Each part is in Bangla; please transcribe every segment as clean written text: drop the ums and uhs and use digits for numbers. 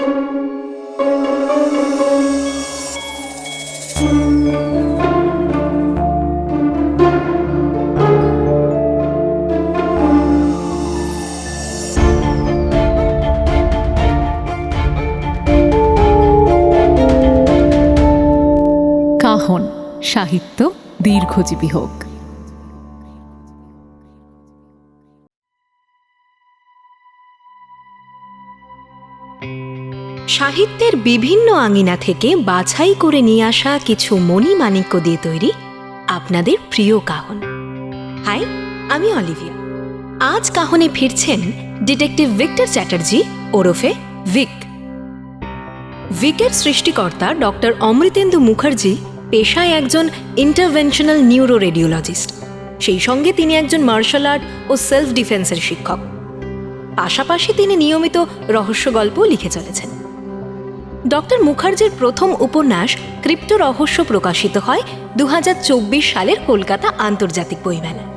কাহন সাহিত্য দীর্ঘজীবী হোক। সাহিত্যের বিভিন্ন আঙিনা থেকে বাছাই করে নিয়ে আসা কিছু মণিমাণিক্য দিয়ে তৈরি আপনাদের প্রিয় কাহন। হাই, আমি অলিভিয়া। আজ কাহনে ফিরছেন ডিটেকটিভ ভিক্টর চ্যাটার্জি ওরফে ভিক। ভিকের সৃষ্টিকর্তা ডক্টর অমৃতেন্দু মুখার্জি পেশায় একজন ইন্টারভেনশনাল নিউরো রেডিওলজিস্ট। সেই সঙ্গে তিনি একজন মার্শাল আর্ট ও সেলফ ডিফেন্সের শিক্ষক। পাশাপাশি তিনি নিয়মিত রহস্য গল্পও লিখে চলেছেন। ডক্টর মুখার্জির প্রথম উপন্যাস ক্রিপ্টো রহস্য প্রকাশিত হয় 2024 সালের কলকাতা আন্তর্জাতিক বইমেলায়।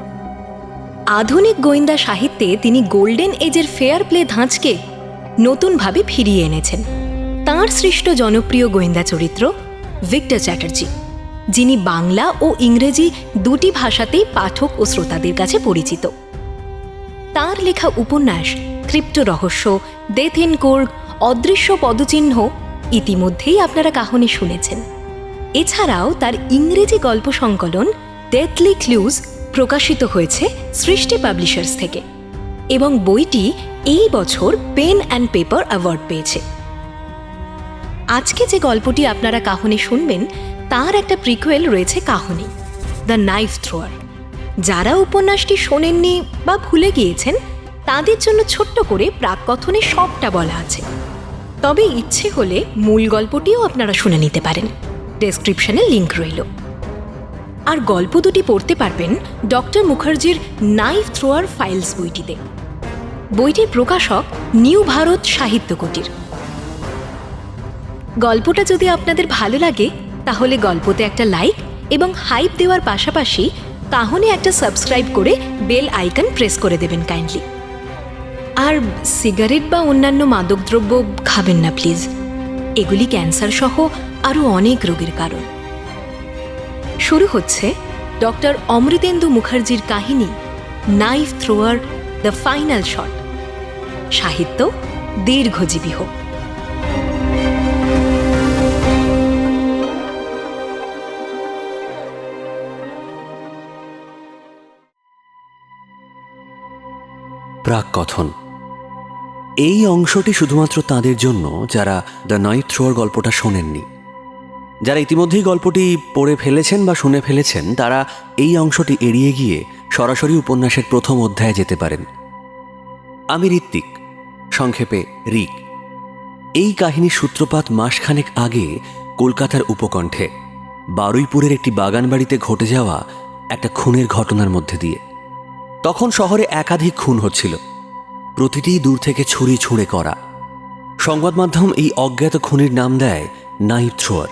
আধুনিক গোয়েন্দা সাহিত্যে তিনি গোল্ডেন এজের ফেয়ার প্লে ধাঁচকে নতুনভাবে ফিরিয়ে এনেছেন। তাঁর সৃষ্ট জনপ্রিয় গোয়েন্দা চরিত্র ভিক্টর চ্যাটার্জি, যিনি বাংলা ও ইংরেজি দুটি ভাষাতেই পাঠক ও শ্রোতাদের কাছে পরিচিত। তাঁর লেখা উপন্যাস ক্রিপ্টো রহস্য, ডেথ ইন কোর্গ, অদৃশ্য পদচিহ্ন ইতিমধ্যেই আপনারা কাহিনী শুনেছেন। এছাড়াও তার ইংরেজি গল্প সংকলন ডেথলি ক্লুজ প্রকাশিত হয়েছে সৃষ্টি পাবলিশার্স থেকে এবং বইটি এই বছর পেন অ্যান্ড পেপার অ্যাওয়ার্ড পেয়েছে। আজকে যে গল্পটি আপনারা কাহিনী শুনবেন তার একটা প্রিকুয়েল রয়েছে, কাহিনী দ্য নাইফ থ্রোয়ার। যারা উপন্যাসটি শোনেননি বা ভুলে গিয়েছেন তাদের জন্য ছোট্ট করে প্রাককথনে সবটা বলা আছে। তবে ইচ্ছে হলে মূল গল্পটিও আপনারা শুনে নিতে পারেন, ডেসক্রিপশনে লিংক রইল। আর গল্প দুটি পড়তে পারবেন ডক্টর মুখার্জির নাইফ থ্রোয়ার ফাইলস বইটিতে। বইটির প্রকাশক নিউ ভারত সাহিত্য কুটির। গল্পটা যদি আপনাদের ভালো লাগে তাহলে গল্পতে একটা লাইক এবং হাইপ দেওয়ার পাশাপাশি কাহনে একটা সাবস্ক্রাইব করে বেল আইকন প্রেস করে দেবেন কাইন্ডলি। আর সিগারেট বা অন্যান্য মাদকদ্রব্য খাবেন না প্লিজ, এগুলি ক্যান্সার সহ আরও অনেক রোগের কারণ। শুরু হচ্ছে ডক্টর অমৃতেন্দু মুখার্জির কাহিনী knife thrower the final shot. সাহিত্য দীর্ঘজীবী হোক। প্রাককথন। এই অংশটি শুধুমাত্র তাদের জন্য যারা দ্য নাইফ থ্রোয়ার গল্পটা শোনেননি। যারা ইতিমধ্যেই গল্পটি পড়ে ফেলেছেন বা শুনে ফেলেছেন তারা এই অংশটি এড়িয়ে গিয়ে সরাসরি উপন্যাসের প্রথম অধ্যায়ে যেতে পারেন। আমি ঋত্বিক, সংক্ষেপে রিক। এই কাহিনীর সূত্রপাত মাসখানেক আগে কলকাতার উপকণ্ঠে বারুইপুরের একটি বাগানবাড়িতে ঘটে যাওয়া একটা খুনের ঘটনার মধ্যে দিয়ে। তখন শহরে একাধিক খুন হচ্ছিল, প্রতিটি দূর থেকে ছুরি ছুঁড়ে করা। সংবাদ মাধ্যম এই অজ্ঞাত খুনির নাম দেয় নাইফ থ্রোয়ার।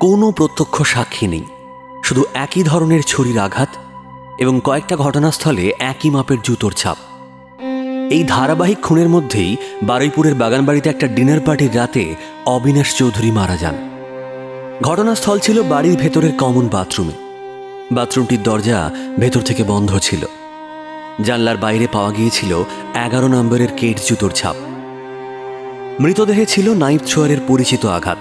কোনো প্রত্যক্ষ সাক্ষী নেই, শুধু একই ধরনের ছুরির আঘাত এবং কয়েকটা ঘটনাস্থলে একই মাপের জুতোর ছাপ। এই ধারাবাহিক খুনের মধ্যেই বারুইপুরের বাগানবাড়িতে একটা ডিনার পার্টির রাতে অবিনাশ চৌধুরী মারা যান। ঘটনাস্থল ছিল বাড়ির ভেতরের কমন বাথরুমে। বাথরুমটির দরজা ভেতর থেকে বন্ধ ছিল। জানলার বাইরে পাওয়া গিয়েছিল 11 নম্বরের কেট জুতোর ছাপ। মৃতদেহে ছিল নাইফ থ্রোয়ারের পরিচিত আঘাত।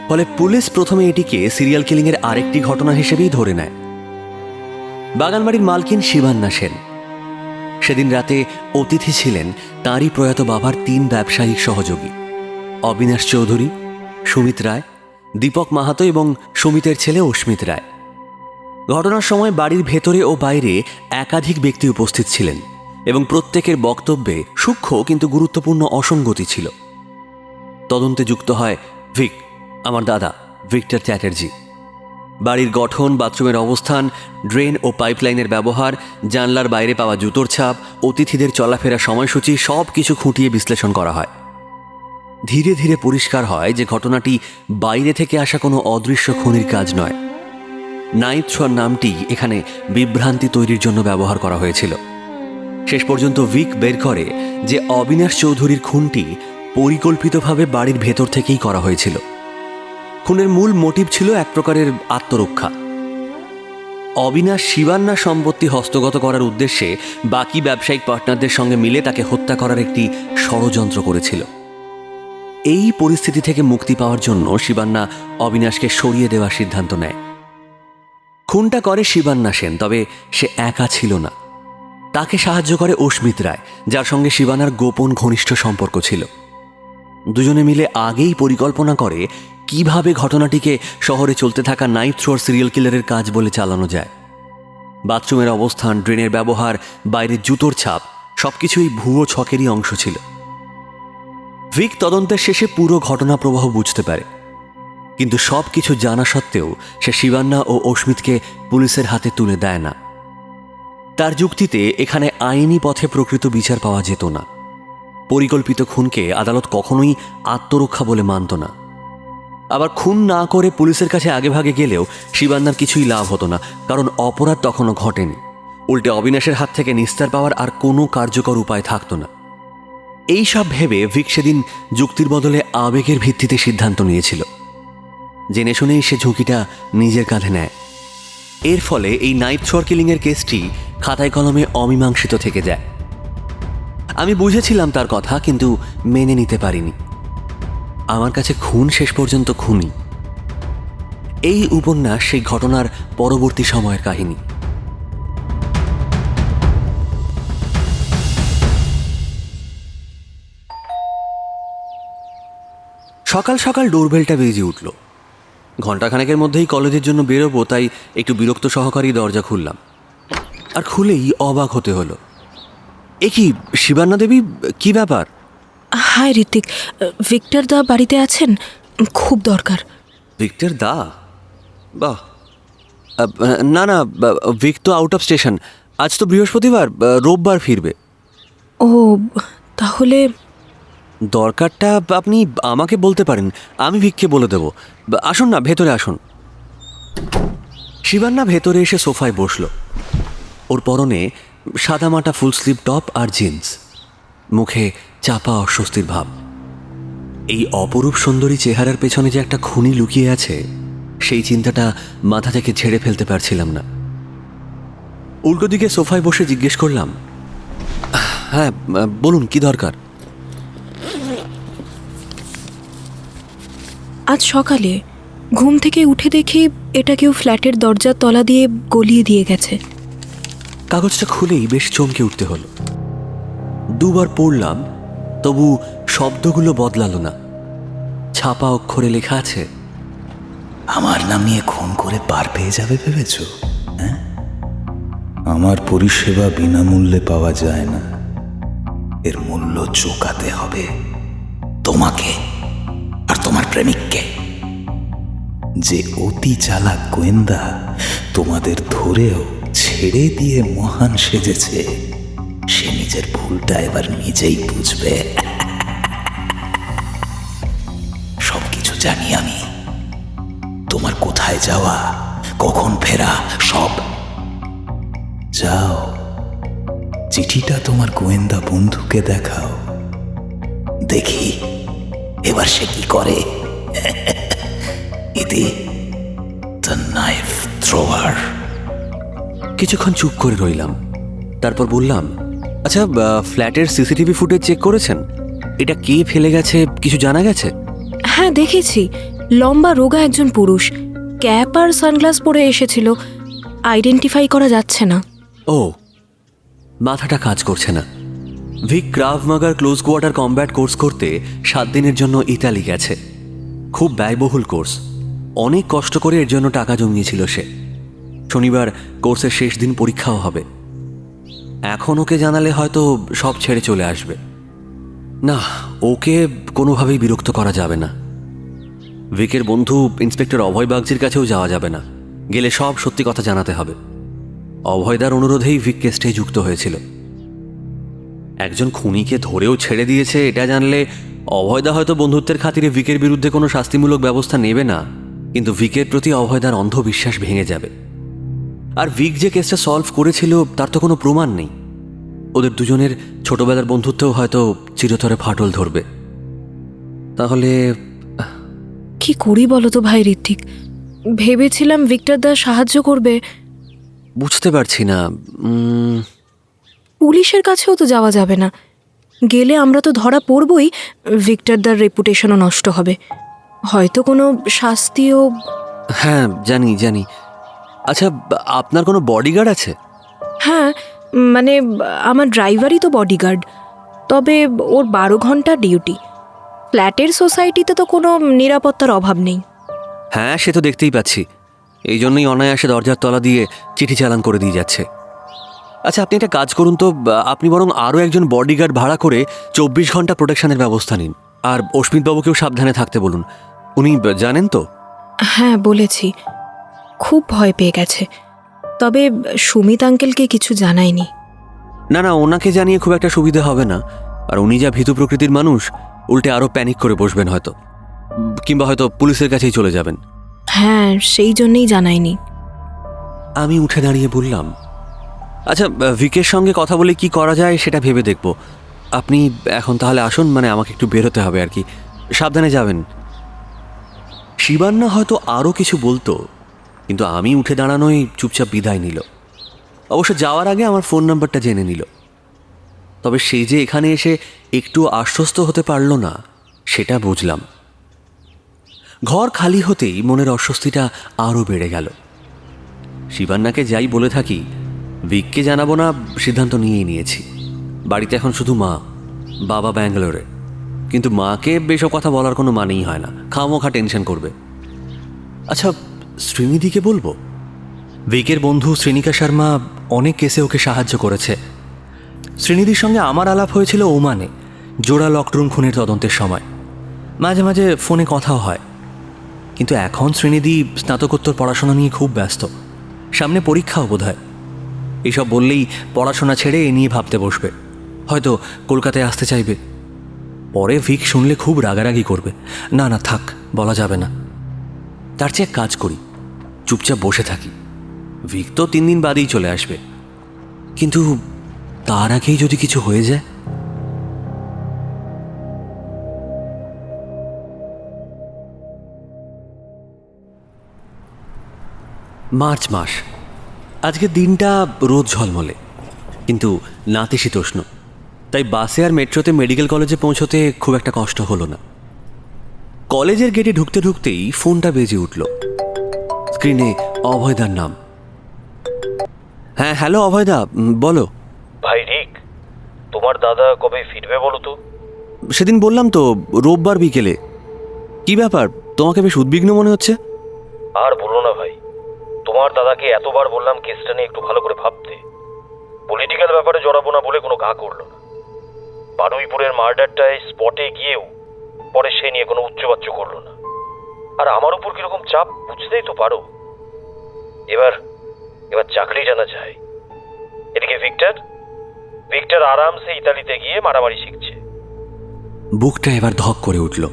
ফলে পুলিশ প্রথমে এটিকে সিরিয়াল কিলিংয়ের আরেকটি ঘটনা হিসেবেই ধরে নেয়। বাগানবাড়ির মালকিন শিবান্না সেন। সেদিন রাতে অতিথি ছিলেন তাঁরই প্রয়াত বাবার 3 ব্যবসায়িক সহযোগী, অবিনাশ চৌধুরী, সুমিত রায়, দীপক মাহাতো এবং সুমিতের ছেলে অস্মিত রায়। ঘটনার সময় বাড়ির ভেতরে ও বাইরে একাধিক ব্যক্তি উপস্থিত ছিলেন এবং প্রত্যেকের বক্তব্যে সূক্ষ্ম কিন্তু গুরুত্বপূর্ণ অসঙ্গতি ছিল। তদন্তে যুক্ত হয় ভিক, আমার দাদা ভিক্টর চ্যাটার্জি। বাড়ির গঠন, বাথরুমের অবস্থান, ড্রেন ও পাইপলাইনের ব্যবহার, জানলার বাইরে পাওয়া জুতোর ছাপ, অতিথিদের চলাফেরা সময়সূচি সব কিছু খুঁটিয়ে বিশ্লেষণ করা হয়। ধীরে ধীরে পরিষ্কার হয় যে ঘটনাটি বাইরে থেকে আসা কোনো অদৃশ্য খুনির কাজ নয়। নাইফ থ্রোয়ার নামটি এখানে বিভ্রান্তি তৈরির জন্য ব্যবহার করা হয়েছিল। শেষ পর্যন্ত ভিক বের করে যে অবিনাশ চৌধুরীর খুনটি পরিকল্পিতভাবে বাড়ির ভেতর থেকেই করা হয়েছিল। খুনের মূল মোটিভ ছিল এক প্রকারের আত্মরক্ষা। অবিনাশ শিবান্না সম্পত্তি হস্তগত করার উদ্দেশ্যে বাকি ব্যবসায়িক পার্টনারদের সঙ্গে মিলে তাকে হত্যা করার একটি ষড়যন্ত্র করেছিল। এই পরিস্থিতি থেকে মুক্তি পাওয়ার জন্য শিবান্না অবিনাশকে সরিয়ে দেওয়ার সিদ্ধান্ত নেয়। খুনটা করে শিবান্না সেন, তবে সে একা ছিল না। তাকে সাহায্য করে অস্মিত রায়, যার সঙ্গে শিবানার গোপন ঘনিষ্ঠ সম্পর্ক ছিল। দুজনে মিলে আগেই পরিকল্পনা করে কিভাবে ঘটনাটিকে শহরে চলতে থাকা নাইট থ্রোয়ার সিরিয়াল কিলারের কাজ বলে চালানো যায়। বাথরুমের অবস্থান, ড্রেনের ব্যবহার, বাইরের জুতোর ছাপ সবকিছুই ভুয়ো ছকেরই অংশ ছিল। ভিক তদন্তের শেষে পুরো ঘটনা প্রবাহ বুঝতে পারে, কিন্তু সব কিছু জানা সত্ত্বেও সে শিবান্না ও অস্মিতকে পুলিশের হাতে তুলে দেয় না। তার যুক্তিতে এখানে আইনি পথে প্রকৃত বিচার পাওয়া যেত না। পরিকল্পিত খুনকে আদালত কখনোই আত্মরক্ষা বলে মানত না। আবার খুন না করে পুলিশের কাছে আগেভাগে গেলেও শিবান্নার কিছুই লাভ হতো না, কারণ অপরাধ তখনও ঘটেনি। উল্টে অবিনাশের হাত থেকে নিস্তার পাওয়ার আর কোনো কার্যকর উপায় থাকতো না। এই সব ভেবে ভিক সেদিন যুক্তির বদলে আবেগের ভিত্তিতে সিদ্ধান্ত নিয়েছিল। জেনে শুনেই সে ঝুঁকিটা নিজের কাঁধে নেয়। এর ফলে এই নাইট থ্রোয়ার কিলিংয়ের কেসটি খাতায় কলমে অমীমাংসিত থেকে যায়। আমি বুঝেছিলাম তার কথা, কিন্তু মেনে নিতে পারিনি। আমার কাছে খুন শেষ পর্যন্ত খুনই। এই উপন্যাস সেই ঘটনার পরবর্তী সময়ের কাহিনী। সকাল সকাল ডোরবেলটা বেজে উঠল। ঘণ্টাখানেকের মধ্যেই কলেজের জন্য বেরোবো, তাই একটু বিরক্ত সহকারী দরজা খুললাম। আর খুলেই অবাক হতে হলো। এ কি শিবান্না দেবী, কি ব্যাপার? হাই ঋত্বিক, ভিক্টর দা বাড়িতে আছেন? খুব দরকার। ভিক্টর দা? বাহ। না না, ভিক তো আউট অফ স্টেশন। আজ তো বৃহস্পতিবার, রোববার ফিরবে। ও, তাহলে দরকারটা আপনি আমাকে বলতে পারেন, আমি ভিককে বলে দেব। আসুন না, ভেতরে আসুন। শিবান্না ভেতরে এসে সোফায় বসল। ওর পরনে সাদামাটা ফুল স্লিভ টপ আর জিন্স, মুখে চাপা অস্বস্তির ভাব। এই অপরূপ সুন্দরী চেহারার পেছনে যে একটা খুনি লুকিয়ে আছে, সেই চিন্তাটা মাথা থেকে ঝেড়ে ফেলতে পারছিলাম না। উল্টো দিকে সোফায় বসে জিজ্ঞেস করলাম, হ্যাঁ বলুন, কি দরকার? আজ সকালে ঘুম থেকে উঠে দেখি এটা কেউ ফ্ল্যাটের দরজার তলা দিয়ে গলিয়ে দিয়ে গেছে। কাগজটা খুলেই বেশ চমকে উঠতে হলো। দুবার পড়লাম, তবু শব্দগুলো বদলালো না। ছাপা অক্ষরে লেখা আছে, আমার নাম নিয়ে খুন করে পার পেয়ে যাবে ভেবেছ? হ্যাঁ, আমার পরিষেবা বিনামূল্যে পাওয়া যায় না। এর মূল্য চোকাতে হবে তোমাকে আর তোমার প্রেমিককে, যে অতি চালাক গোয়েন্দা তোমাদের ধরেও ছেড়ে দিয়ে মহান সেজেছে। সে নিজের ভুলটা এবার নিজেই বুঝবে। সবকিছু জানি আমি, তোমার কোথায় যাওয়া, কখন ফেরা, সব। যাও, চিঠিটা তোমার গোয়েন্দা বন্ধুকে দেখাও, দেখি এবার সে কি করে। ইতি দ্য নাইফ থ্রোয়ার। কিছুক্ষণ চুপ করে রইলাম। তারপর বললাম, আচ্ছা, ফ্ল্যাটের সিসিটিভি ফুটেজ চেক করেছেন? এটা কে ফেলে গেছে, কিছু জানা গেছে? হ্যাঁ, দেখেছি। লম্বা রোগা একজন পুরুষ, ক্যাপ আর সানগ্লাস পরে এসেছিল। আইডেন্টিফাই করা যাচ্ছে না। ও, মাথাটা কাজ করছে না। ভিক ক্রাভ মাগার ক্লোজ কোয়ার্টার কমব্যাট কোর্স করতে 7 দিনের জন্য ইতালি গেছে। খুব ব্যয়বহুল কোর্স, অনেক কষ্ট করে এর জন্য টাকা জমিয়েছিল সে। শনিবার কোর্সের শেষ দিন পরীক্ষাও হবে। এখন ওকে জানালে হয়তো সব ছেড়ে চলে আসবে। না, ওকে কোনোভাবেই বিরক্ত করা যাবে না। ভিকের বন্ধু ইন্সপেক্টর অভয় বাগজির কাছেও যাওয়া যাবে না। গেলে সব সত্যি কথা জানাতে হবে। অভয়দার অনুরোধেই ভিক কেসটাই যুক্ত হয়েছিল। একজন খুনিকে ধরেও ছেড়ে দিয়েছে এটা জানলে অভয়দা হয়তো বন্ধুত্বের খাতিরে ভিকের বিরুদ্ধে কোনো শাস্তিমূলক ব্যবস্থা নেবে না, কিন্তু ভিকের প্রতি অভয়দার অন্ধবিশ্বাস ভেঙে যাবে। আর ভিক যে কেসটা সলভ করেছিল তার তো কোনো প্রমাণ নেই। ওদের দুজনের ছোটবেলার বন্ধুত্বেও হয়তো চিরতরে ফাটল ধরবে। তাহলে কি করি বলো তো ভাই ঋত্বিক? ভেবেছিলাম ভিক্টর দা সাহায্য করবে। বুঝতে পারছি না। পুলিশের কাছেও তো যাওয়া যাবে না, গেলে আমরা তো ধরা পড়বই, ভিক্টর দার রেপুটেশনও নষ্ট হবে, হয়তো কোনো শাস্তিও। হ্যাঁ, জানি জানি। আচ্ছা, আপনার কোনো বডিগার্ড আছে? হ্যাঁ, মানে আমার ড্রাইভারই তো বডিগার্ড, তবে ওর 12 ঘন্টা ডিউটি। ফ্ল্যাটের সোসাইটিতে তো কোনো নিরাপত্তার অভাব নেই। হ্যাঁ, সে তো দেখতেই পাচ্ছি। এই জন্যই অনায়াসে দরজার তলা দিয়ে চিঠি চালান করে দিয়ে যাচ্ছে। আচ্ছা, আপনি একটা কাজ করুন তো, আপনি বরং আরও একজন বডিগার্ড ভাড়া করে 24 ঘন্টা প্রোটেকশনের ব্যবস্থা নিন। আর অস্মিতবাবুকেও সাবধানে থাকতে বলুন, উনি জানেন তো। হ্যাঁ বলেছি, খুব ভয় পেয়ে গেছে, তবে সুমিত আঙ্কেলকে কিছু জানায়নি। না না, ওনাকে জানিয়ে খুব একটা সুবিধা হবে না। আর উনি যা ভীতু প্রকৃতির মানুষ, উল্টে আরও প্যানিক করে বসবেন হয়তো, কিংবা হয়তো পুলিশের কাছেই চলে যাবেন। হ্যাঁ, সেই জন্যই জানায়নি। আমি উঠে দাঁড়িয়ে বললাম, আচ্ছা, ভিকের সঙ্গে কথা বলে কি করা যায় সেটা ভেবে দেখব। আপনি এখন তাহলে আসুন, মানে আমাকে একটু বেরোতে হবে আর কি। সাবধানে যাবেন। শিবান্না হয়তো আরও কিছু বলতো, কিন্তু আমি উঠে দাঁড়ানোই চুপচাপ বিদায় নিল। অবশ্য যাওয়ার আগে আমার ফোন নাম্বারটা জেনে নিল। তবে সেই যে এখানে এসে একটু আশ্বস্ত হতে পারল না, সেটা বুঝলাম। ঘর খালি হতেই মনের অস্বস্তিটা আরও বেড়ে গেল। শিবান্নাকে যাই বলে থাকি, ভিককে জানাবো না সিদ্ধান্ত নিয়েই নিয়েছি। বাড়িতে এখন শুধু মা, বাবা ব্যাঙ্গালোরে। কিন্তু মাকে বেসব কথা বলার কোনো মানেই হয় না, খামোখা টেনশন করবে। আচ্ছা, শ্রীনিধিকে বলবো? ভিকের বন্ধু শ্রীনিকা শর্মা অনেক কেসে ওকে সাহায্য করেছে। শ্রীনিধির সঙ্গে আমার আলাপ হয়েছিল ওমানে, জোড়া লকড্রুম খুনের তদন্তের সময়। মাঝে মাঝে ফোনে কথাও হয়। কিন্তু এখন শ্রীনিধি স্নাতকোত্তর পড়াশোনা নিয়ে খুব ব্যস্ত, সামনে পরীক্ষাও বোধ হয়। এইসব বললেই পড়াশোনা ছেড়ে এ নিয়ে ভাবতে বসবে, হয়তো কলকাতায় আসতে চাইবে। পরে ভিক শুনলে খুব রাগারাগি করবে। না না, থাক, বলা যাবে না। তার চেয়ে এক কাজ করি, চুপচাপ বসে থাকি। ভিক তো 3 দিন বাদেই চলে আসবে, কিন্তু তার আগেই যদি কিছু হয়ে যায়। মার্চ মাস। আজকের দিনটা রোদ ঝলমলে, কিন্তু নাতিশীতোষ্ণ। তাই বাসে আর মেট্রোতে মেডিকেল কলেজে পৌঁছতে খুব একটা কষ্ট হলো না। কলেজের গেটে ঢুকতে ঢুকতেই ফোনটা বেজে উঠল। স্ক্রিনে অভয়দার নাম। হ্যাঁ, হ্যালো অভয়দা, বলো। ভাই রিক, তোমার দাদা কবে ফিরবে বলো তো? সেদিন বললাম তো, রোববার বিকেলে। কি ব্যাপার, তোমাকে বেশ উদ্বিগ্ন মনে হচ্ছে? আর বলো না ভাই, তোমার দাদাকে এতবার বললাম কেসটা নিয়ে একটু ভালো করে ভাবতে। পলিটিক্যাল ব্যাপারে জড়াবো না বলে কোনো গা করলো না। বারুইপুরের মার্ডারটায় স্পটে গিয়েও পরে সে নিয়ে কোনো উচ্চবাচ্য করলো না। আর আমার উপর কিরকম চাপ বুঝতেই তো পারো। এবার চাকরি জানা যায়। এদিকে ভিক্টর আরামসে ইতালিতে গিয়ে মারামারি শিখছে। বুকটা এবার ধক করে উঠল।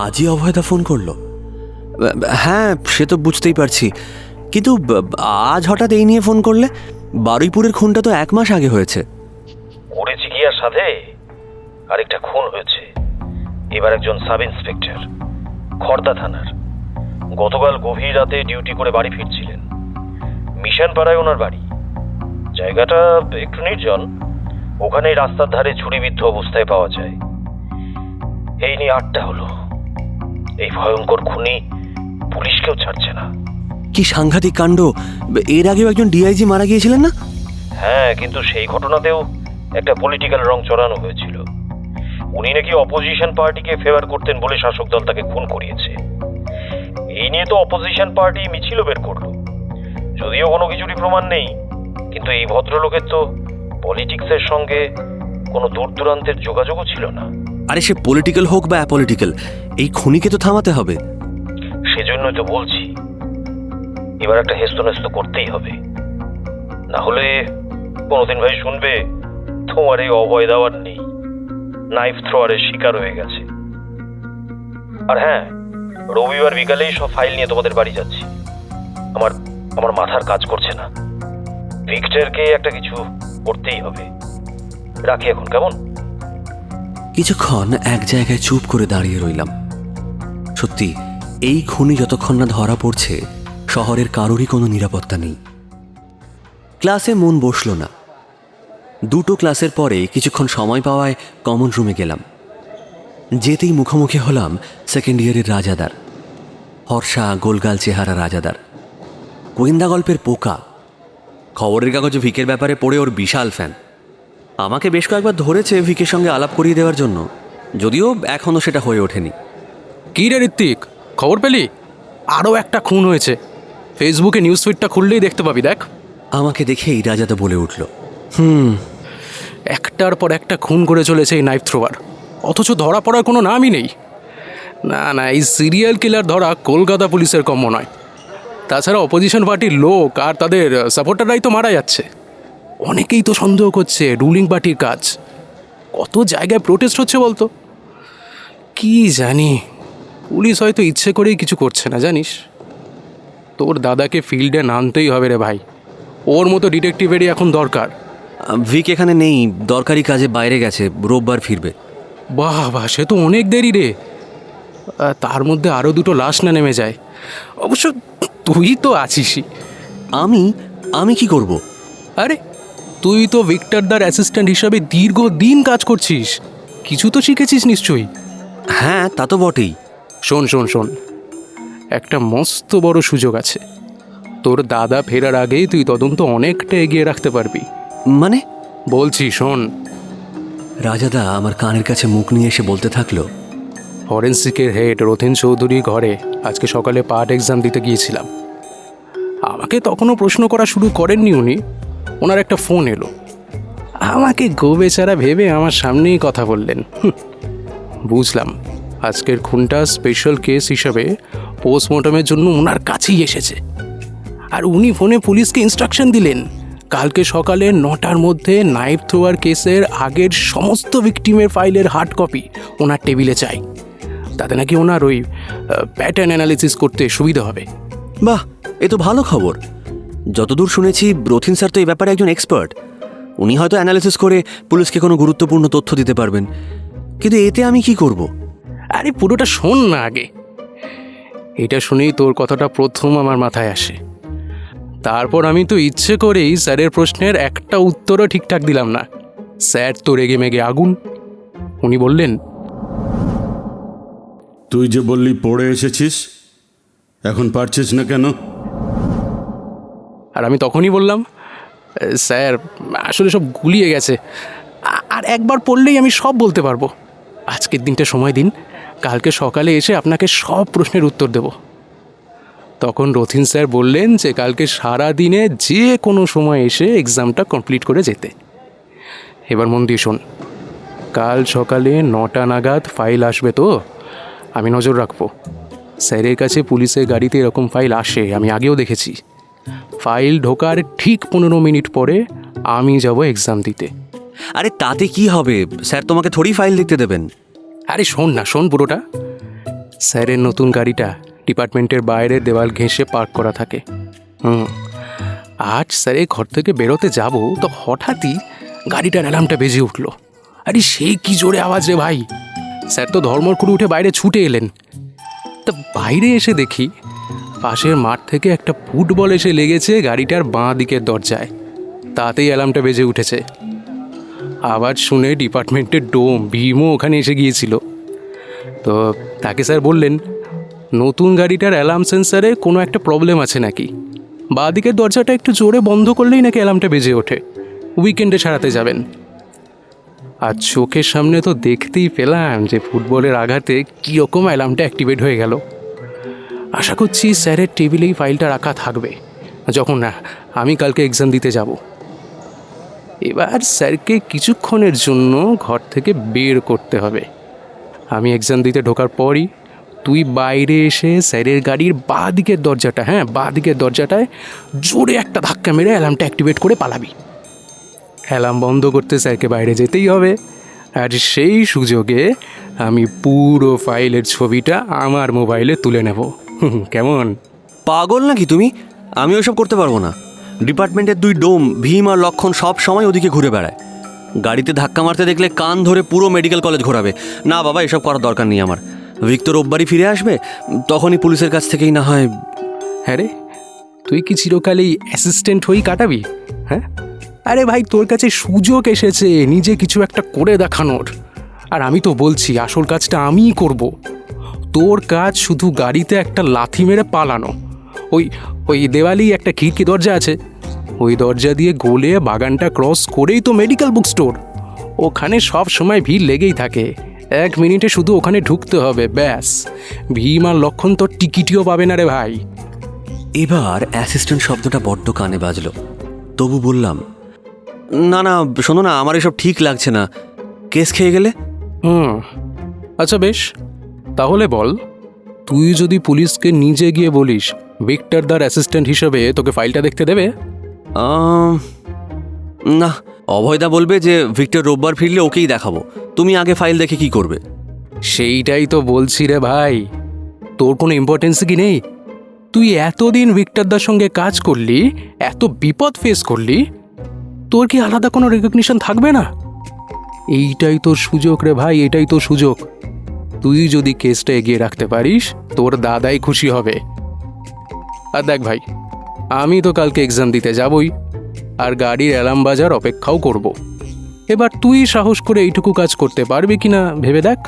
আজই অভয়দা ফোন করলো? হ্যাঁ, সে তো বুঝতেই পারছি, কিন্তু আজ হঠাৎ এই নিয়ে ফোন করলে? বারুইপুরের খুনটা তো 1 মাস আগে হয়েছে। করেছি কি আর সাথে আরেকটা খুন হয়েছে। এবার একজন সাব ইন্সপেক্টর, খড়দা থানার। গতকাল গভীর রাতে ডিউটি করে বাড়ি ফিরছিলেন। মিশন পাড়ায় ওনার বাড়ি। জায়গাটা একটু নির্জন, ওখানেই রাস্তার ধারে ছুরিবিদ্ধ অবস্থায় পাওয়া যায়। এই নিয়ে 8টা হলো। এই ভয়ঙ্কর খুনি পুলিশকেও ছাড়ছে না। কি সাংঘাতিক কাণ্ড! এর আগেও একজন ডিআইজি মারা গিয়েছিলেন না? হ্যাঁ, কিন্তু সেই ঘটনাতেও একটা পলিটিক্যাল রং চড়ানো হয়েছিল। উনি নাকি অপোজিশন পার্টিকে ফেভার করতেন বলে শাসক দল তাকে খুন করিয়েছে। এই নিয়ে তো অপোজিশন পার্টি মিছিলও বের করলো। যদিও কোনো কিছুরই প্রমাণ নেই, কিন্তু এই ভদ্রলোকের তো পলিটিক্সের সঙ্গে কোনো দূর দূরান্তের যোগাযোগও ছিল না। আরে সে পলিটিক্যাল হোক বা অ্যাপলিটিক্যাল, এই খুনিকে তো থামাতে হবে। সেজন্যই তো বলছি, এবার একটা হেস্তনেস্ত করতেই হবে। না হলে কোনোদিন ভাই শুনবে তোমার এই অভয় দেওয়ার নেই, নাইফ থ্রোয়ারের শিকার হয়ে গেছে। আর হ্যাঁ, রবিবার বিকালেই সব ফাইল নিয়ে তোমাদের বাড়ি যাচ্ছি। আমার মাথার কাজ করছে না। ভিক্টরকে একটা কিছু করতেই হবে। রাখি এখন, কেমন? কিছুক্ষণ এক জায়গায় চুপ করে দাঁড়িয়ে রইলাম। সত্যি, এই খুনি যতক্ষণ না ধরা পড়ছে শহরের কারোরই কোনো নিরাপত্তা নেই। ক্লাসে মন বসল না। দুটো ক্লাসের পরে কিছুক্ষণ সময় পাওয়ায় কমন রুমে গেলাম। যেতেই মুখোমুখি হলাম সেকেন্ড ইয়ারের রাজাদার, ফর্সা গোলগাল চেহারা রাজাদার, গোয়েন্দা গল্পের পোকা। খবরের কাগজে ভিকের ব্যাপারে পড়ে ওর বিশাল ফ্যান। আমাকে বেশ কয়েকবার ধরেছে ভিকের সঙ্গে আলাপ করিয়ে দেওয়ার জন্য, যদিও এখনও সেটা হয়ে ওঠেনি। কী রে ঋত্বিক, খবর পেলি? আরও একটা খুন হয়েছে। ফেসবুকে নিউজ ফিডটা খুললেই দেখতে পাবি, দেখ। আমাকে দেখেই রাজাদা বলে উঠল, একটার পর একটা খুন করে চলেছে এই নাইফ থ্রোয়ার, অথচ ধরা পড়ার কোনো নামই নেই। না না, এই সিরিয়াল কিলার ধরা কলকাতা পুলিশের কম্য নয়। তাছাড়া অপোজিশন পার্টির লোক আর তাদের সাপোর্টাররাই তো মারা যাচ্ছে। অনেকেই তো সন্দেহ করছে রুলিং পার্টির কাজ। কত জায়গায় প্রোটেস্ট হচ্ছে বলতো। কি জানি, পুলিশ হয়তো ইচ্ছে করেই কিছু করছে না, জানিস। তোর দাদাকে ফিল্ডে নামতেই হবে রে ভাই। ওর মতো ডিটেকটিভেরই এখন দরকার। ভিক এখানে নেই, দরকারি কাজে বাইরে গেছে, রোববার ফিরবে। বাহ বাহ, সে তো অনেক দেরি রে। তার মধ্যে আরও দুটো লাশ না নেমে যায়। অবশ্য তুই তো আছিসই। আমি কি করব? আরে তুই তো ভিক্টরদার অ্যাসিস্ট্যান্ট হিসাবে দীর্ঘদিন কাজ করছিস, কিছু তো শিখেছিস নিশ্চয়ই। হ্যাঁ, তা তো বটেই। শোন শোন শোন, একটা মস্ত বড় সুযোগ আছে। তোর দাদা ফেরার আগেই তুই তদন্ত অনেকটা এগিয়ে রাখতে পারবি। মানে? বলছি শোন। রাজাদা আমার কানের কাছে মুখ নিয়ে এসে বলতে থাকলো, ফরেন্সিকের হেড রথিন চৌধুরী ঘরে আজকে সকালে পার্ট এক্সাম দিতে গিয়েছিলাম। আমাকে তখনও প্রশ্ন করা শুরু করেননি উনি। ওনার একটা ফোন এলো, আমাকে গোবেচারা ভেবে আমার সামনেই কথা বললেন। বুঝলাম আজকের খুনটা স্পেশাল কেস হিসাবে পোস্টমর্টমের জন্য ওনার কাছেই এসেছে। আর উনি ফোনে পুলিশকে ইনস্ট্রাকশন দিলেন কালকে সকালে 9টার মধ্যে নাইফ থ্রোয়ার কেসের আগের সমস্ত ভিকটিমের ফাইলের হার্ড কপি ওনার টেবিলে চাই। তাতে নাকি ওনার ওই প্যাটার্ন অ্যানালিসিস করতে সুবিধা হবে। বাহ, এ তো ভালো খবর। যতদূর শুনেছি রথিন স্যার তো এই ব্যাপারে একজন এক্সপার্ট। উনি হয়তো অ্যানালিসিস করে পুলিশকে কোনো গুরুত্বপূর্ণ তথ্য দিতে পারবেন। কিন্তু এতে আমি কি করব? আরে পুরোটা শোন না আগে। এটা শুনেই তোর কথাটা প্রথম আমার মাথায় আসে। তারপর আমি তো ইচ্ছে করেই স্যারের প্রশ্নের একটা উত্তরও ঠিকঠাক দিলাম না। স্যার তো রেগে মেগে আগুন। উনি বললেন, তুই যে বললি পড়ে এসেছিস, এখন পারছিস না কেন? আর আমি তখনই বললাম, স্যার আসলে সব গুলিয়ে গেছে, আর একবার পড়লেই আমি সব বলতে পারবো। আজকের দিনটা সময় দিন, কালকে সকালে এসে আপনাকে সব প্রশ্নের উত্তর দেব। তখন রথিন স্যার বললেন যে কালকে সারা দিনে যে কোনো সময় এসে এক্সামটা কমপ্লিট করে যেতে। এবার মন দিয়ে শোন, কাল সকালে 9টা নাগাদ ফাইল আসবে তো, আমি নজর রাখবো। স্যারের কাছে পুলিশের গাড়িতে এরকম ফাইল আসে, আমি আগেও দেখেছি। ফাইল ঢোকার ঠিক 15 মিনিট পরে আমি যাব এক্সাম দিতে। আরে তাতে কি হবে? স্যার তোমাকে থোড়ি ফাইল দেখতে দেবেন। আরে শোন না, শোন পুরোটা। স্যারের নতুন গাড়িটা ডিপার্টমেন্টের বাইরের দেওয়াল ঘেঁষে পার্ক করা থাকে। আজ স্যারের ঘর থেকে বেরোতে যাব তো হঠাৎই গাড়িটার অ্যালার্মটা বেজে উঠল। আরে সেই কি জোরে আওয়াজ রে ভাই! স্যার তো ধর্মর করে উঠে বাইরে ছুটে এলেন। তা বাইরে এসে দেখি পাশের মাঠ থেকে একটা ফুটবল এসে লেগেছে গাড়িটার বাঁ দিকের দরজায়। তাতেই অ্যালার্মটা বেজে উঠেছে। আবার শুনে ডিপার্টমেন্টের ডোম ভীমও ওখানে এসে গিয়েছিল। তো তাকে স্যার বললেন নতুন গাড়িটার অ্যালার্ম সেন্সারে কোনো একটা প্রবলেম আছে নাকি, বাঁ দিকের দরজাটা একটু জোরে বন্ধ করলেই নাকি অ্যালার্মটা বেজে ওঠে। উইকেন্ডে সারাতে যাবেন। আর চোখের সামনে তো দেখতেই পেলাম যে ফুটবলের আঘাতে কীরকম অ্যালার্মটা অ্যাক্টিভেট হয়ে গেল। আশা করছি স্যারের টেবিলেই ফাইলটা রাখা থাকবে যখন না আমি কালকে এক্সাম দিতে যাব। এবার স্যারকে কিছুক্ষণের জন্য ঘর থেকে বের করতে হবে। আমি এক্সাম দিতে ঢোকার পরই তুই বাইরে এসে স্যারের গাড়ির বাঁ দিকের দরজাটা, বাঁ দিকের দরজাটায় জোরে একটা ধাক্কা মেরে অ্যালার্মটা অ্যাক্টিভেট করে পালাবি। অ্যালার্ম বন্ধ করতে স্যারকে বাইরে যেতেই হবে। আর সেই সুযোগে আমি পুরো ফাইলের ছবিটা আমার মোবাইলে তুলে নেব। কেমন? পাগল নাকি তুমি? আমি ওসব করতে পারবো না। ডিপার্টমেন্টের 2 ডোম ভীম আর লক্ষণ সব সময় ওদিকে ঘুরে বেড়ায়। গাড়িতে ধাক্কা মারতে দেখলে কান ধরে পুরো মেডিকেল কলেজ ঘোরাবে। না বাবা, এসব করার দরকার নেই আমার। ভিক তো রোববারই ফিরে আসবে, তখনই পুলিশের কাছ থেকেই না হয়। হ্যাঁ রে, তুই কি চিরকালই অ্যাসিস্ট্যান্ট হয়েই কাটাবি? হ্যাঁ, আরে ভাই, তোর কাছে সুযোগ এসেছে নিজে কিছু একটা করে দেখানোর। আর আমি তো বলছি আসল কাজটা আমিই করব। তোর কাজ শুধু গাড়িতে একটা লাথি মেরে পালানো। ওই ওই দেওয়ালি একটা খিড়কি দরজা আছে, ওই দরজা দিয়ে গলে বাগানটা ক্রস করেই তো মেডিকেল বুক স্টোর। ওখানে সব সময় ভিড় লেগেই থাকে। 1 মিনিটে শুধু ওখানে ঢুকতে হবে, ব্যাস। ভীম আর লক্ষণ তোর টিকিটিও পাবে না রে ভাই। এবার অ্যাসিস্ট্যান্ট শব্দটা বড্ড কানে বাজলো। তবু বললাম, না না শোনো না, আমার এসব ঠিক লাগছে না। কেস খেয়ে গেলে? আচ্ছা বেশ, তাহলে বল, তুই যদি পুলিশকে নিজে গিয়ে বলিস ভিক্টর দার অ্যাসিস্ট্যান্ট হিসেবে, তোকে ফাইলটা দেখতে দেবে? না, অভয়দা বলবে যে ভিক্টর রোববার ফিরলে ওকেই দেখাবো। তুমি আগে ফাইল দেখে কি করবে? সেইটাই তো বলছি রে ভাই, তোর কোনো ইম্পর্টেন্স কি নেই? তুই এতদিন ভিক্টরদার সঙ্গে কাজ করলি, এত বিপদ ফেস করলি, তোর কি আলাদা কোনো রেকগনিশন থাকবে না? এইটাই তোর সুযোগ রে ভাই, এটাই তোর সুযোগ। তুই যদি কেসটা এগিয়ে রাখতে পারিস, তোর দাদাই খুশি হবে। আর দেখ ভাই, আমি তো কালকে এক্সাম দিতে যাবই, আর গাড়ির অ্যালার্ম বাজার অপেক্ষাও করব। এবার তুই সাহস করে এইটুকু কাজ করতে পারবি কিনা ভেবে দেখ।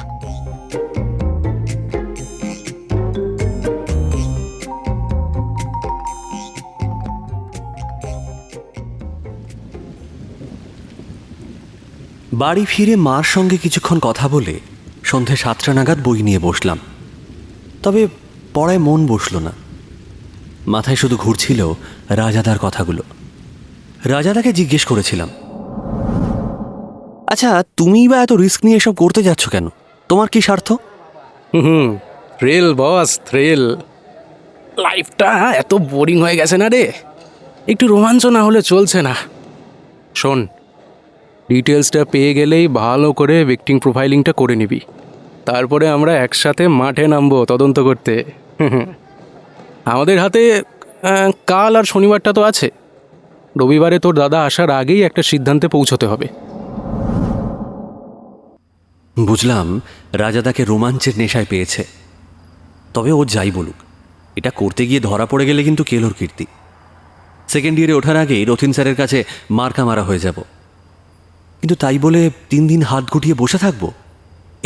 বাড়ি ফিরে মার সঙ্গে কিছুক্ষণ কথা বলে সন্ধে 7টা নাগাদ বই নিয়ে বসলাম। তবে পড়ায় মন বসল না। মাথায় শুধু ঘুরছিল রাজাদার কথাগুলো। রাজাদাকে জিজ্ঞেস করেছিলাম, আচ্ছা তুমিই বা এত রিস্ক নিয়ে এসব করতে যাচ্ছ কেন? তোমার কি স্বার্থ? থ্রিল বস, থ্রিল। লাইফটা এত বোরিং হয়ে গেছে না রে, একটু রোমাঞ্চ না হলে চলছে না। শোন, ডিটেলসটা পেয়ে গেলেই ভালো করে ভিকটিম প্রোফাইলিংটা করে নিবি। তারপরে আমরা একসাথে মাঠে নামবো তদন্ত করতে। আমাদের হাতে কাল আর শনিবারটা তো আছে। রবিবারে তোর দাদা আসার আগেই একটা সিদ্ধান্তে পৌঁছতে হবে। বুঝলাম রাজাদাকে রোমাঞ্চের নেশায় পেয়েছে। তবে ও যাই বলুক, এটা করতে গিয়ে ধরা পড়ে গেলে কিন্তু কেলোর কীর্তি। সেকেন্ড ইয়ারে ওঠার আগেই রথিন স্যারের কাছে মার্কা মারা হয়ে যাব। কিন্তু তাই বলে 3 দিন হাত গুটিয়ে বসে থাকবো?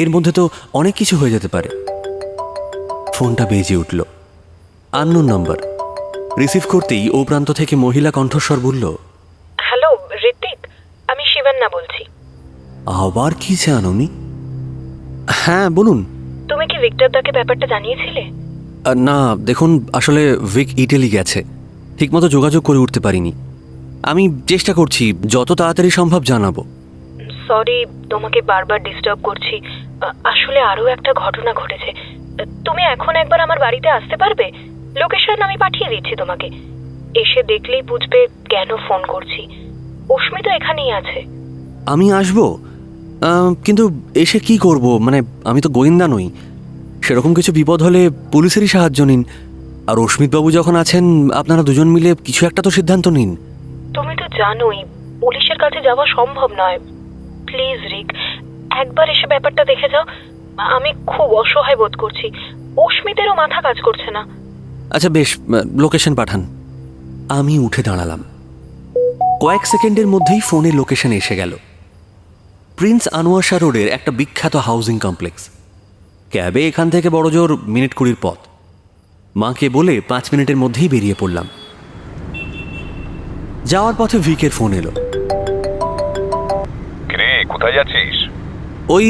এর মধ্যে তো অনেক কিছু হয়ে যেতে পারে। ফোনটা বেজে উঠল। Unknown number. রিসিভ করতেই ও প্রান্ত থেকে মহিলা কণ্ঠস্বর বলল, হ্যালো ঋত্বিক, আমি শিবান্না বলছি। আবার কি চান উনি? হ্যাঁ বলুন। তুমি কি ভিক্টর দাকে ব্যাপারটা জানিয়েছিলে? না দেখুন, আসলে ভিক ইটালি গেছে, ঠিকমতো যোগাযোগ করে উঠতে পারিনি। আমি চেষ্টা করছি যত তাড়াতাড়ি সম্ভব জানাবো। সরি তোমাকে বারবার ডিস্টার্ব করছি। আসলে আরও একটা ঘটনা ঘটেছে। তুমি এখন একবার আমার বাড়িতে আসতে পারবে? লোকেশন আমি পাঠিয়ে দিচ্ছি তোমাকে। এসে দেখলেই বুঝবে কেন ফোন করছি। অস্মি তো এখানেই আছে। আমি আসবো, কিন্তু এসে কি করব? মানে আমি তো গোয়েন্দা নই। সেরকম কিছু বিপদ হলে পুলিশেরই সাহায্য নিন। আর অস্মিতবাবু যখন আছেন, আপনারা দুজন মিলে কিছু একটা তো সিদ্ধান্ত নিন। তুমি তো জানোই পুলিশের কাছে যাওয়া সম্ভব নয়। প্লিজ রিক, একবার এসে ব্যাপারটা দেখে যাও। আমি খুব অসহায় বোধ করছি। অস্মিতেরও মাথা কাজ করছে না। আচ্ছা বেশ, লোকেশন পাঠান। আমি উঠে দাঁড়ালাম। কয়েক সেকেন্ডের মধ্যেই ফোনে লোকেশন এসে গেল। প্রিন্স আনোয়ার শাহ রোডের একটা বিখ্যাত হাউজিং কমপ্লেক্স। ক্যাবে এখান থেকে বড়জোর মিনিট 20 পথ। মাকে বলে 5 মিনিটের মধ্যেই বেরিয়ে পড়লাম। যাওয়ার পথে ভিকের ফোন এলো। কিরে, কোথায় যাচ্ছিস? ওই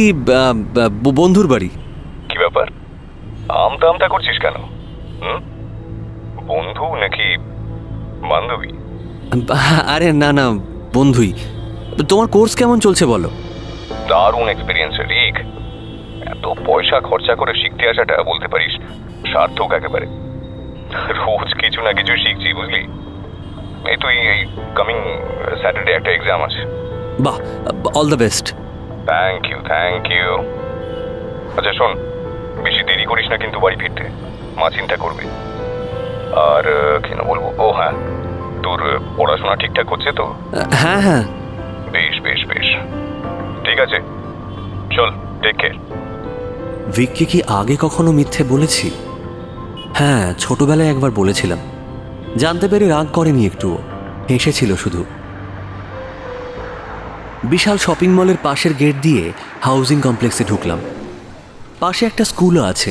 বন্ধুর বাড়ি। কি ব্যাপার, আমতা আমতা করছিস কেন? বন্ধু নাকি বান্ধবী? আরে না না, বন্ধুই। তোমার কোর্স কেমন চলছে বলো? দারুণ এক্সপিরিয়েন্স রিক। এত পয়সা খরচা করে শিখতে আসাটা বলতে পারিস সার্থক একেবারে। রোজ কিছু না কিছু শিখছি, বুঝলি। এই তুই এই কামিং স্যাটারডে একটা এক্সাম আছে। বাহ, all the best. Thank you, thank you. আচ্ছা শোন, বেশি দেরি করিস না কিন্তু বাড়ি ফিরতে। মা চিন্তা করবে। আর কেন বলবো, ও হ্যাঁ, তোর পড়াশোনা ঠিকঠাক হচ্ছে তো? হ্যাঁ হ্যাঁ। বেশ বেশ বেশ ঠিক আছে, চল, টেক কেয়ার। ভিককে কি আগে কখনো মিথ্যে বলেছি? হ্যাঁ, ছোটবেলায় একবার বলেছিলাম। জানতে পেরে রাগ করেনি একটুও, হেসেছিল শুধু। বিশাল শপিং মলের পাশের গেট দিয়ে হাউজিং কমপ্লেক্সে ঢুকলাম। পাশে একটা স্কুলও আছে।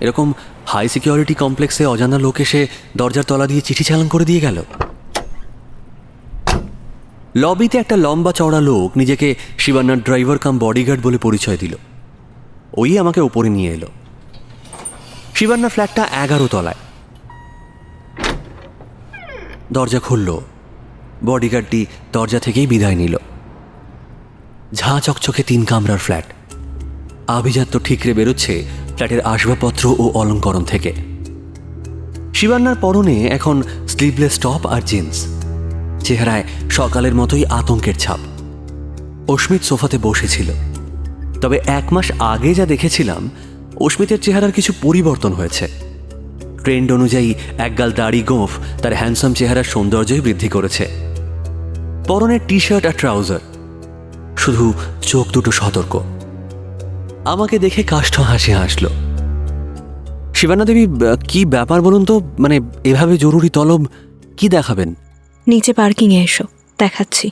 এরকম হাই সিকিউরিটি কমপ্লেক্সে অজানা লোক এসে দরজার তলা দিয়ে চিঠি চালান করে দিয়ে গেল। লবিতে একটা লম্বা চওড়া লোক নিজেকে শিবান্নার ড্রাইভার কাম বডিগার্ড বলে পরিচয় দিল। ওই আমাকে ওপরে নিয়ে এলো। শিবান্নার ফ্ল্যাটটা 11 তলায়। দরজা খুলল। বডিগার্ডটি দরজা থেকেই বিদায় নিল। ঝাঁ চকচকে 3 কামরার ফ্ল্যাট। আভিজাত্য ঠিকরে বেরোচ্ছে ফ্ল্যাটের আসবাবপত্র ও অলঙ্করণ থেকে। শিবান্নার পরনে এখন স্লিভলেস টপ আর জিন্স। চেহারায় সকালের মতোই আতঙ্কের ছাপ। অস্মিত সোফাতে বসেছিল। তবে 1 মাস আগে যা দেখেছিলাম, অস্মিতের চেহারার কিছু পরিবর্তন হয়েছে। ট্রেন্ড অনুযায়ী একগাল দাড়ি গোঁফ তার হ্যান্ডসাম চেহারার সৌন্দর্যই বৃদ্ধি করেছে। পরনে টি শার্ট আর ট্রাউজার, শুধু চোখ দুটো সতর্ক। আমাকে দেখে কাষ্ঠ হাসি হাসল। শিবান্না দেবী, কি ব্যাপার বলুন তো? মানে এভাবে জরুরি তলব কি দেখাবেন? নিচে পার্কিংয়ে এসো, দেখাচ্ছি।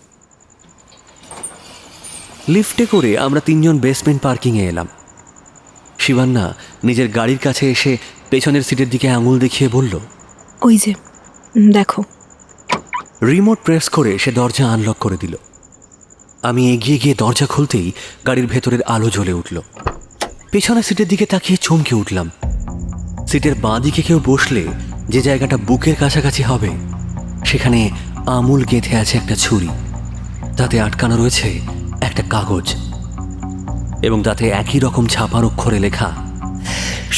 লিফটে করে আমরা 3 জন বেসমেন্ট পার্কিংয়ে এলাম। শিবান্না নিজের গাড়ির কাছে এসে পেছনের সিটের দিকে আঙুল দেখিয়ে বলল, ওই যে দেখো। রিমোট প্রেস করে সে দরজা আনলক করে দিল। আমি এগিয়ে গিয়ে দরজা খুলতেই গাড়ির ভেতরের আলো জ্বলে উঠল। পেছনের সিটের দিকে তাকিয়ে চমকে উঠলাম। সিটের বাঁ দিকে কেউ বসলে যে জায়গাটা বুকের কাছাকাছি হবে, সেখানে আমূল গেঁথে আছে একটা ছুরি। তাতে আটকানো রয়েছে একটা কাগজ, এবং তাতে একই রকম ছাপার অক্ষরে লেখা,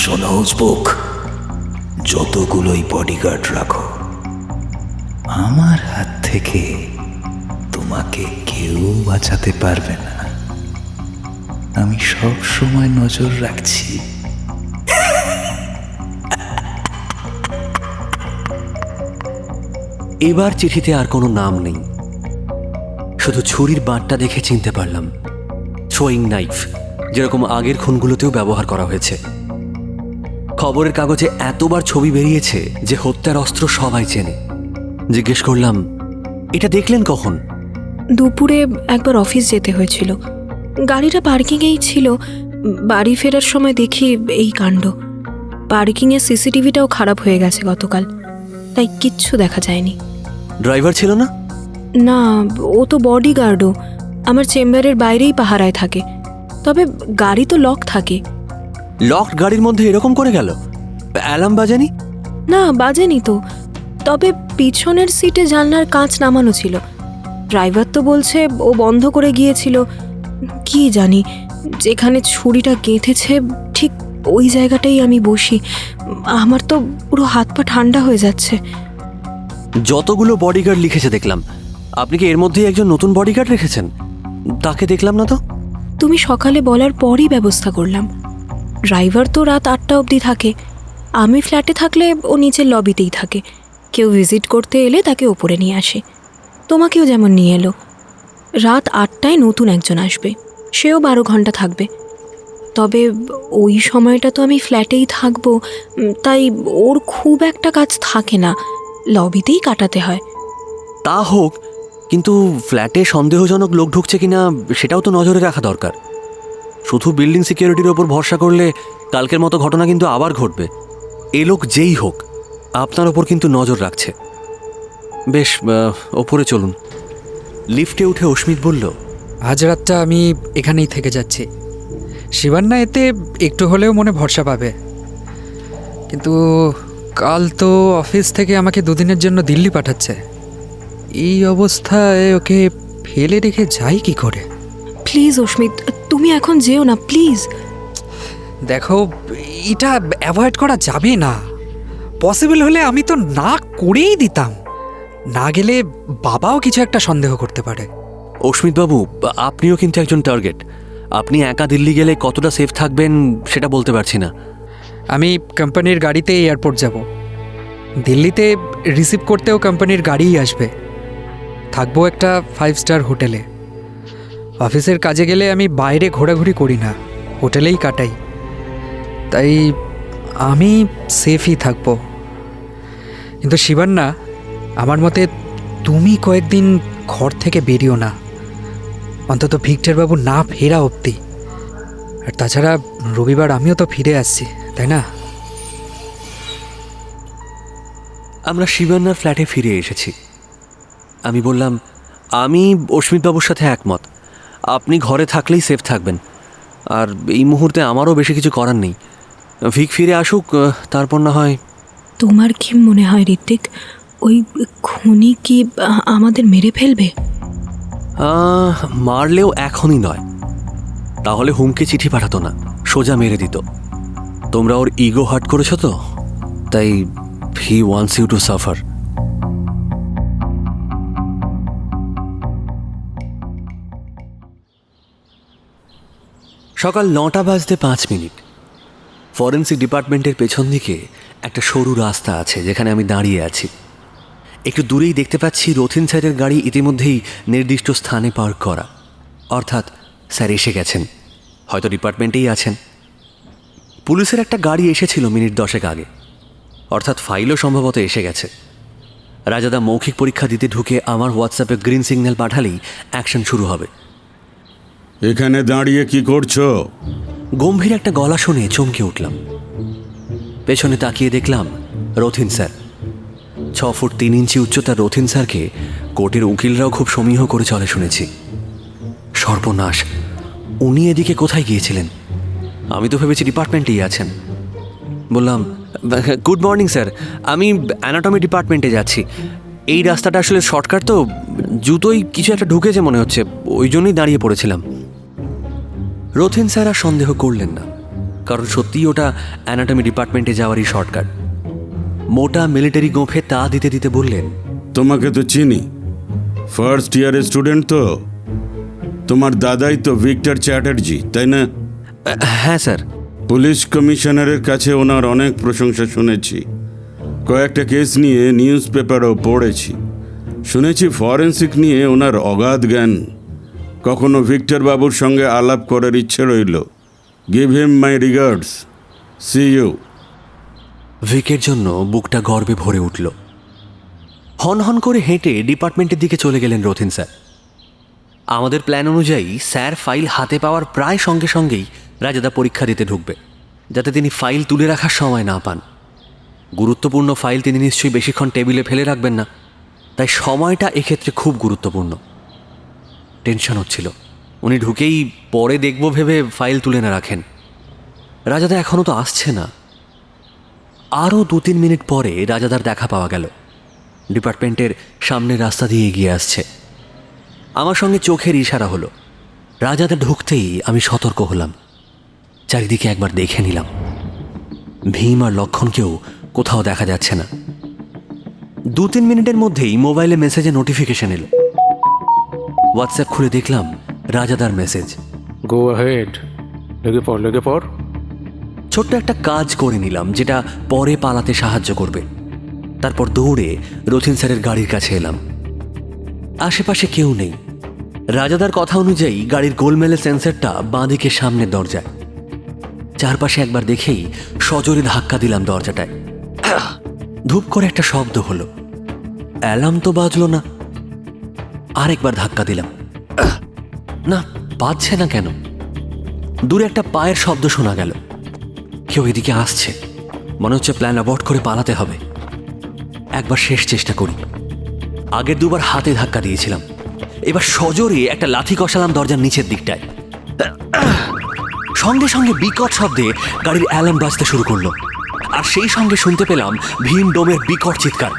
শোনো উজবুক, যতগুলোই বডিগার্ড রাখো, আমার হাত থেকে তোমাকে কেউ বাঁচাতে পারবে না। আমি সব সময় নজর রাখছি। এবার চিঠিতে আর কোনো নাম নেই, শুধু ছুরির বাঁটটা দেখে চিনতে পারলাম। থ্রোয়িং নাইফ, যেরকম আগের খুনগুলোতেও ব্যবহার করা হয়েছে। খবরের কাগজে এতবার ছবি বেরিয়েছে যে হত্যার অস্ত্র সবাই চেনে। জিজ্ঞেস করলাম, এটা দেখলেন কখন? দুপুরে একবার অফিস যেতে হয়েছিল, গাড়িটা পার্কিংয়েই ছিল। বাড়ি ফেরার সময় দেখি এই কাণ্ড। পার্কিংয়ের সিসিটিভিটাও খারাপ হয়ে গেছে গতকাল, তাই কিচ্ছু দেখা যায়নি। ড্রাইভার ছিল না? না, ও তো বডিগার্ডও, আমার চেম্বারের বাইরেই পাহারায় থাকে। তবে গাড়ি তো লক থাকে। লকড গাড়ির মধ্যে এরকম করে গেল? অ্যালার্ম বাজেনি? না, বাজেনি তো। তবে পিছনের সিটে জানলার কাঁচ নামানো ছিল। ড্রাইভার তো বলছে ও বন্ধ করে গিয়েছিল। কি জানি, যেখানে ছুরিটা গেঁথেছে ঠিক ওই জায়গাটাই আমি বসি। আমার তো পুরো হাত পা ঠান্ডা হয়ে যাচ্ছে। যতগুলো বডিগার্ড লিখেছে দেখলাম, আপনি কি এর মধ্যেই একজন নতুন বডিগার্ড রেখেছেন? তাকে দেখলাম না তো। তুমি সকালে বলার পরই ব্যবস্থা করলাম। ড্রাইভার তো রাত 8টা অবধি থাকে। আমি ফ্ল্যাটে থাকলে ও নিচের লবিতেই থাকে। কেউ ভিজিট করতে এলে তাকে ওপরে নিয়ে আসে। তোমাকেও যেমন নিয়ে এলো। রাত 8টায় নতুন একজন আসবে, সেও 12 ঘন্টা থাকবে। তবে ওই সময়টা তো আমি ফ্ল্যাটেই থাকবো, তাই ওর খুব একটা কাজ থাকে না, লবিতেই কাটাতে হয়। তা হোক, কিন্তু ফ্ল্যাটে সন্দেহজনক লোক ঢুকছে কিনা সেটাও তো নজরে রাখা দরকার। শুধু বিল্ডিং সিকিউরিটির ওপর ভরসা করলে কালকের মতো ঘটনা কিন্তু আবার ঘটবে। এ লোক যেই হোক, আপনার ওপর কিন্তু নজর রাখছে। বেশ, ওপরে চলুন। লিফটে উঠে অস্মিত বলল, আজ রাতটা আমি এখানেই থেকে যাচ্ছি। শিবান্না এতে একটু হলেও মনে ভরসা পাবে। কিন্তু কাল তো অফিস থেকে আমাকে 2 দিনের জন্য দিল্লি পাঠাচ্ছে। এই অবস্থায় ওকে ফেলে রেখে যাই কি করে? প্লিজ অস্মিত, তুমি এখন যেও না প্লিজ। দেখো, এটা অ্যাভয়েড করা যাবে না। পসিবল হলে আমি তো না করেই দিতাম। না গেলে বাবাও কিছু একটা সন্দেহ করতে পারে। অস্মিতবাবু, আপনিও কিন্তু একজন টার্গেট। আপনি একা দিল্লি গেলে কতটা সেফ থাকবেন সেটা বলতে পারছি না। আমি কোম্পানির গাড়িতে এয়ারপোর্ট যাব। দিল্লিতে রিসিভ করতেও কোম্পানির গাড়িই আসবে। থাকবো একটা 5 স্টার হোটেলে। অফিসের কাজে গেলে আমি বাইরে ঘোরাঘুরি করি না, হোটেলেই কাটাই। তাই আমি সেফই থাকবো। কিন্তু শিবান্না, আমার মতে তুমি কয়েকদিন ঘর থেকে বেরিও না, অন্তত ভিক্টরবাবু না ফেরা অবধি। আর তাছাড়া রবিবার আমিও তো ফিরে আসছি, তাই না? আমরা শিবান্নার ফ্ল্যাটে ফিরে এসেছি। আমি বললাম, আমি অস্মিতবাবুর সাথে একমত, আপনি ঘরে থাকলেই সেফ থাকবেন। আর এই মুহূর্তে আমারও বেশি কিছু করার নেই। ভিক ফিরে আসুক, তারপর না হয়। তোমার কি মনে হয় ঋত্বিক, ওই খুনি কি আমাদের মেরে ফেলবে? মারলেও এখনই নয়, তাহলে হুমকে চিঠি পাঠাতো না, সোজা মেরে দিত। তোমরা ওর ইগো হার্ট করেছো তো, তাই he wants you to suffer. সকাল 9:05 ফরেন্সিক ডিপার্টমেন্টের পেছন দিকে একটা সরু রাস্তা আছে যেখানে আমি দাঁড়িয়ে আছি। একটু দূরেই দেখতে পাচ্ছি রথিন স্যারের গাড়ি ইতিমধ্যেই নির্দিষ্ট স্থানে পার্ক করা, অর্থাৎ স্যার এসে গেছেন, হয়তো ডিপার্টমেন্টেই আছেন। পুলিশের একটা গাড়ি এসেছিল মিনিট 10 আগে, অর্থাৎ ফাইলও সম্ভবত এসে গেছে। রাজাদা মৌখিক পরীক্ষা দিতে ঢুকে আমার হোয়াটসঅ্যাপে গ্রিন সিগন্যাল পাঠালেই অ্যাকশন শুরু হবে। এখানে দাঁড়িয়ে কি করছো? গম্ভীর একটা গলা শুনে চমকে উঠলাম। পেছনে তাকিয়ে দেখলাম রথিন স্যার। 6 ফুট 3 ইঞ্চি উচ্চতার রথিন স্যারকে কোর্টের উকিলরাও খুব সমীহ করে চলে শুনেছি। সর্বনাশ, উনি এদিকে কোথায় গিয়েছিলেন? আমি তো ভেবেছি ডিপার্টমেন্টেই আছেন। বললাম, গুড মর্নিং স্যার, আমি অ্যানাটমি ডিপার্টমেন্টে যাচ্ছি। এই রাস্তাটা আসলে শর্টকাট, তো জুতোই কিছু একটা ঢুকেছে মনে হচ্ছে, ওই জন্যই দাঁড়িয়ে পড়েছিলাম। রথিন স্যার আর সন্দেহ করলেন না, কারণ সত্যিই ওটা অ্যানাটমি ডিপার্টমেন্টে যাওয়ারই শর্টকাট। মোটা মিলিটারি গোঁফে তা দিতে দিতে বললেন, তোমাকে তো চিনি, ফার্স্ট ইয়ারের স্টুডেন্ট তো। তোমার দাদাই তো ভিক্টর চ্যাটার্জি, তাই না? হ্যাঁ স্যার। পুলিশ কমিশনারের কাছে ওনার অনেক প্রশংসা শুনেছি, কয়েকটা কেস নিয়ে নিউজ পেপারও পড়েছি। শুনেছি ফরেন্সিক নিয়ে ওনার অগাধ জ্ঞান। কখনো ভিক্টর বাবুর সঙ্গে আলাপ করার ইচ্ছে রইল। Give him my regards, see you. ভিকের জন্য বুকটা গর্বে ভরে উঠল। হন হন করে হেঁটে ডিপার্টমেন্টের দিকে চলে গেলেন রথিন স্যার। আমাদের প্ল্যান অনুযায়ী স্যার ফাইল হাতে পাওয়ার প্রায় সঙ্গে সঙ্গেই রাজাদা পরীক্ষা দিতে ঢুকবে, যাতে তিনি ফাইল তুলে রাখার সময় না পান। গুরুত্বপূর্ণ ফাইল তিনি নিশ্চয়ই বেশিক্ষণ টেবিলে ফেলে রাখবেন না, তাই সময়টা এক্ষেত্রে খুব গুরুত্বপূর্ণ। টেনশন হচ্ছিল, উনি ঢুকেই পরে দেখব ভেবে ফাইল তুলে না রাখেন। রাজাদা এখনও তো আসছে না। আরও 2-3 মিনিট পরে রাজাদার দেখা পাওয়া গেল, ডিপার্টমেন্টের সামনের রাস্তা দিয়ে এগিয়ে আসছে। আমার সঙ্গে চোখের ইশারা হলো। রাজাদা ঢুকতেই আমি সতর্ক হলাম, চারিদিকে একবার দেখে নিলাম। ভীম আর লক্ষণকেও কোথাও দেখা যাচ্ছে না। 2-3 মিনিটের মধ্যেই মোবাইলে মেসেজে নোটিফিকেশন এলো। হোয়াটসঅ্যাপ খুলে দেখলাম রাজাদার মেসেজ, গো অ্যাহেড, লেগে পড়। ছোট্ট একটা কাজ করে নিলাম যেটা পরে পালাতে সাহায্য করবে। তারপর দৌড়ে রথিন স্যারের গাড়ির কাছে এলাম। আশেপাশে কেউ নেই। রাজাদার কথা অনুযায়ী গাড়ির গোলমেলে সেন্সরটা বাঁদিকে সামনের দরজায়। চারপাশে একবার দেখেই সজোরে ধাক্কা দিলাম দরজাটায়। ধূপ করে একটা শব্দ হলো, অ্যালার্ম তো বাজলো না। আরেকবার ধাক্কা দিলাম, না বাজছে না কেন। দূরে একটা পায়ের শব্দ শোনা গেল, কেউ এদিকে আসছে। মনে হচ্ছে প্ল্যান অ্যাবর্ট করে পালাতে হবে। একবার শেষ চেষ্টা করি। আগের 2বার হাতে ধাক্কা দিয়েছিলাম, এবার সজোরে একটা লাথি কষালাম দরজার নিচের দিকটায়। সঙ্গে সঙ্গে বিকট শব্দে গাড়ির অ্যালার্ম বাজতে শুরু করলো, আর সেই সঙ্গে শুনতে পেলাম ভীম ডোমের বিকট চিৎকার।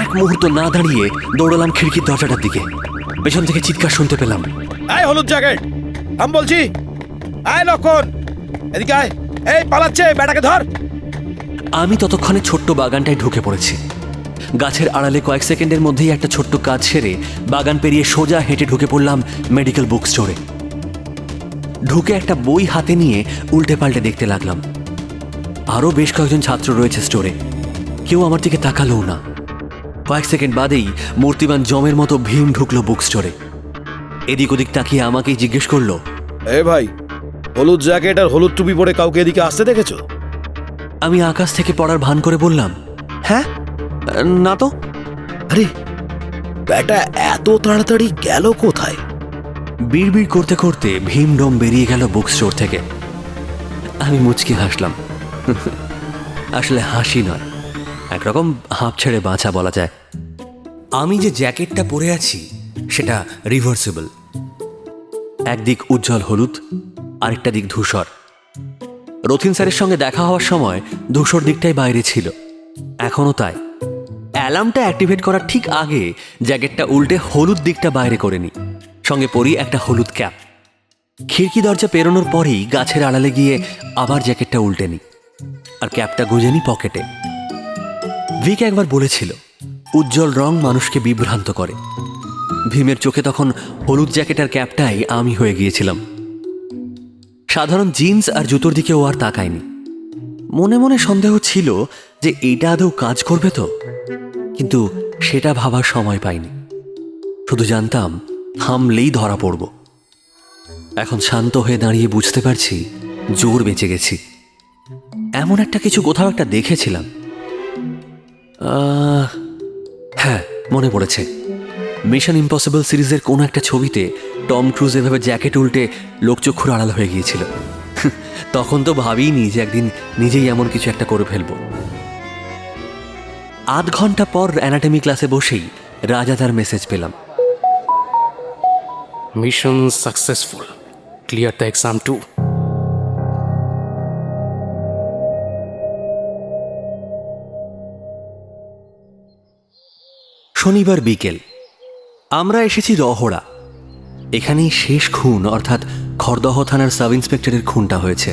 এক মুহূর্ত না দাঁড়িয়ে দৌড়ালাম খিড়কির দরজাটার দিকে। পেছন থেকে চিৎকার শুনতে পেলাম, আয় হলুদ জ্যাকেট, আমি বলছি, আয় লক্ষণ, এদিকে আয়, এই পালাচ্ছে, ব্যাটাকে ধর। আমি ততক্ষণে ছোট্ট বাগানটায় ঢুকে পড়েছি। গাছের আড়ালে কয়েক সেকেন্ডের মধ্যেই একটা ছোট্ট কাজ সেরে বাগান পেরিয়ে সোজা হেঁটে ঢুকে পড়লাম মেডিকেল বুক স্টোরে। ঢুকে একটা বই হাতে নিয়ে উল্টে পাল্টে দেখতে লাগলাম। আরও বেশ কয়েকজন ছাত্র রয়েছে স্টোরে, কেউ আমার দিকে তাকালোও না। কয়েক সেকেন্ড বাদেই মূর্তিমান জমের মতো ভীম ঢুকলো বুক স্টোরে। এদিক ওদিক তাকিয়ে আমাকেই জিজ্ঞেস করলো, এ ভাই, হলুদ জ্যাকেট আর হলুদ টুপি পরে কাউকে এদিকে আসতে দেখেছো? আমি আকাশ থেকে পড়ার ভান করে বললাম, হ্যাঁ, না তো। আরে ব্যাটা এত তাড়াতাড়ি গেল কোথায়? বিড়বিড় করতে করতে ভীমডম বেরিয়ে গেল বুক স্টোর থেকে। আমি মুচকি হাসলাম। আসলে হাসি নয়, একরকম হাঁপ ছেড়ে বাঁচা বলা যায়। আমি যে জ্যাকেটটা পরে আছি সেটা রিভার্সেবল। একদিক উজ্জ্বল হলুদ, আরেকটা দিক ধূসর। রথিন স্যারের সঙ্গে দেখা হওয়ার সময় ধূসর দিকটাই বাইরে ছিল, এখনও তাই। অ্যালার্মটা অ্যাক্টিভেট করার ঠিক আগে জ্যাকেটটা উল্টে হলুদ দিকটা বাইরে করে নিই, সঙ্গে পরি একটা হলুদ ক্যাপ। খিড়কি দরজা পেরোনোর পরেই গাছের আড়ালে গিয়ে আবার জ্যাকেটটা উল্টে নিই আর ক্যাপটা গুঁজে নিই পকেটে। ভিক একবার বলেছিল, উজ্জ্বল রং মানুষকে বিভ্রান্ত করে। ভীমের চোখে তখন হলুদ জ্যাকেট আর ক্যাপটাই আমি হয়ে গিয়েছিলাম। সাধারণ জিন্স আর জুতোর দিকে ও আর তাকায়নি। মনে মনে সন্দেহ ছিল যে এইটা আদৌ কাজ করবে তো, কিন্তু সেটা ভাবার সময় পাইনি। শুধু জানতাম থামলেই ধরা পড়ব। এখন শান্ত হয়ে দাঁড়িয়ে বুঝতে পারছি জোর বেঁচে গেছি। এমন একটা কিছু কোথাও একটা দেখেছিলাম। হ্যাঁ, মনে পড়েছে, মিশন ইম্পসিবল সিরিজের কোনো একটা ছবিতে টম ক্রুজ এভাবে জ্যাকেট উল্টে লোকচক্ষুর আড়াল হয়ে গিয়েছিল। তখন তো ভাবিনি যে একদিন নিজেই এমন কিছু একটা করে ফেলব। আধ ঘন্টা পর অ্যানাটমি ক্লাসে বসেই রাজাদার মেসেজ পেলাম, mission successful, clear the exam too. শনিবার বিকেল। আমরা এসেছি রহড়া। এখানেই শেষ খুন অর্থাৎ খড়দহ থানার সাব ইন্সপেক্টরের খুনটা হয়েছে।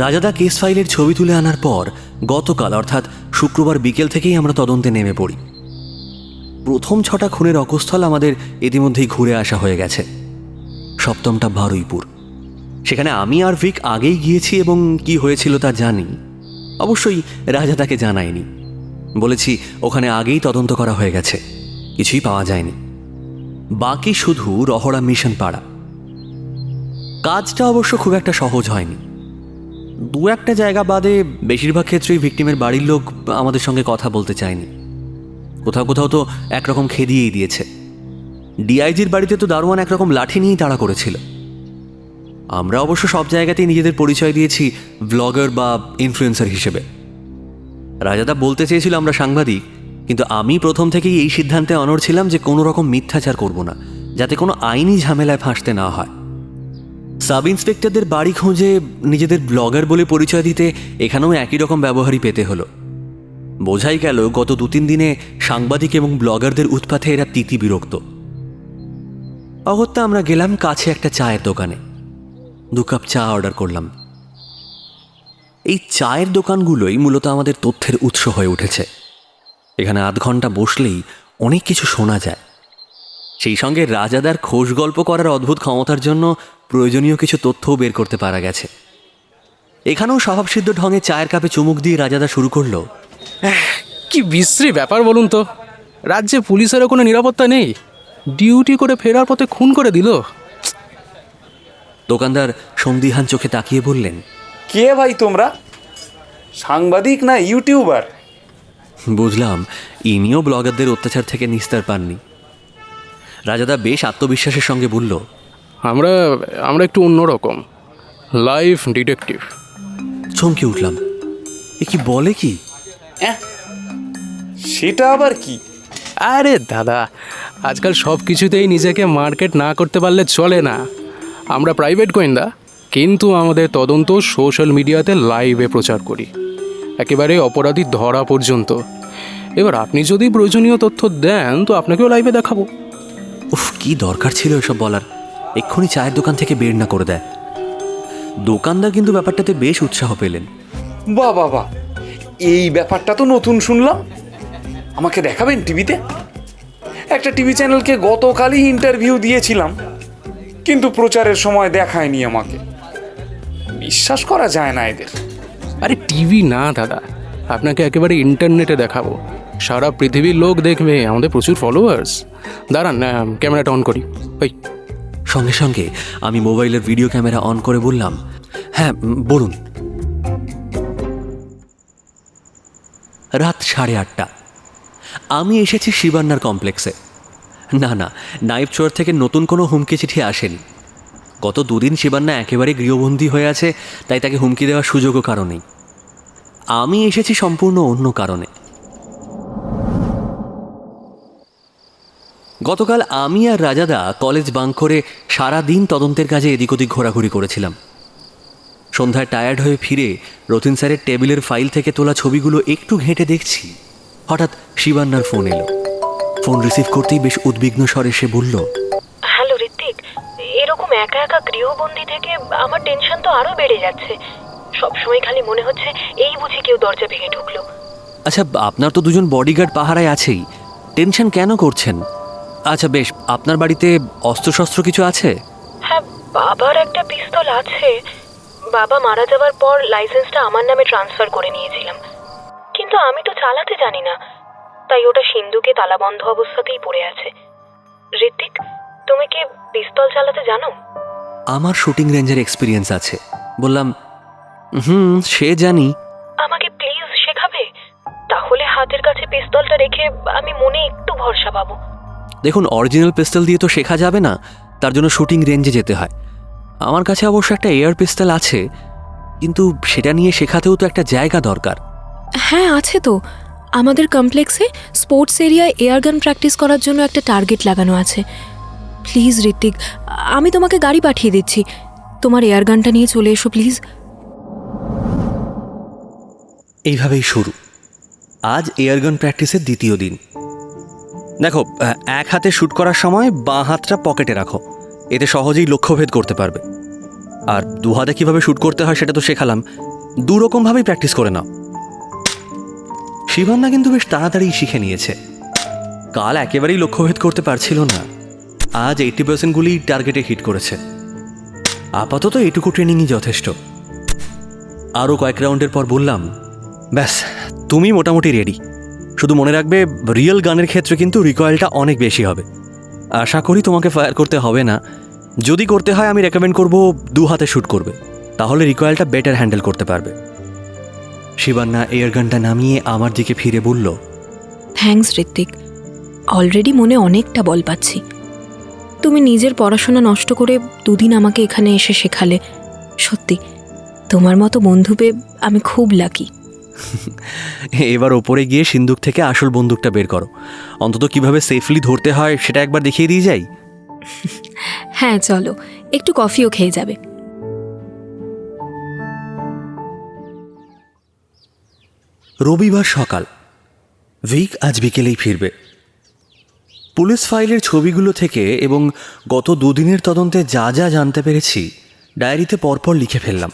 রাজাদা কেস ফাইলের ছবি তুলে আনার পর গতকাল অর্থাৎ শুক্রবার বিকেল থেকেই আমরা তদন্তে নেমে পড়ি। প্রথম 6টা খুনের অকস্থল আমাদের ইতিমধ্যেই ঘুরে আসা হয়ে গেছে। সপ্তমটা বারুইপুর। সেখানে আমি আর ভিক আগেই গিয়েছি এবং কি হয়েছিল তা জানি। অবশ্যই রাজাদাকে জানাইনি, বলেছি ওখানে আগেই তদন্ত করা হয়ে গেছে, কিছুই পাওয়া যায়নি। বাকি শুধু রহড়া মিশন পাড়া। কাজটা অবশ্য খুব একটা সহজ হয়নি। 2-1টা জায়গা বাদে বেশিরভাগ ক্ষেত্রেই ভিকটিমের বাড়ির লোক আমাদের সঙ্গে কথা বলতে চায়নি। কোথাও কোথাও তো একরকম খেদিয়েই দিয়েছে। ডিআইজির বাড়িতে তো দারোয়ান একরকম লাঠি নিয়েই তাড়া করেছিল। আমরা অবশ্য সব জায়গাতেই নিজেদের পরিচয় দিয়েছি ব্লগার বা ইনফ্লুয়েন্সার হিসেবে। রাজাদা বলতে চেয়েছিল আমরা সাংবাদিক, কিন্তু আমি প্রথম থেকেই এই সিদ্ধান্তে অনড় ছিলাম যে কোনো রকম মিথ্যাচার করব না, যাতে কোনো আইনি ঝামেলায় ফাঁসতে না হয়। সাব ইন্সপেক্টরদের বাড়ি খুঁজে নিজেদের ব্লগার বলে পরিচয় দিতে এখানেও একই রকম ব্যবহারই পেতে হলো। বোঝাই গেল গত 2-3 দিনে সাংবাদিক এবং ব্লগারদের উৎপাতে এরা তিতি বিরক্ত। অগত্যা আমরা গেলাম কাছে একটা চায়ের দোকানে। 2 কাপ চা অর্ডার করলাম। এই চায়ের দোকানগুলোই মূলত আমাদের তথ্যের উৎস হয়ে উঠেছে। এখানে আধ ঘন্টা বসলেই অনেক কিছু শোনা যায়। সেই সঙ্গে রাজাদার খোশ গল্প করার অদ্ভুত ক্ষমতার জন্য প্রয়োজনীয় কিছু তথ্যও বের করতে পারা গেছে। এখানেও স্বভাবসিদ্ধ ঢঙে চায়ের কাপে চুমুক দিয়ে রাজাদা শুরু করলো, কি বিশ্রী ব্যাপার বলুন তো, রাজ্যে পুলিশেরও কোনো নিরাপত্তা নেই, ডিউটি করে ফেরার পথে খুন করে দিল। দোকানদার সন্দিহান চোখে তাকিয়ে বললেন, কে ভাই তোমরা, সাংবাদিক না ইউটিউবার? বুঝলাম ইনিও ব্লগারদের অত্যাচার থেকে নিস্তার পাননি। রাজাদা বেশ আত্মবিশ্বাসের সঙ্গে বলল, আমরা একটু অন্যরকম, লাইভ ডিটেকটিভ। চমকে উঠলাম, এ কি বলে কি? সেটা আবার কি? আরে দাদা, আজকাল সব কিছুতেই নিজেকে মার্কেট না করতে পারলে চলে না। আমরা প্রাইভেট গোয়েন্দা, কিন্তু আমাদের তদন্ত সোশ্যাল মিডিয়াতে লাইভে প্রচার করি, একেবারে অপরাধী ধরা পর্যন্ত। এবার আপনি যদি প্রয়োজনীয় তথ্য দেন তো আপনাকেও লাইভে দেখাবো। উফ, কি দরকার ছিল এসব বলার, এক্ষুনি চায়ের দোকান থেকে বের না করে দেয়। দোকানদার কিন্তু ব্যাপারটাতে বেশ উৎসাহ পেলেন। বাহ বাহ বাহ, এই ব্যাপারটা তো নতুন শুনলাম। আমাকে দেখাবেন টিভিতে? একটা টিভি চ্যানেলকে গতকালই ইন্টারভিউ দিয়েছিলাম, কিন্তু প্রচারের সময় দেখায়নি আমাকে। বিশ্বাস করা যায় না এদের। আরে টিভি না দাদা, আপনাকে একেবারে ইন্টারনেটে দেখাবো, সারা পৃথিবীর লোক দেখবে, আমাদের প্রচুর ফলোয়ার্স। দাঁড়ান ক্যামেরাটা অন করি। ওই সঙ্গে সঙ্গে আমি মোবাইলের ভিডিও ক্যামেরা অন করে বললাম, হ্যাঁ বলুন। রাত 8:30। আমি এসেছি শিবান্নার কমপ্লেক্সে। না না, নাইব চোর থেকে নতুন কোনো হুমকি চিঠি আসেনি। গত 2 দিন শিবান্না একেবারে গৃহবন্দী হয়ে আছে, তাই তাকে হুমকি দেওয়ার সুযোগও কারণেই। আমি এসেছি সম্পূর্ণ অন্য কারণে। গতকাল আমি আর রাজাদা কলেজ বাঙ্ক করে সারা দিন তদন্তের কাজে এদিক ওদিক ঘোরাঘুরি করেছিলাম। সন্ধ্যায় টায়ার্ড হয়ে ফিরে রতিন স্যারের টেবিলের ফাইল থেকে তোলা ছবিগুলো একটু ঘেঁটে দেখছি, হঠাৎ শিবান্নার ফোন এলো। ফোন রিসিভ করতেই বেশ উদ্বিগ্ন স্বরে সে বলল, হ্যালো ঋত্বিক, এরকম একা একা গৃহবন্দী থেকে আমার টেনশন তো আরো বেড়ে যাচ্ছে। সবসময় খালি মনে হচ্ছে এই বুঝি কেউ দরজা ভেঙে ঢুকলো। আচ্ছা আপনার তো 2জন বডিগার্ড পাহারায় আছেই, টেনশন কেন করছেন? আচ্ছা বেশ, আপনার বাড়িতে অস্ত্রশস্ত্র কিছু আছে? হ্যাঁ, বাবার একটা পিস্তল আছে। বাবা মারা যাওয়ার পর লাইসেন্সটা আমার নামে ট্রান্সফার করে নিয়েছিলাম, কিন্তু আমি তো চালাতে জানি না, তাই ওটা সিন্ধুকে তালাবন্ধ অবস্থাতেই পড়ে আছে। ঋত্বিক, তুমি কি পিস্তল চালাতে জানো? আমার শুটিং রেঞ্জের এক্সপিরিয়েন্স আছে। বললাম, সে জানি। আমাকে প্লিজ শেখাবে? তাহলে হাতের কাছে পিস্তলটা রেখে আমি মনে একটু ভরসা পাবো। দেখুন, অরিজিনাল পিস্তল দিয়ে তো শেখা যাবে না, তার জন্য শুটিং রেঞ্জে যেতে হয়। আমার কাছে অবশ্য একটা এয়ার পিস্তল আছে, কিন্তু সেটা নিয়ে শেখাতেও তো একটা জায়গা দরকার। হ্যাঁ আছে তো, আমাদের কমপ্লেক্সে স্পোর্টস এরিয়ায় এয়ারগান প্র্যাকটিস করার জন্য একটা টার্গেট লাগানো আছে। প্লিজ ঋত্বিক, আমি তোমাকে গাড়ি পাঠিয়ে দিচ্ছি, তোমার এয়ারগানটা নিয়ে চলে এসো প্লিজ। এইভাবেই শুরু। আজ এয়ারগান প্র্যাকটিসের 2য় দিন। দেখো, এক হাতে শ্যুট করার সময় বাঁ হাতটা পকেটে রাখো, এতে সহজেই লক্ষ্যভেদ করতে পারবে। আর 2 হাতে কীভাবে শ্যুট করতে হয় সেটা তো শেখালাম, 2 রকমভাবেই প্র্যাকটিস করে নাও। শিবান্না কিন্তু বেশ তাড়াতাড়ি শিখে নিয়েছে। কাল একেবারেই লক্ষ্যভেদ করতে পারছিল না, আজ 80% গুলি টার্গেটে হিট করেছে। আপাতত এটুকু ট্রেনিংই যথেষ্ট। আরও কয়েক রাউন্ডের পর বললাম, ব্যাস তুমি মোটামুটি রেডি। শুধু মনে রাখবে, রিয়েল গানের ক্ষেত্রে কিন্তু রিকয়েলটা অনেক বেশি হবে। আশা করি তোমাকে ফায়ার করতে হবে না। যদি করতে হয় আমি রেকমেন্ড করব 2 হাতে শ্যুট করবে, তাহলে রিকয়েলটা বেটার হ্যান্ডেল করতে পারবে। শিবান্না এয়ারগানটা নামিয়ে আমার দিকে ফিরে বলল, থ্যাঙ্কস ঋত্বিক, অলরেডি মনে অনেকটা বল পাচ্ছি। তুমি নিজের পড়াশোনা নষ্ট করে 2 দিন আমাকে এখানে এসে শেখালে। সত্যি তোমার মতো বন্ধু পেয়ে আমি খুব লাকি। এবার ওপরে গিয়ে সিন্দুক থেকে আসল বন্দুকটা বের করো, অন্তত কিভাবে সেফলি ধরতে হয় সেটা একবার দেখিয়ে দিয়ে যাই। হ্যাঁ চলো, একটু কফিও খেয়ে যাবে। রবিবার সকাল। ভিক আজ বিকেলেই ফিরবে। পুলিশ ফাইলের ছবিগুলো থেকে এবং গত 2 দিনের তদন্তে যা যা জানতে পেরেছি ডায়েরিতে পরপর লিখে ফেললাম,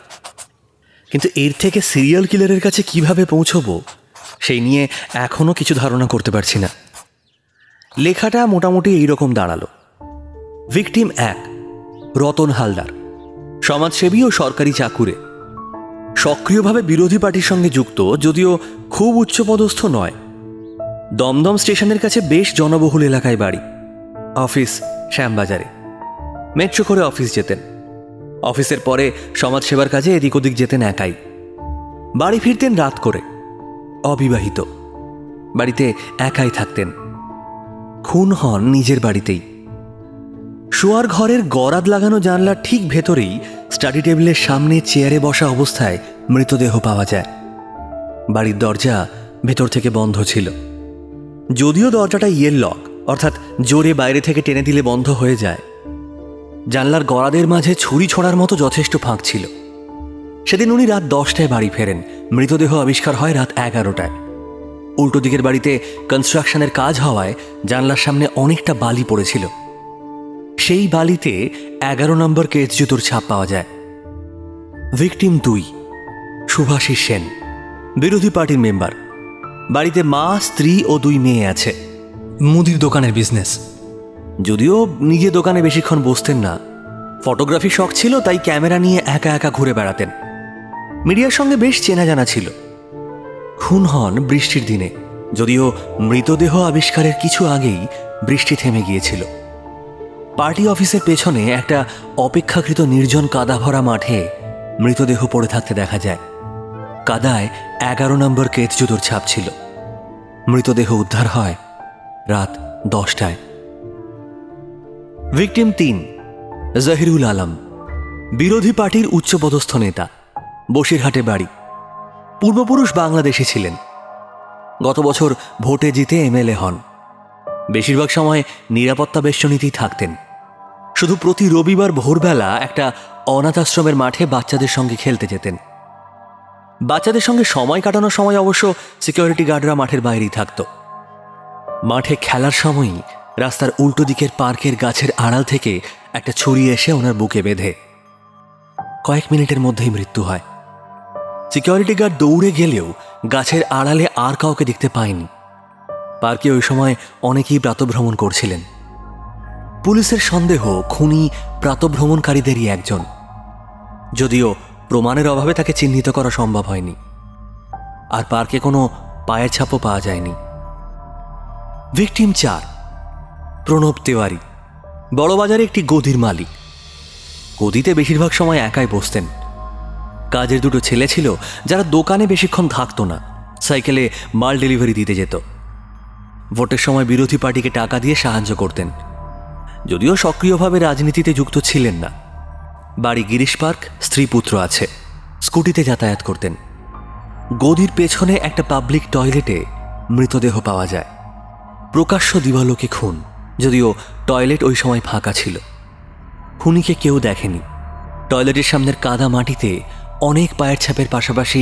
কিন্তু এর থেকে সিরিয়াল কিলারের কাছে কিভাবে পৌঁছবো সেই নিয়ে এখনও কিছু ধারণা করতে পারছি না। লেখাটা মোটামুটি এইরকম দাঁড়ালো। ভিকটিম 1, রতন হালদার, সমাজসেবী ও সরকারি চাকুরে, সক্রিয়ভাবে বিরোধী পার্টির সঙ্গে যুক্ত, যদিও খুব উচ্চপদস্থ নয়। দমদম স্টেশনের কাছে বেশ জনবহুল এলাকায় বাড়ি। অফিস শ্যামবাজারে। মেট্রো করে অফিস যেতেন। অফিসের পরে সমাজসেবার কাজে এদিক ওদিক যেতেন একাই। বাড়ি ফিরতেন রাত করে। অবিবাহিত, বাড়িতে একাই থাকতেন। খুন হন নিজের বাড়িতেই। শোয়ার ঘরের গরাদ লাগানো জানলার ঠিক ভেতরেই স্টাডি টেবিলের সামনে চেয়ারে বসা অবস্থায় মৃতদেহ পাওয়া যায়। বাড়ির দরজা ভেতর থেকে বন্ধ ছিল, যদিও দরজাটা ইয়ের লক, অর্থাৎ জোরে বাইরে থেকে টেনে দিলে বন্ধ হয়ে যায়। জানলার গরাদের মাঝে ছুরি ছোড়ার মতো যথেষ্ট ফাঁক ছিল। সেদিন উনি রাত 10টায় বাড়ি ফেরেন। মৃতদেহ আবিষ্কার হয় রাত 11টায়। উল্টো দিকের বাড়িতে কনস্ট্রাকশনের কাজ হওয়ায় জানলার সামনে অনেকটা বালি পড়েছিল। সেই বালিতে 11 নম্বর কেস জুতোর ছাপ পাওয়া যায়। ভিকটিম 2, শুভাশিস সেন, বিরোধী পার্টির মেম্বার। বাড়িতে মা, স্ত্রী ও 2 মেয়ে আছে। মুদির দোকানের বিজনেস, যদিও নিজে দোকানে বেশিক্ষণ বসতেন না। ফটোগ্রাফি শখ ছিল, তাই ক্যামেরা নিয়ে একা একা ঘুরে বেড়াতেন। মিডিয়ার সঙ্গে বেশ চেনা জানা ছিল। খুন হন বৃষ্টির দিনে, যদিও মৃতদেহ আবিষ্কারের কিছু আগেই বৃষ্টি থেমে গিয়েছিল। পার্টি অফিসের পেছনে একটা অপেক্ষাকৃত নির্জন কাদা ভরা মাঠে মৃতদেহ পড়ে থাকতে দেখা যায়। কাদায় 11 নম্বর কেচ জুতোর ছাপ ছিল। মৃতদেহ উদ্ধার হয় রাত 10টায়। ভিকটিম 3 জহিরুল আলম, বিরোধী পার্টির উচ্চপদস্থ নেতা, বসিরহাটে বাড়ি। পূর্বপুরুষ বাংলাদেশে ছিলেন। গত বছর ভোটে জিতে এমএলএ হন। বেশিরভাগ সময় নিরাপত্তা বেষ্টনীতেই থাকতেন। শুধু প্রতি রবিবার ভোরবেলা একটা অনাথ আশ্রমের মাঠে বাচ্চাদের সঙ্গে খেলতে যেতেন। বাচ্চাদের সঙ্গে সময় কাটানোর সময় অবশ্য সিকিউরিটি গার্ডরা মাঠের বাইরেই থাকত। মাঠে খেলার সময়ই রাস্তার উল্টো দিকের পার্কের গাছের আড়াল থেকে একটা ছুরি এসে ওনার বুকে বেঁধে। কয়েক মিনিটের মধ্যেই মৃত্যু হয়। সিকিউরিটি গার্ড দৌড়ে গেলেও গাছের আড়ালে আর কাউকে দেখতে পায়নি। পার্কে ওই সময় অনেকেই প্রাতভ্রমণ করছিলেন। পুলিশের সন্দেহ খুনি প্রাতভ্রমণকারীদেরই একজন, যদিও প্রমাণের অভাবে তাকে চিহ্নিত করা সম্ভব হয়নি। আর পার্কে কোনো পায়ের ছাপও পাওয়া যায়নি। ভিকটিম 4 প্রণব তেওয়ারি, বড়বাজারে একটি গদির মালিক। গদিতে বেশিরভাগ সময় একাই বসতেন। কাজের দুটো ছেলে ছিল যারা দোকানে বেশিক্ষণ থাকতো না, সাইকেলে মাল ডেলিভারি দিতে যেত। ভোটের সময় বিরোধী পার্টিকে টাকা দিয়ে সাহায্য করতেন, যদিও সক্রিয়ভাবে রাজনীতিতে যুক্ত ছিলেন না। বাড়ি গিরিশ পার্ক, স্ত্রী পুত্র আছে। স্কুটিতে যাতায়াত করতেন। গদির পেছনে একটা পাবলিক টয়লেটে মৃতদেহ পাওয়া যায়। প্রকাশ্য দিবালোকে খুন, যদিও টয়লেট ওই সময় ফাঁকা ছিল। খুনিকে কেউ দেখেনি। টয়লেটের সামনের কাদা মাটিতে অনেক পায়ের ছাপের পাশাপাশি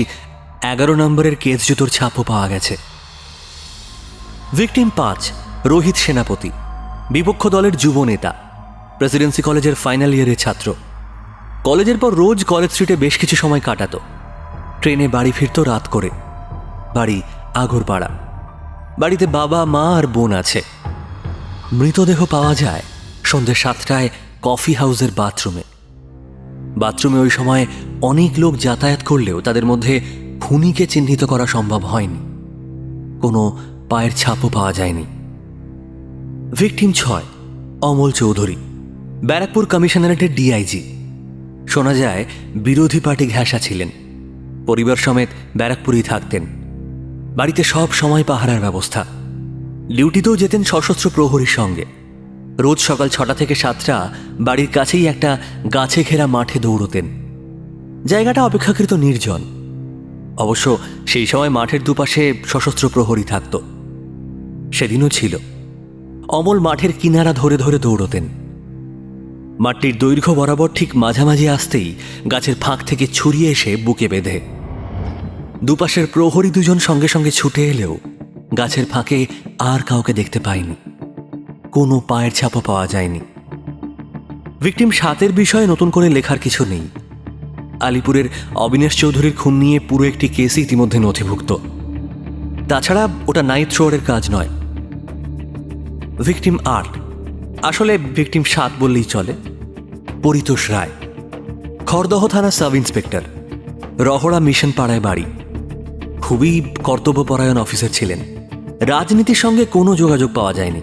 11 নম্বরের কেস জুতোর ছাপও পাওয়া গেছে। ভিকটিম 5 রোহিত সেনাপতি, বিপক্ষ দলের যুব নেতা, প্রেসিডেন্সি কলেজের ফাইনাল ইয়ারের ছাত্র। কলেজের পর রোজ কলেজ স্ট্রিটে বেশ কিছু সময় কাটাতো। ট্রেনে বাড়ি ফিরত রাত করে। বাড়ি আগরপাড়া। বাড়িতে বাবা, মা আর বোন আছে। মৃতদেহ পাওয়া যায় সন্ধ্যে 7টায় কফি হাউসের বাথরুমে। বাথরুমে ওই সময় অনেক লোক যাতায়াত করলেও তাদের মধ্যে খুনিকে চিহ্নিত করা সম্ভব হয়নি। কোনো পায়ের ছাপও পাওয়া যায়নি। ভিকটিম 6 অমল চৌধুরী, ব্যারাকপুর কমিশনারেটের ডিআইজি। শোনা যায় বিরোধী পার্টি ঘেঁষা ছিলেন। পরিবার সমেত ব্যারাকপুরেই থাকতেন। বাড়িতে সব সময় পাহারার ব্যবস্থা। ডিউটিতেও যেতেন সশস্ত্র প্রহরীর সঙ্গে। রোজ সকাল 6টা থেকে 7টা বাড়ির কাছেই একটা গাছে ঘেরা মাঠে দৌড়তেন। জায়গাটা অপেক্ষাকৃত নির্জন। অবশ্য সেই সময় মাঠের দুপাশে সশস্ত্র প্রহরী থাকত। সেদিনও ছিল। অমল মাঠের কিনারা ধরে ধরে দৌড়তেন। মাঠটির দৈর্ঘ্য বরাবর ঠিক মাঝামাঝি আসতেই গাছের ফাঁক থেকে ছুরিয়ে এসে বুকে বেঁধে। দুপাশের প্রহরী দুজন সঙ্গে সঙ্গে ছুটে এলেও গাছের ফাঁকে আর কাউকে দেখতে পায়নি। কোনো পায়ের ছাপও পাওয়া যায়নি। ভিকটিম 7 বিষয়ে নতুন করে লেখার কিছু নেই। আলিপুরের অবিনাশ চৌধুরীর খুন নিয়ে পুরো একটি কেসই ইতিমধ্যে নথিভুক্ত। তাছাড়া ওটা নাইট থ্রোয়ারের কাজ নয়। ভিকটিম 8, আসলে ভিকটিম 7 বললেই চলে, পরিতোষ রায়, খড়দহ থানা সাব ইন্সপেক্টর, রহড়া মিশন পাড়ায় বাড়ি। খুবই কর্তব্যপরায়ণ অফিসার ছিলেন। রাজনীতির সঙ্গে কোনো যোগাযোগ পাওয়া যায়নি।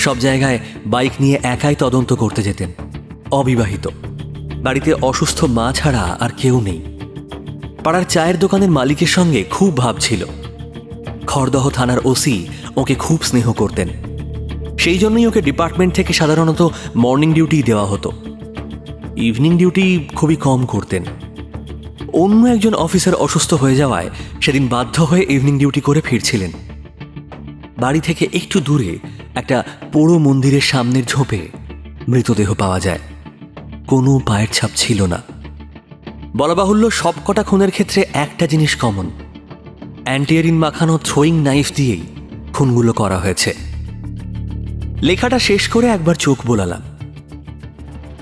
সব জায়গায় বাইক নিয়ে একাই তদন্ত করতে যেতেন। অবিবাহিত। বাড়িতে অসুস্থ মা ছাড়া আর কেউ নেই। পাড়ার চায়ের দোকানের মালিকের সঙ্গে খুব ভাব ছিল। খড়দহ থানার ওসি ওকে খুব স্নেহ করতেন। সেই জন্যই ওকে ডিপার্টমেন্ট থেকে সাধারণত মর্নিং ডিউটি দেওয়া হতো। ইভিনিং ডিউটি খুবই কম করতেন। অন্য একজন অফিসার অসুস্থ হয়ে যাওয়ায় সেদিন বাধ্য হয়ে ইভিনিং ডিউটি করে ফিরছিলেন। বাড়ি থেকে একটু দূরে একটা পোড়ো মন্দিরের সামনের ঝোপে মৃতদেহ পাওয়া যায়। কোনো পায়ের ছাপ ছিল না। বলা বাহুল্য সবকটা খুনের ক্ষেত্রে একটা জিনিস কমন, অ্যান্টিয়ারিন মাখানো থ্রোয়িং নাইফ দিয়েই খুনগুলো করা হয়েছে। লেখাটা শেষ করে একবার চোখ বোলালাম।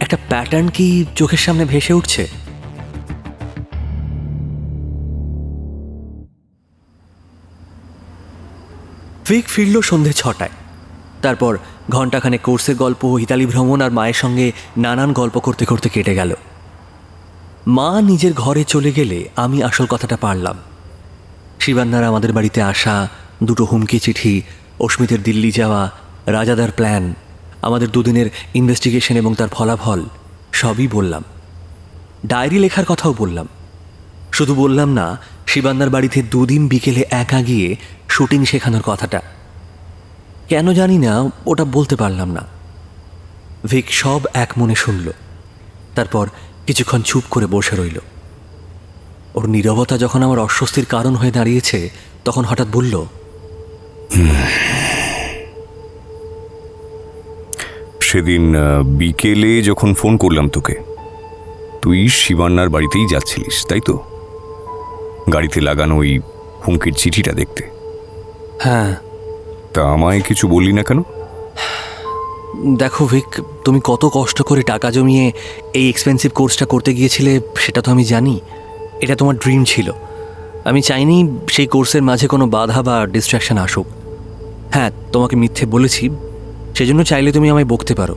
একটা প্যাটার্ন কি চোখের সামনে ভেসে উঠছে? ভিক ফিরল সন্ধে 6টায়। তারপর ঘণ্টাখানে কোর্সের গল্প, ইতালি ভ্রমণ আর মায়ের সঙ্গে নানান গল্প করতে করতে কেটে গেল। মা নিজের ঘরে চলে গেলে আমি আসল কথাটা পারলাম। শিবান্নার আমাদের বাড়িতে আসা, 2 হুমকি চিঠি, অস্মিতের দিল্লি যাওয়া, রাজাদার প্ল্যান, আমাদের দুদিনের ইনভেস্টিগেশন এবং তার ফলাফল সবই বললাম। ডায়েরি লেখার কথাও বললাম। শুধু বললাম না শিবান্নার বাড়িতে 2 দিন বিকেলে একা গিয়ে শুটিং শেখানোর কথাটা। কেন জানি না ওটা বলতে পারলাম না। ভিক সব এক মনে শুনল, তারপর কিছুক্ষণ চুপ করে বসে রইল। ওর নীরবতা যখন আমার অস্বস্তির কারণ হয়ে দাঁড়িয়েছে তখন হঠাৎ বলল, সেদিন বিকেলে যখন ফোন করলাম তোকে, তুই শিবান্নার বাড়িতেই যাচ্ছিলিস, তাই তো? গাড়িতে লাগানো ওই হুমকির চিঠিটা দেখতে। হ্যাঁ। তা আমায় কিছু বললি না কেন? দেখো ভিক, তুমি কত কষ্ট করে টাকা জমিয়ে এই এক্সপেন্সিভ কোর্সটা করতে গিয়েছিলে সেটা তো আমি জানি। এটা তোমার ড্রিম ছিল। আমি চাইনি সেই কোর্সের মাঝে কোনো বাধা বা ডিস্ট্র্যাকশন আসুক। হ্যাঁ, তোমাকে মিথ্যে বলেছি, সেজন্য চাইলে তুমি আমায় বকতে পারো।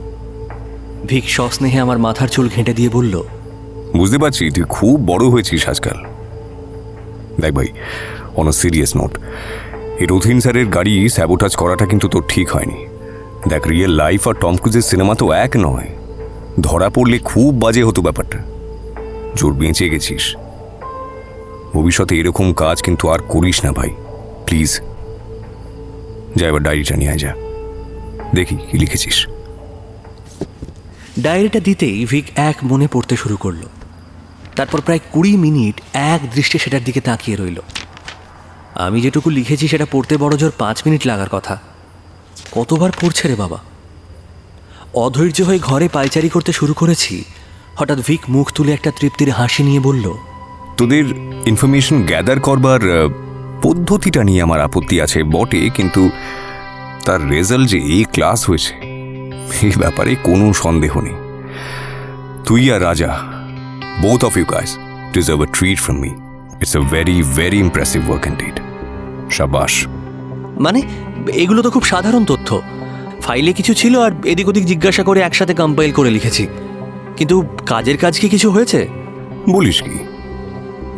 ভিক সস্নেহে আমার মাথার চুল ঘেঁটে দিয়ে বলল, বুঝতে পারছি তুই খুব বড় হয়েছিস আজকাল। দেখ ভাই, অন সিরিয়াস নোট, এই রথিন স্যারের গাড়ি স্যাবোটাজ করাটা কিন্তু তোর ঠিক হয়নি। দেখ, রিয়েল লাইফ আর টম ক্রুজের সিনেমা তো এক নয়। ধরা পড়লে খুব বাজে হতো ব্যাপারটা। জোর বেঁচে গেছিস। ভবিষ্যতে এরকম কাজ কিন্তু আর করিস না ভাই, প্লিজ। যা এবার ডায়েরিটা নিয়ে আয়, যা দেখি কি লিখেছিস। ডায়েরিটা দিতেই ভিক এক মনে পড়তে শুরু করলো। তারপর প্রায় 20 মিনিট এক দৃষ্টে সেটার দিকে তাকিয়ে রইল। আমি যেটুকু লিখেছি সেটা পড়তে বড় জোর 5 মিনিট লাগার কথা। কতবার পড়ছে রে বাবা। অধৈর্য হয়ে ঘরে পায়চারি করতে শুরু করেছি। হঠাৎ ভিক মুখ তুলে একটা তৃপ্তির হাসি নিয়ে বলল, তোদের ইনফরমেশন গ্যাদার করবার পদ্ধতিটা নিয়ে আমার আপত্তি আছে বটে, কিন্তু তার রেজাল্ট যে A ক্লাস হয়েছে এই ব্যাপারে কোনো সন্দেহ নেই। তুই আর রাজা, both of you guys deserve a treat from me. It's a very, very impressive work indeed. শাবাশ। মানে এগুলো তো খুব সাধারণ তথ্য। ফাইলে কিছু ছিল আর এদিক ওদিক জিজ্ঞাসা করে একসাথে কম্পাইল করে লিখেছি। কিন্তু কাজের কাজ কি কিছু হয়েছে? বলিস কি,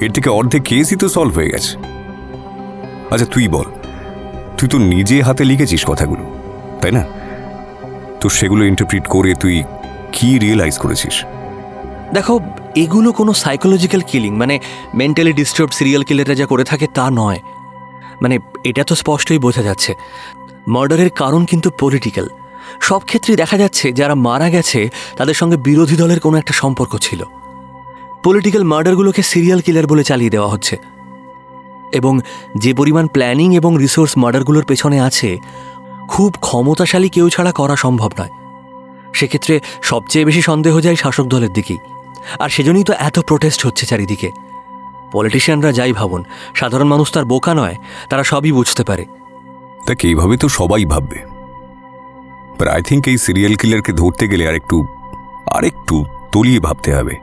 এর থেকে অর্ধেক কেসই তো সলভ হয়ে গেছে। আচ্ছা তুই বল, তুই তো নিজে হাতে লিখেছিস কথাগুলো, তাই না? তো সেগুলো ইন্টারপ্রিট করে তুই কি রিয়েলাইজ করেছিস? দেখো, এগুলো কোনো সাইকোলজিক্যাল কিলিং, মানে মেন্টালি ডিস্টার্ব সিরিয়াল কিলাররা যা করে থাকে তা নয়। মানে এটা তো স্পষ্টই বোঝা যাচ্ছে মার্ডারের কারণ কিন্তু পলিটিক্যাল। সব ক্ষেত্রেই দেখা যাচ্ছে যারা মারা গেছে তাদের সঙ্গে বিরোধী দলের কোনো একটা সম্পর্ক ছিল। পলিটিক্যাল মার্ডারগুলোকে সিরিয়াল কিলার বলে চালিয়ে দেওয়া হচ্ছে। এবং যে পরিমাণ প্ল্যানিং এবং রিসোর্স মার্ডারগুলোর পেছনে আছে, খুব ক্ষমতাশালী কেউ ছাড়া করা সম্ভব নয়। সেক্ষেত্রে সবচেয়ে বেশি সন্দেহ যায় শাসক দলের দিকেই। আর সেজন্যই তো এত প্রোটেস্ট হচ্ছে চারিদিকে। পলিটিশিয়ানরা যাই ভাবুন, সাধারণ মানুষ তার বোকা নয়, তারা সবই বুঝতে পারে। দেখ, এইভাবে তো সবাই ভাববে, বাট আই থিঙ্ক এই সিরিয়াল কিলারকে ধরতে গেলে আরেকটু তলিয়ে ভাবতে হবে।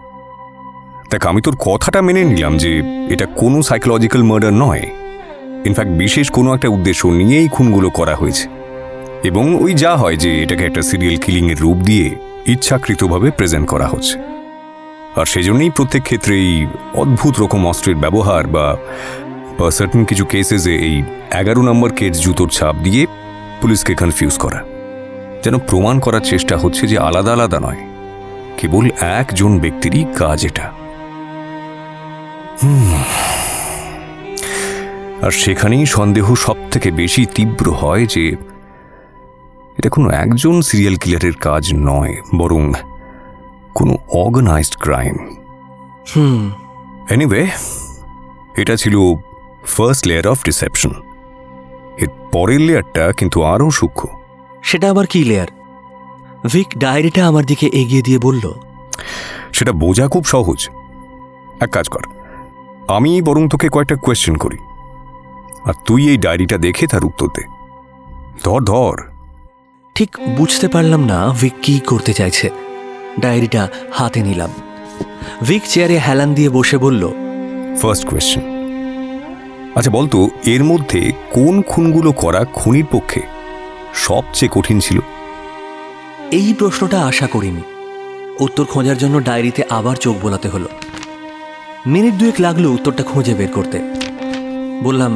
দেখ, আমি তোর কথাটা মেনে নিলাম যে এটা কোনো সাইকোলজিক্যাল মার্ডার নয়। ইনফ্যাক্ট বিশেষ কোনো একটা উদ্দেশ্য নিয়েই খুনগুলো করা হয়েছে, এবং ওই যা হয় যে এটাকে একটা সিরিয়াল কিলিংয়ের রূপ দিয়ে ইচ্ছাকৃতভাবে প্রেজেন্ট করা হচ্ছে। আর সেজন্যই প্রত্যেক ক্ষেত্রেই অদ্ভুত রকম অস্ত্রের ব্যবহার বা সার্টেন কিছু কেসেসে এই 11 নম্বর কেস জুতোর ছাপ দিয়ে পুলিশকে কনফিউজ করা, যেন প্রমাণ করার চেষ্টা হচ্ছে যে আলাদা আলাদা নয়, কেবল একজন ব্যক্তিরই কাজ এটা। আর সেখানেই সন্দেহ সব থেকে বেশি তীব্র হয় যে এটা কোনো একজন সিরিয়াল কিলারের কাজ নয়, বরং কোনো অর্গানাইজড ক্রাইম। এনিওয়ে, এটা ছিল ফার্স্ট লেয়ার অফ ডিসেপশন। এর পরের লেয়ারটা কিন্তু আরও সূক্ষ্ম। সেটা আবার কি লেয়ার? ভিক ডায়েরিটা আমার দিকে এগিয়ে দিয়ে বলল, সেটা বোঝা খুব সহজ। এক কাজ কর, আমি বরং তোকে কয়েকটা কোয়েশ্চেন করি, আর তুই এই ডায়েরিটা দেখে তার উত্তর দে। ধর। ঠিক বুঝতে পারলাম না ভিক কি করতে চাইছে। ডায়েরিটা হাতে নিলাম। ভিক চেয়ারে হেলান দিয়ে বসে বলল, ফার্স্ট কোয়েশ্চেন, আচ্ছা বলতো, এর মধ্যে কোন খুনগুলো করা খুনির পক্ষে সবচেয়ে কঠিন ছিল? এই প্রশ্নটা আশা করিনি। উত্তর খোঁজার জন্য ডায়েরিতে আবার চোখ বোলাতে হলো। মিনিট 2 লাগলো উত্তরটা খুঁজে বের করতে। বললাম,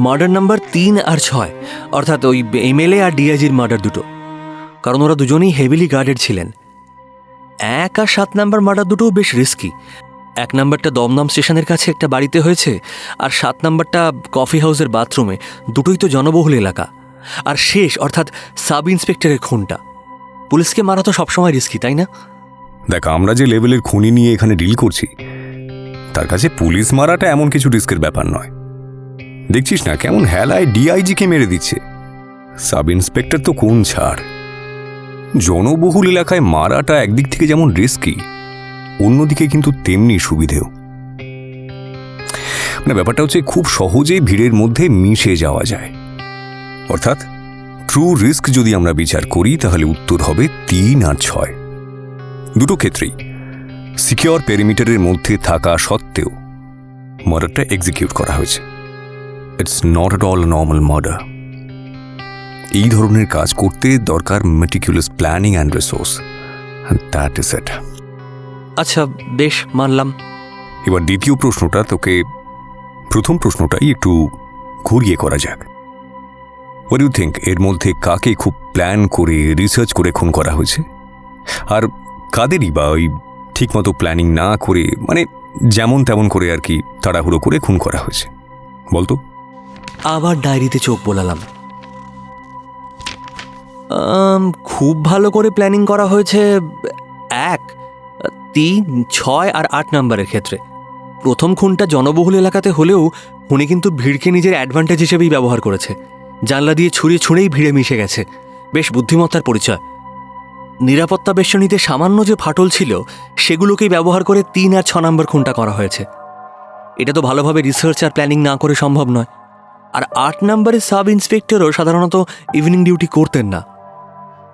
মার্ডার নাম্বার 3 আর 6, অর্থাৎ ওই এমএলএ আর ডিআইজির মার্ডার দুটো, কারণ ওরা দুজনেই হেভিলি গার্ডেড ছিলেন। 1 আর 7 নাম্বার মার্ডার দুটোও বেশ রিস্কি। 1 নাম্বারটা দমদম স্টেশনের কাছে একটা বাড়িতে হয়েছে, আর 7 নাম্বারটা কফি হাউসের বাথরুমে। দুটোই তো জনবহুল এলাকা। আর শেষ অর্থাৎ সাব ইন্সপেক্টরের খুনটা, পুলিশকে মারা তো সবসময় রিস্কি, তাই না? দেখ, আমরা যে লেভেলের খুনি নিয়ে এখানে ডিল করছি, তার কাছে পুলিশ মারাটা এমন কিছু রিস্কের ব্যাপার নয়। দেখছিস না কেমন হেলায় ডিআইজিকে মেরে দিচ্ছে। সাব ইন্সপেক্টর তো কোন ছাড়। জনবহুল এলাকায় মারাটা একদিক থেকে যেমন রিস্কি, অন্যদিকে কিন্তু তেমনি সুবিধেও। মানে ব্যাপারটা হচ্ছে খুব সহজেই ভিড়ের মধ্যে মিশে যাওয়া যায়। অর্থাৎ ট্রু রিস্ক যদি আমরা বিচার করি তাহলে উত্তর হবে 3 আর 6। দুটো ক্ষেত্রেই সিকিউর পেরিমিটারের মধ্যে থাকা সত্ত্বেও মার্ডারটা এক্সিকিউট করা হয়েছে। It's not at all normal murder. এই ধরনের কাজ করতে দরকার meticulous planning and resource, that is it. আচ্ছা, বেশ, মানলাম। এবার দ্বিতীয় প্রশ্নটা তোকে প্রথম প্রশ্নটাই একটু ঘুরিয়ে করা যাক। হোয়াট ইউ থিঙ্ক, এর মধ্যে কাকে খুব প্ল্যান করে রিসার্চ করে খুন করা হয়েছে, আর কাদেরই বা ওই ঠিকমতো প্ল্যানিং না করে, মানে যেমন তেমন করে আর কি তাড়াহুড়ো করে খুন করা হয়েছে? বলতো। আবার ডায়েরিতে চোখ বোলালাম। খুব ভালো করে প্ল্যানিং করা হয়েছে 1, 3, 6 আর 8 নাম্বারের ক্ষেত্রে। প্রথম খুনটা জনবহুল এলাকাতে হলেও উনি কিন্তু ভিড়কে নিজের অ্যাডভান্টেজ হিসেবেই ব্যবহার করেছে। জানলা দিয়ে ছুঁড়ে ছুঁড়েই ভিড়ে মিশে গেছে, বেশ বুদ্ধিমত্তার পরিচয়। নিরাপত্তা বেষ্টনীতে সামান্য যে ফাটল ছিল সেগুলোকেই ব্যবহার করে 3 আর 6 নাম্বার খুনটা করা হয়েছে। এটা তো ভালোভাবে রিসার্চ আর প্ল্যানিং না করে সম্ভব নয়। আর 8 নাম্বারের সাব ইন্সপেক্টরও সাধারণত ইভিনিং ডিউটি করতেন না।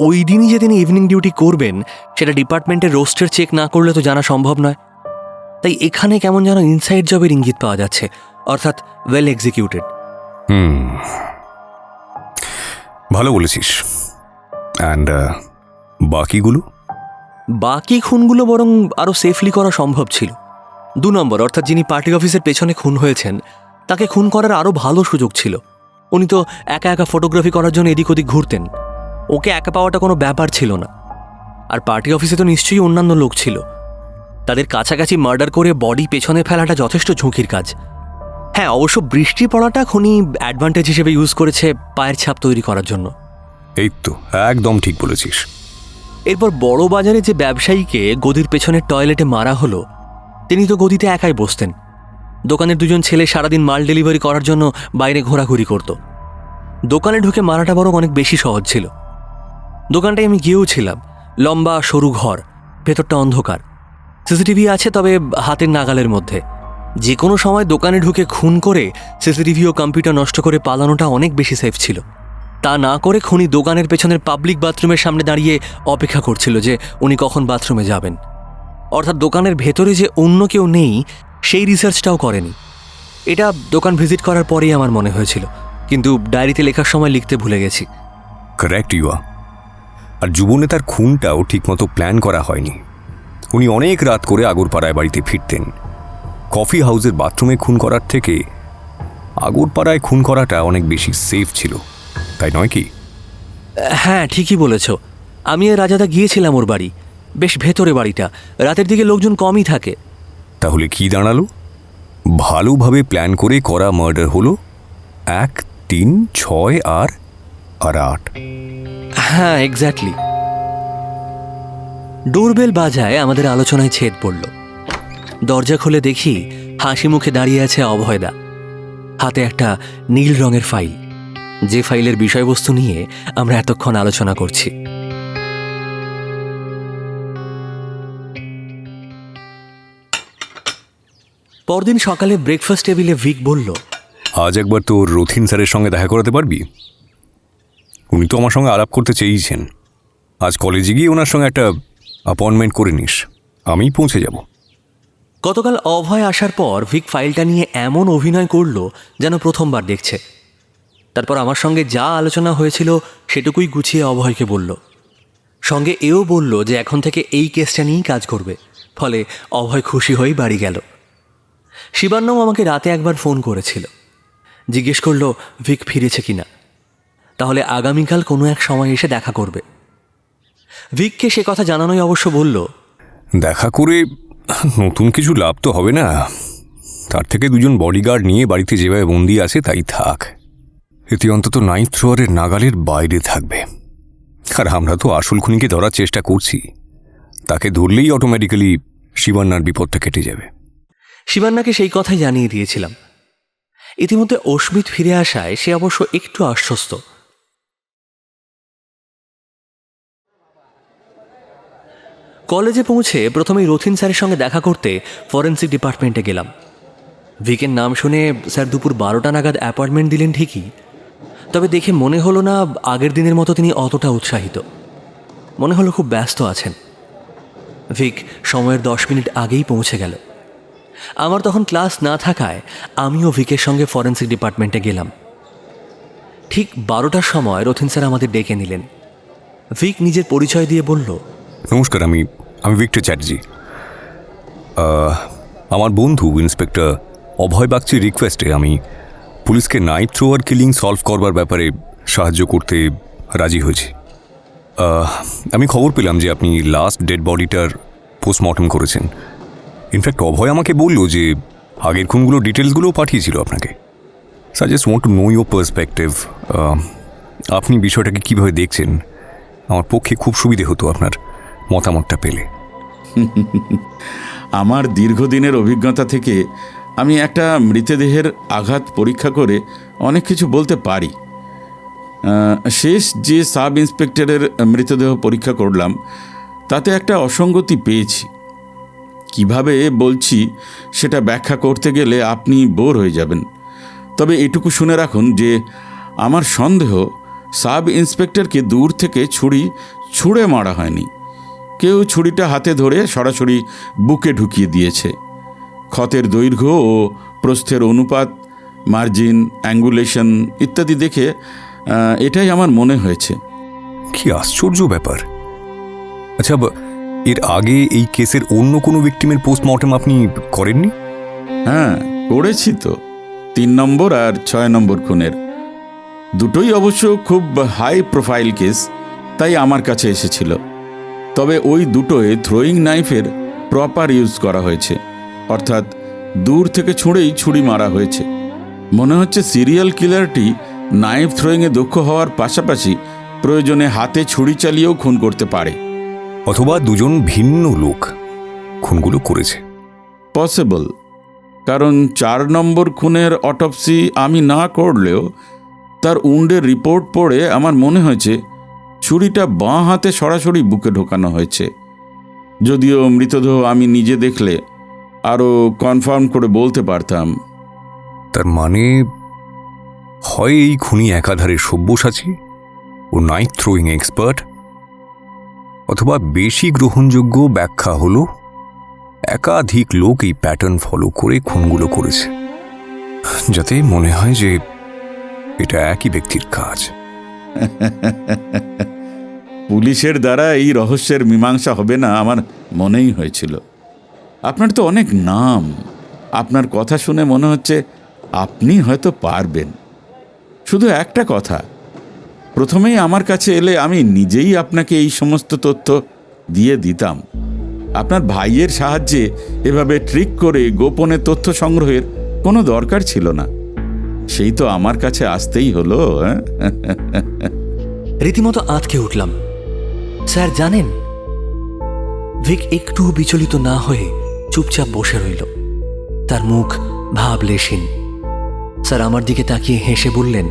ওই দিনই যে তিনি ইভিনিং ডিউটি করবেন সেটা ডিপার্টমেন্টের রোস্টার চেক না করলে তো জানা সম্ভব নয়। তাই এখানে কেমন যেন ইনসাইড জবের ইঙ্গিত পাওয়া যাচ্ছে, অর্থাৎ ওয়েল এক্সিকিউটেড। ভালো বলেছিস। অ্যান্ড বাকিগুলো? বাকি খুনগুলো বরং আরও সেফলি করা সম্ভব ছিল। 2 নম্বর, অর্থাৎ যিনি পার্টি অফিসের পেছনে খুন হয়েছেন, তাকে খুন করার আরও ভালো সুযোগ ছিল। উনি তো একা একা ফটোগ্রাফি করার জন্য এদিক ওদিক ঘুরতেন। ওকে একা পাওয়াটা কোনো ব্যাপার ছিল না। আর পার্টি অফিসে তো নিশ্চয়ই অন্যান্য লোক ছিল। তাদের কাছাকাছি মার্ডার করে বডি পেছনে ফেলাটা যথেষ্ট ঝুঁকির কাজ। হ্যাঁ, অবশ্য বৃষ্টি পড়াটা খুনি অ্যাডভান্টেজ হিসেবে ইউজ করেছে পায়ের ছাপ তৈরি করার জন্য। এই তো একদম ঠিক বলেছিস। এরপর বড় বাজারে যে ব্যবসায়ীকে গদির পেছনের টয়লেটে মারা হলো, তিনি তো গদিতে একাই বসতেন। দোকানের 2জন ছেলে সারাদিন মাল ডেলিভারি করার জন্য বাইরে ঘোরাঘুরি করত। দোকানে ঢুকে মারাটা বরং অনেক বেশি সহজ ছিল। দোকানটায় আমি গিয়েও ছিলাম। লম্বা সরু ঘর, ভেতরটা অন্ধকার। সিসিটিভি আছে, তবে হাতের নাগালের মধ্যে। যে কোনো সময় দোকানে ঢুকে খুন করে সিসিটিভি ও কম্পিউটার নষ্ট করে পালানোটা অনেক বেশি সেফ ছিল। তা না করে খুনি দোকানের পেছনের পাবলিক বাথরুমের সামনে দাঁড়িয়ে অপেক্ষা করছিল যে উনি কখন বাথরুমে যাবেন। অর্থাৎ দোকানের ভেতরে যে অন্য কেউ নেই সেই রিসার্চটাও করেনি। এটা দোকান ভিজিট করার পরেই আমার মনে হয়েছিল, কিন্তু ডায়েরিতে লেখার সময় লিখতে ভুলে গেছি। কারেক্ট ইউয়া। আর যুবনেতার খুনটাও ঠিকমতো প্ল্যান করা হয়নি। উনি অনেক রাত করে আগরপাড়ায় বাড়িতে ফিরতেন। কফি হাউসের বাথরুমে খুন করার থেকে আগরপাড়ায় খুন করাটা অনেক বেশি সেফ ছিল, তাই নয় কি? হ্যাঁ, ঠিকই বলেছ। আমি আর রাজাদা গিয়েছিলাম ওর বাড়ি। বেশ ভেতরে বাড়িটা, রাতের দিকে লোকজন কমই থাকে। তাহলে কি দাঁড়ালো? ভালোভাবে প্ল্যান করে করা মার্ডার হলো 1, 3, 6 আর 8। হ্যাঁ, এক্স্যাক্টলি। ডোরবেল বাজায় আমাদের আলোচনায় ছেদ পড়ল। দরজা খুলে দেখি হাসি মুখে দাঁড়িয়ে আছে অভয়দা, হাতে একটা নীল রঙের ফাইল, যে ফাইলের বিষয়বস্তু নিয়ে আমরা এতক্ষণ আলোচনা করছি। পরদিন সকালে ব্রেকফাস্ট টেবিলে ভিক বলল, আজ একবার তোর রথিন স্যারের সঙ্গে দেখা করাতে পারবি? উনি তো আমার সঙ্গে আলাপ করতে চেয়েছেন। আজ কলেজে গিয়ে ওনার সঙ্গে একটা অ্যাপয়েন্টমেন্ট করে নিস, আমি পৌঁছে যাব। গতকাল অভয় আসার পর ভিক ফাইলটা নিয়ে এমন অভিনয় করল যেন প্রথমবার দেখছে। তারপর আমার সঙ্গে যা আলোচনা হয়েছিল সেটুকুই গুছিয়ে অভয়কে বলল। সঙ্গে এও বলল যে এখন থেকে এই কেসটা নিয়েই কাজ করবে। ফলে অভয় খুশি হয়েই বাড়ি গেল। শিবান্নও আমাকে রাতে একবার ফোন করেছিল। জিজ্ঞেস করলো ভিক ফিরেছে কিনা, তাহলে আগামীকাল কোনো এক সময় এসে দেখা করবে। ভিককে সে কথা জানানোই অবশ্য বলল, দেখা করে নতুন কিছু লাভ তো হবে না, তার থেকে দুজন বডিগার্ড নিয়ে বাড়িতে যেভাবে বন্দি আছে তাই থাক। এতে অন্তত নাইট থ্রোয়ারের নাগালের বাইরে থাকবে। আর আমরা তো আসল খুনিকে ধরার চেষ্টা করছি, তাকে ধরলেই অটোমেটিক্যালি শিবান্নার বিপদটা কেটে যাবে। শিবান্নাকে সেই কথাই জানিয়ে দিয়েছিলাম। ইতিমধ্যে অস্মিত ফিরে আসায় সে অবশ্য একটু আশ্বস্ত। কলেজে পৌঁছে প্রথমেই রথিন স্যারের সঙ্গে দেখা করতে ফরেন্সিক ডিপার্টমেন্টে গেলাম। ভিকের নাম শুনে স্যার দুপুর 12টা নাগাদ অ্যাপয়েন্টমেন্ট দিলেন ঠিকই, তবে দেখে মনে হলো না আগের দিনের মতো তিনি অতটা উৎসাহিত। মনে হলো খুব ব্যস্ত আছেন। ভিক সময়ের 10 মিনিট আগেই পৌঁছে গেল। আমার তখন ক্লাস না থাকায় আমিও ভিকের সঙ্গে ফরেন্সিক ডিপার্টমেন্টে গেলাম। ঠিক 12টার সময় রথিন স্যার আমাদের ডেকে নিলেন। ভিক নিজের পরিচয় দিয়ে বলল, নমস্কার, আমি ভিক্টর চ্যাটার্জি। আমার বন্ধু ইন্সপেক্টর অভয় বাগচির রিকোয়েস্টে আমি পুলিশকে নাইট থ্রোয়ার কিলিং সলভ করবার ব্যাপারে সাহায্য করতে রাজি হয়েছি। আমি খবর পেলাম যে আপনি লাস্ট ডেড বডিটার পোস্টমর্টম করেছেন। ইনফ্যাক্ট অভয় আমাকে বলল যে আগের খুনগুলো ডিটেলসগুলোও পাঠিয়েছিল আপনাকে। So just want to know your perspective. আপনি বিষয়টাকে কীভাবে দেখছেন? আমার পক্ষে খুব সুবিধে হতো আপনার মতামতটা পেলে। আমার দীর্ঘদিনের অভিজ্ঞতা থেকে আমি একটা মৃতদেহের আঘাত পরীক্ষা করে অনেক কিছু বলতে পারি। শেষ যে সাব ইন্সপেক্টরের মৃতদেহ পরীক্ষা করলাম তাতে একটা অসঙ্গতি পেয়েছি। কিভাবে বলছি সেটা ব্যাখ্যা করতে গেলে আপনি বোর হয়ে যাবেন। তবে এটুকু শুনে রাখুন যে আমার সন্দেহ সাব ইন্সপেক্টরকে দূর থেকে ছুঁড়ে মারা হয়নি। কেউ ছুরিটা হাতে ধরে সরাসরি বুকে ঢুকিয়ে দিয়েছে। ক্ষতের দৈর্ঘ্য ও প্রস্থের অনুপাত, মার্জিন, অ্যাঙ্গুলেশন ইত্যাদি দেখে এটাই আমার মনে হয়েছে। কি আশ্চর্য ব্যাপার! আচ্ছা, এর আগে এই কেসের অন্য কোনো ভিকটিমের পোস্টমর্টম আপনি করেননি? হ্যাঁ, করেছি তো। 3 নম্বর আর 6 নম্বর খুনের দুটোই অবশ্য খুব হাই প্রোফাইল কেস, তাই আমার কাছে এসেছিল। তবে ওই দুটোয় থ্রোয়িং নাইফের প্রপার ইউজ করা হয়েছে, অর্থাৎ দূর থেকে ছুরি মারা হয়েছে। মনে হচ্ছে সিরিয়াল কিলারটি নাইফ থ্রোয়িংয়ে দক্ষ হওয়ার পাশাপাশি প্রয়োজনে হাতে ছুরি চালিয়েও খুন করতে পারে। অথবা দুজন ভিন্ন লোক খুনগুলো করেছে। পসিবল, কারণ 4 নম্বর খুনের অটপসি আমি না করলেও তার উন্ডের রিপোর্ট পড়ে আমার মনে হয়েছে ছুরিটা বাঁ হাতে সরাসরি বুকে ঢোকানো হয়েছে। যদিও মৃতদেহ আমি নিজে দেখলে আরও কনফার্ম করে বলতে পারতাম। তার মানে হয় এই খুনি একাধারে সব্যসাচী ও নাইফ থ্রোয়িং এক্সপার্ট, অথবা বেশি গ্রহণযোগ্য ব্যাখ্যা হলো একাধিক লোক এই প্যাটার্ন ফলো করে খুনগুলো করেছে, যাতে মনে হয় যে এটা একই ব্যক্তির কাজ। পুলিশের দ্বারা এই রহস্যের মীমাংসা হবে না আমার মনেই হয়েছিল। আপনার তো অনেক নাম, আপনার কথা শুনে মনে হচ্ছে আপনি হয়তো পারবেন। শুধু একটা কথা, প্রথমেই আমার কাছে এলে আমি নিজেই আপনাকে এই সমস্ত তথ্য দিয়ে দিতাম। আপনার ভাইয়ের সাহায্যে এভাবে ট্রিক করে গোপনে তথ্য সংগ্রহের কোনো দরকার ছিল না। সেই তো আমার কাছে আসতেই হলো। রীতিমতো আঁতকে উঠলাম। স্যার জানেন, ভিক একটু বিচলিত না হয়ে চুপচাপ বসে রইল। তার মুখ ভাবলেশীন। স্যার আমার দিকে তাকিয়ে হেসে বললেন,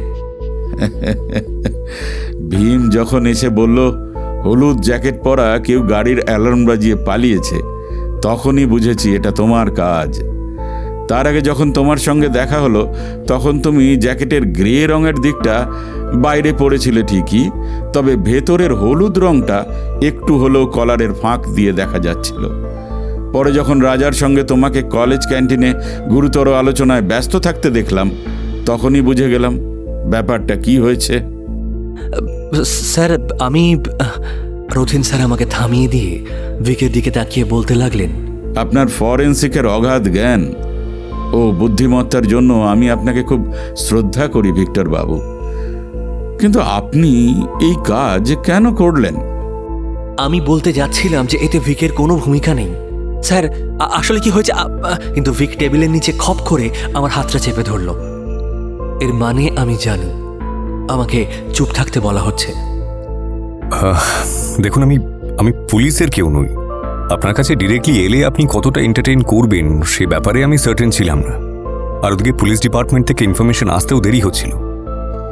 ভীম যখন এসে বলল হলুদ জ্যাকেট পরা কেউ গাড়ির অ্যালার্ম বাজিয়ে পালিয়েছে, তখনই বুঝেছি এটা তোমার কাজ। তার আগে যখন তোমার সঙ্গে দেখা হলো তখন তুমি জ্যাকেটের গ্রে রঙের দিকটা বাইরে পড়েছিলে ঠিকই, তবে ভেতরের হলুদ রঙটা একটু হলেও কলারের ফাঁক দিয়ে দেখা যাচ্ছিল। পরে যখন রাজার সঙ্গে তোমাকে কলেজ ক্যান্টিনে গুরুতর আলোচনায় ব্যস্ত থাকতে দেখলাম, তখনই বুঝে গেলাম ব্যাপারটা কি হয়েছে। স্যার আমি রথিন স্যার আমাকে থামিয়ে দিয়ে ভিকের দিকে তাকিয়ে বলতে লাগলেন, আপনার ফরেন্সিকের অগাধ জ্ঞান ও বুদ্ধিমত্তার জন্য আমি আপনাকে খুব শ্রদ্ধা করি ভিক্টর বাবু, কিন্তু আপনি এই কাজ কেন করলেন? আমি বলতে যাচ্ছিলাম যে এতে ভিকের কোনো ভূমিকা নেই স্যার। আসলে কি হয়েছে, কিন্তু ভিক টেবিলের নিচে খপ করে আমার হাতটা চেপে ধরল। এর মানে আমি জানি আমাকে চুপ থাকতে বলা হচ্ছে। দেখুন, আমি পুলিশের কেউ নই। আপনার কাছে ডিরেক্টলি এলে আপনি কতটা এন্টারটেইন করবেন সে ব্যাপারে আমি সার্টেন ছিলাম না। আর ওদিকে পুলিশ ডিপার্টমেন্ট থেকে ইনফরমেশন আসতেও দেরি হচ্ছিল।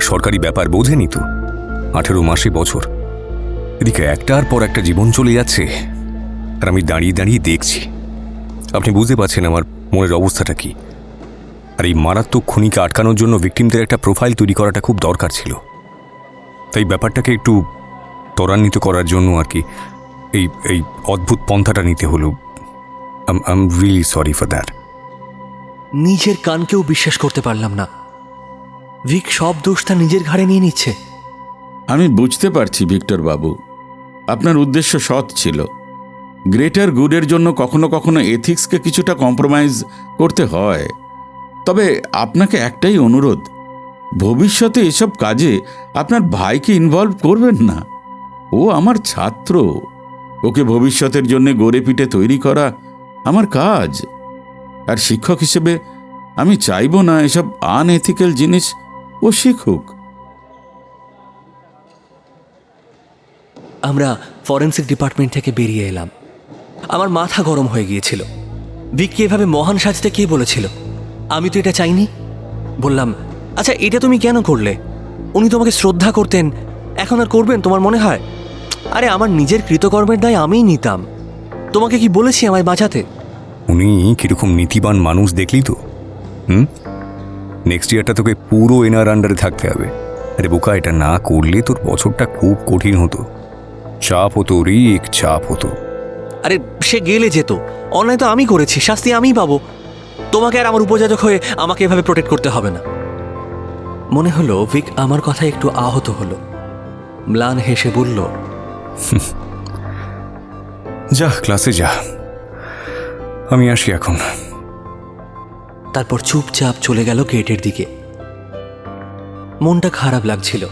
সরকারি ব্যাপার বোঝেনি তো, 18 মাসে বছর। এদিকে একটার পর একটা জীবন চলে যাচ্ছে, আর আমি দাঁড়িয়ে দাঁড়িয়ে দেখছি। আপনি বুঝতে পারছেন আমার মনের অবস্থাটা কি। আর এই মারাত্মক খুনিকে আটকানোর জন্য ভিকটিমদের একটা প্রোফাইল তৈরি করাটা খুব দরকার ছিল। তাই ব্যাপারটাকে একটু ত্বরান্বিত করার জন্য আর কি এই অদ্ভুত পন্থাটা নিতে হলো। I am really sorry for that. নিজের কানকেও বিশ্বাস করতে পারলাম না। ভিক সব দোষটা নিজের ঘাড়ে নিয়ে নিচ্ছে। আমি বুঝতে পারছি ভিক্টর বাবু, আপনার উদ্দেশ্য সৎ ছিল। গ্রেটার গুডের জন্য কখনো কখনো এথিক্সকে কিছুটা কম্প্রোমাইজ করতে হয়। তবে আপনাকে একটাই অনুরোধ, ভবিষ্যতে এসব কাজে আপনার ভাইকে ইনভলভ করবেন না। ও আমার ছাত্র, ওকে ভবিষ্যতের জন্য গড়ে পিটে তৈরি করা আমার কাজ। আর শিক্ষক হিসেবে আমি চাইব না এসব আনএথিক্যাল জিনিস ও শিখুক। আমরা ফরেন্সিক ডিপার্টমেন্ট থেকে বেরিয়ে এলাম। আমার মাথা গরম হয়ে গিয়েছিল। ভিককে এভাবে মহান সাজতে কে বলেছিল? আমি তো এটা চাইনি। বললাম, আচ্ছা এটা তুমি কেন করলে? উনি তোমাকে শ্রদ্ধা করতেন, এখন আর করবেন তোমার মনে হয়? আরে আমার নিজের কৃতকর্মের দায় আমিই নিতাম। তোমাকে কি বলেছি আমায় বাঁচাতে? উনি কিরকম নীতিবান মানুষ দেখলি তো। নেক্সট ইয়ারটা তোকে পুরো এনার আন্ডারে থাকতে হবে। আরে বোকা, এটা না করলে তোর বছরটা খুব কঠিন হতো। চাপ হতো রিক, চাপ হতো। আরে সে গেলে যেত, অন্যায় তো আমি করেছি, শাস্তি আমিই পাবো। তোমাকে আর আমার উপযাজক হয়ে আমাকে এভাবে প্রোটেক্ট করতে হবে না। মনে হলো ভিক আমার কথায় একটু আহত হলো। ম্লান হেসে বলল, যা ক্লাসে যা, আমি আসি এখন। তারপর চুপচাপ চলে গেল গেটের দিকে। মনটা খারাপ লাগছিল।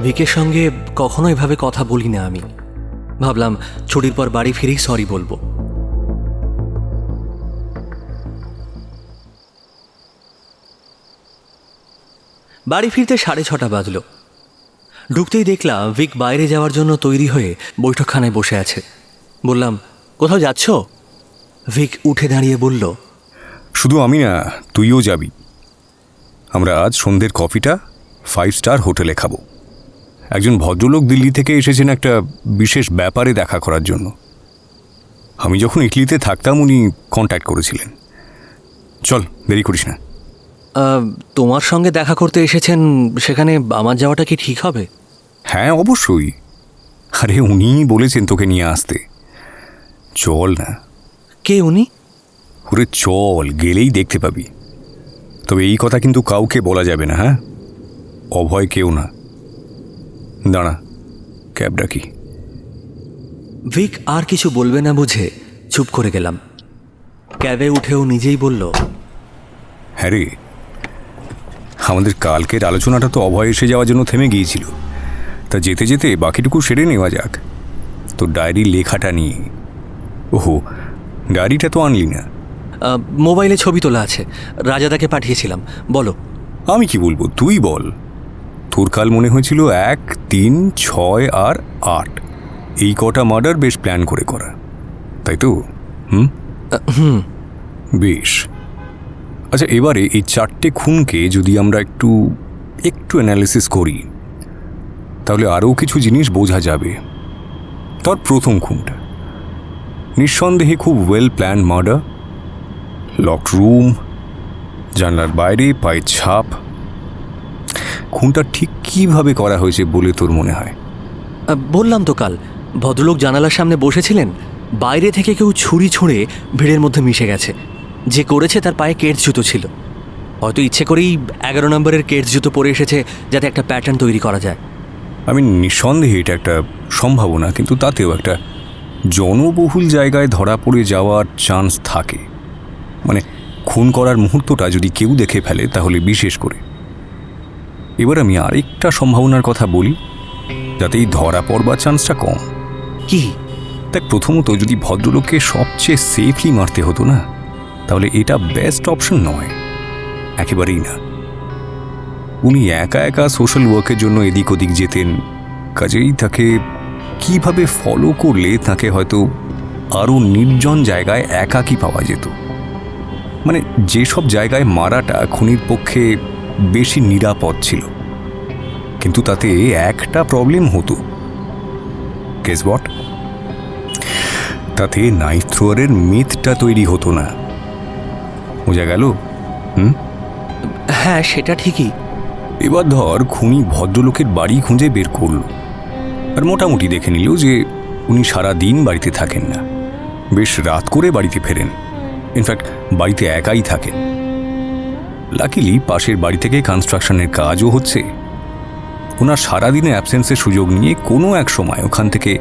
ভিকের সঙ্গে কখনো এভাবে কথা বলি না আমি। ভাবলাম ছুটির পর বাড়ি ফিরেই সরি বলবো। বাড়ি ফিরতে 6:30 বাজলো। ঢুকতেই দেখলাম ভিক বাইরে যাওয়ার জন্য তৈরি হয়ে বৈঠকখানায় বসে আছে। বললাম, কোথাও যাচ্ছ? ভিক উঠে দাঁড়িয়ে বলল, শুধু আমি না, তুইও যাবি। আমরা আজ সন্ধ্যের কফিটা 5 স্টার হোটেলে খাবো। একজন ভদ্রলোক দিল্লি থেকে এসেছেন একটা বিশেষ ব্যাপারে দেখা করার জন্য। আমি যখন ইটলিতে থাকতাম উনি কন্ট্যাক্ট করেছিলেন। চল, দেরি করিস না। তোমার সঙ্গে দেখা করতে এসেছেন, সেখানে আমার যাওয়াটা কি ঠিক হবে? হ্যাঁ অবশ্যই। আরে উনিই বলেছেন তোকে নিয়ে আসতে। চল না। কে উনি? ওরে চল, গেলেই দেখতে পাবি। তবে এই কথা কিন্তু কাউকে বলা যাবে না, হ্যাঁ? অভয় কেউ না। দাঁড়া, ক্যাব ডাকি। ভিক আর কিছু বলবে না বুঝে চুপ করে গেলাম। ক্যাবে উঠেও নিজেই বলল, হ্যাঁ রে, আমাদের কালকের আলোচনাটা তো অভয় এসে যাওয়ার জন্য থেমে গিয়েছিল। তা যেতে যেতে বাকিটুকু সেরে নেওয়া যাক। তোর ডায়েরির লেখাটা নিয়ে। ওহো, ডায়েরিটা তো আনলি না। মোবাইলে ছবি তোলা আছে, রাজাদাকে পাঠিয়েছিলাম। বলো। আমি কি বলবো, তুই বল। তোর কাল মনে হয়েছিল 1, 3, 6 আর 8 এই কটা মার্ডার বেশ প্ল্যান করে করা, তাই তো? বেশ। আচ্ছা, এবারে এই 4টে খুনকে যদি আমরা একটু অ্যানালিসিস করি, তাহলে আরও কিছু জিনিস বোঝা যাবে। তার প্রথম খুনটা নিঃসন্দেহে খুব well planned murder. Locked room, জানলার বাইরে পায়ের ছাপ। খুনটা ঠিক কিভাবে করা হয়েছে বলে তোর মনে হয়? বললাম তো কাল, ভদ্রলোক জানালার সামনে বসেছিলেন। বাইরে থেকে কেউ ছুরি ছুঁড়ে ভিড়ের মধ্যে মিশে গেছে। যে করেছে তার পায়ে কেটস জুতো ছিল। হয়তো ইচ্ছে করেই 11 নম্বরের কেটস জুতো পরে এসেছে, যাতে একটা প্যাটার্ন তৈরি করা যায়। আমি নিঃসন্দেহে এটা একটা সম্ভাবনা, কিন্তু তাতেও একটা জনবহুল জায়গায় ধরা পড়ে যাওয়ার চান্স থাকে। মানে খুন করার মুহূর্তটা যদি কেউ দেখে ফেলে তাহলে বিশেষ করে। এবার আমি আরেকটা সম্ভাবনার কথা বলি, যাতে এই ধরা পড়বার চান্সটা কম। কি? দেখ, প্রথমত যদি ভদ্রলোককে সবচেয়ে সেফলি মারতে হতো না, তাহলে এটা বেস্ট অপশন নয়, একেবারেই না। উনি একা একা সোশ্যাল ওয়ার্কের জন্য এদিক ওদিক যেতেন, কাজেই তাকে কিভাবে ফলো করলে তাকে হয়তো আরও নির্জন জায়গায় একাকী পাওয়া যেত। মানে যেসব জায়গায় মারাটা খুনির পক্ষে বেশি নিরাপদ ছিল। কিন্তু তাতে একটা প্রবলেম হতো। Guess what? তাতে নাইফ থ্রোয়ারের মিথটা তৈরি হতো না। বোঝা গেল? হ্যাঁ, সেটা ঠিকই। এবার ধর খুনি ভদ্রলোকের বাড়ি খুঁজে বের করল, আর মোটামুটি দেখে নিল যে উনি সারা দিন বাড়িতে থাকেন না, বেশ রাত করে বাড়িতে ফেরেন। ইনফ্যাক্ট বাড়িতে একাই থাকেন। লাকিলি পাশের বাড়ি থেকে কনস্ট্রাকশনের কাজও হচ্ছে। ওনার সারাদিনে অ্যাবসেন্সের সুযোগ নিয়ে কোনো এক সময় ওখান থেকে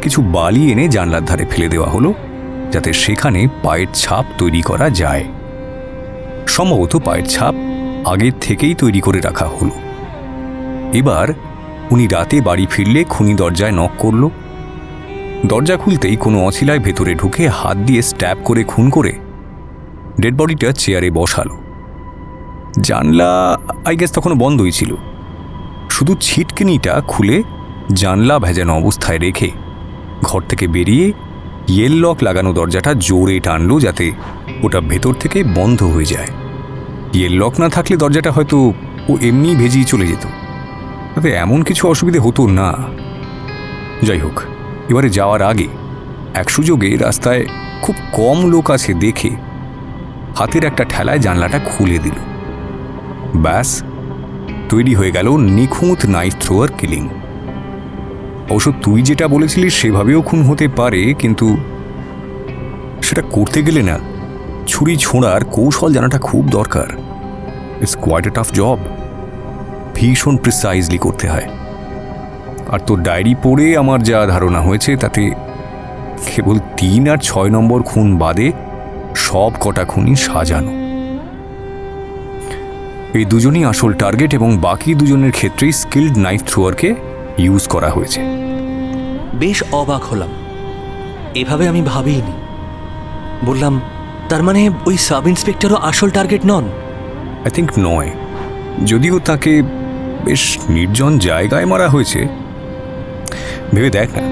কিছু বালি এনে জানলার ধারে ফেলে দেওয়া হলো, যাতে সেখানে পায়ের ছাপ তৈরি করা যায়। সম্ভবত পায়ের ছাপ আগের থেকেই তৈরি করে রাখা হলো। এবার উনি রাতে বাড়ি ফিরলে খুনি দরজায় নক করল। দরজা খুলতেই কোনো অছিলায় ভেতরে ঢুকে হাত দিয়ে স্ট্যাব করে খুন করে ডেড বডিটা চেয়ারে বসালো। জানলা আই গেস তখনও বন্ধই ছিল। শুধু ছিটকিনিটা খুলে জানলা ভেজানো অবস্থায় রেখে ঘর থেকে বেরিয়ে ইয়েল লক লাগানো দরজাটা জোরে টানলো, যাতে ওটা ভেতর থেকে বন্ধ হয়ে যায়। ইয়েল লক না থাকলে দরজাটা হয়তো ও এমনি ভেজিয়ে চলে যেত, তবে এমন কিছু অসুবিধে হতো না। যাই হোক, এবারে যাওয়ার আগে এক সুযোগে রাস্তায় খুব কম লোক আছে দেখে হাতের একটা ঠেলায় জানলাটা খুলে দিল। ব্যাস, তৈরি হয়ে গেল নিখুঁত নাইফ থ্রোয়ার কিলিং। অবশ্য তুই যেটা বলেছিলিস সেভাবেও খুন হতে পারে, কিন্তু সেটা করতে গেলে না ছুরি ছোঁড়ার কৌশল জানাটা খুব দরকার। It's quite a tough job, ভীষণ প্রিসাইজলি করতে হয়। আর তোর ডায়েরি পড়ে আমার যা ধারণা হয়েছে তাতে কেবল 3 আর 6 নম্বর খুন বাদে সব কটা খুনই সাজানো। এই দুজনই আসল টার্গেট এবং বাকি দুজনের ক্ষেত্রেই স্কিল্ড নাইফ থ্রোয়ারকে ইউজ করা হয়েছে। বেশ অবাক হলাম, এভাবে আমি ভাবিনি। বললাম, তার মানে ওই সাব ইন্সপেক্টরও আসল টার্গেট নন? আই থিঙ্ক নয়, যদিও তাকে বেশ নির্জন জায়গায় মারা হয়েছে। ভেবে দেখ না,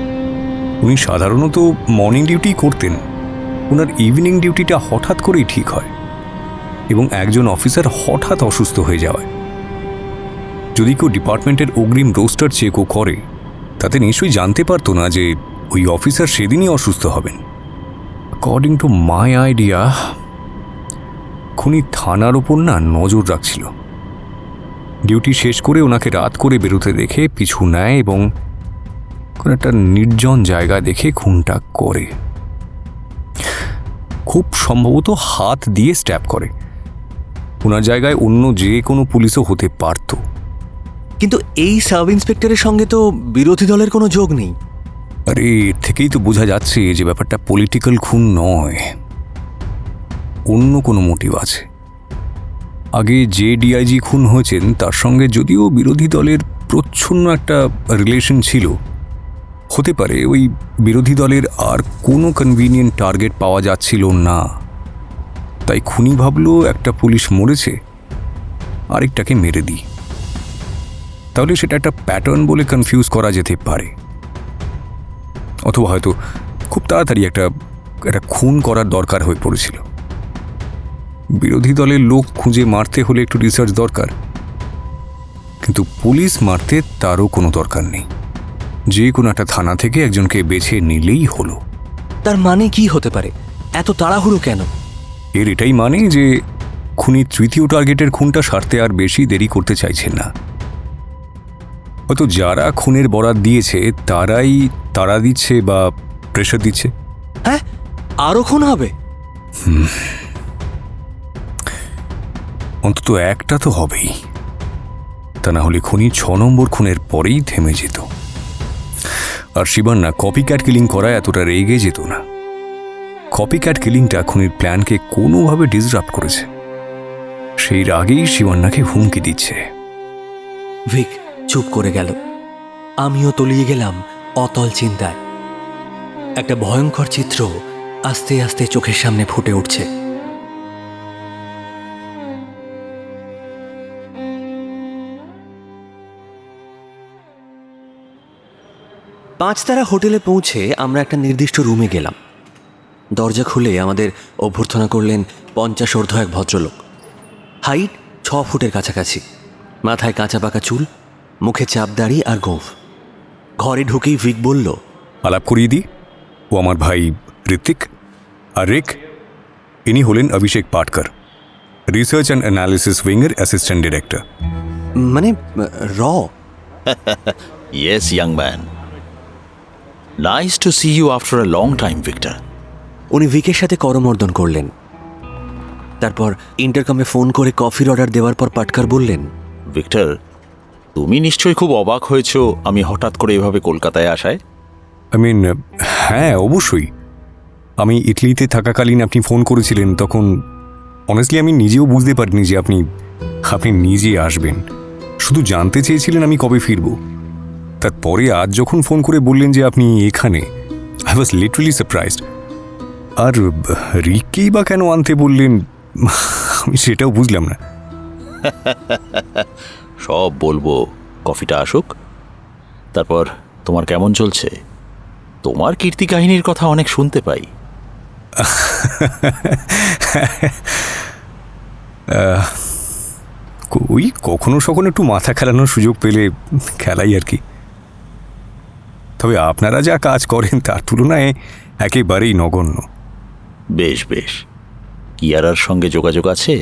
উনি সাধারণত মর্নিং ডিউটি করতেন, ওনার ইভিনিং ডিউটিটা হঠাৎ করেই ঠিক হয় এবং একজন অফিসার হঠাৎ অসুস্থ হয়ে যাওয়ায়। যদি কেউ ডিপার্টমেন্টের অগ্রিম রোস্টার চেকও করে, তাতে নিশ্চয়ই জানতে পারতো না যে ওই অফিসার সেদিনই অসুস্থ হবেন। অ্যাকর্ডিং টু মাই আইডিয়া, খুনি থানার ওপর না নজর রাখছিল। ডিউটি শেষ করে ওনাকে রাত করে বেরোতে দেখে পিছু নেয় এবং কোনো একটা নির্জন জায়গা দেখে খুনটা করে। খুব সম্ভবত হাত দিয়ে স্ট্যাব করে। ওনার জায়গায় অন্য যে কোনো পুলিশও হতে পারত। কিন্তু এই সাব ইন্সপেক্টরের সঙ্গে তো বিরোধী দলের কোনো যোগ নেই। আরে, এর থেকেই তো বোঝা যাচ্ছে যে ব্যাপারটা পলিটিক্যাল খুন নয়, অন্য কোনো মোটিভ আছে। আগে যে ডিআইজি খুন হয়েছেন তার সঙ্গে যদিও বিরোধী দলের প্রচ্ছন্ন একটা রিলেশন ছিল, হতে পারে ওই বিরোধী দলের আর কোনো কনভিনিয়েন্ট টার্গেট পাওয়া যাচ্ছিল না, তাই খুনি ভাবলো একটা পুলিশ মরেছে, আরেকটাকে মেরে দিই। তাহলে সেটা একটা প্যাটার্ন বলে কনফিউজ করা যেতে পারে। অথবা হয়তো খুব তাড়াতাড়ি একটা খুন করার দরকার হয়ে পড়েছিল। বিরোধী দলের লোক খুঁজে মারতে হলে একটু রিসার্চ দরকার, কিন্তু পুলিশ মারতে তারও কোনো দরকার নেই। যে কোনো একটা থানা থেকে একজনকে বেছে নিলেই হলো। তার মানে কি হতে পারে? এত তাড়াহুড়ো কেন? এর এটাই মানে যে খুনি তৃতীয় টার্গেটের খুনটা সারতে আর বেশি দেরি করতে চাইছেন না। হয়তো যারা খুনের বরাত দিয়েছে তারাই তাড়া দিচ্ছে বা প্রেশার দিচ্ছে। হ্যাঁ, আরও খুন হবে? অন্তত একটা তো হবেই, তা না হলে খুনি 6 নম্বর খুনের পরেই থেমে যেত। আর শিবান্না কপি ক্যাট কিলিং করায় এতটা রেগে যেত না। কপিক্যাট কিলিংটা খুনির প্ল্যানকে কোনোভাবে ডিসরাপ্ট করেছে। সেই রাগেই শিবান্নাকে হুমকি দিচ্ছে। ভিক চুপ করে গেল। আমিও তলিয়ে গেলাম অতল চিন্তায়। একটা ভয়ঙ্কর চিত্র আস্তে আস্তে চোখের সামনে ফুটে উঠছে। পাঁচতারা হোটেলে পৌঁছে আমরা একটা নির্দিষ্ট রুমে গেলাম। দরজা খুলে আমাদের অভ্যর্থনা করলেন 50 ঊর্ধ্ব এক ভদ্রলোক। হাইট 6 ফুটের কাছাকাছি, মাথায় কাঁচা পাকা চুল, মুখে চাপদাড়ি আর গোঁফ। ঘরে ঢুকেই ভিক বলল, আলাপ করিয়ে দিই, ও আমার ভাই ঋত্বিক। আর রিক, ইনি হলেন Abhishek Patkar, research and analysis উইংয়ের অ্যাসিস্ট্যান্ট ডিরেক্টর। মানে র? Yes, young man. Nice to see you after a long time, Victor. উনি ভিকের সাথে করমর্দন করলেন। তারপর ইন্টারকমে ফোন করে কফির অর্ডার দেওয়ার পর পাটকর বললেন, ভিক্টর, তুমি নিশ্চয়ই খুব অবাক হয়েছো আমি হঠাৎ করে এভাবে কলকাতায় আসায়। হ্যাঁ অবশ্যই। আমি ইটালিতে থাকাকালীন আপনি ফোন করেছিলেন, তখন অনেস্টলি আমি নিজেও বুঝতে পারিনি যে আপনি নিজে আসবেন। শুধু জানতে চেয়েছিলেন আমি কবে ফিরব। তারপরে আজ যখন ফোন করে বললেন যে আপনি এখানে, আই ওয়াজ লিটারালি সারপ্রাইজড। আর রিককেই বা কেন আনতে বললেন আমি সেটাও বুঝলাম না। সব বলবো, কফিটা আসুক। তারপর তোমার কেমন চলছে? তোমার কীর্তি কাহিনীর কথা অনেক শুনতে পাই। ওই কখনো সখনো একটু মাথা খেলানোর সুযোগ পেলে খেলাই আর কি। তবে আপনারা যা কাজ করেন তার তুলনায় একেবারেই নগণ্য। বেশ বেশ। কিয়ারার সঙ্গে যোগাযোগ আছে?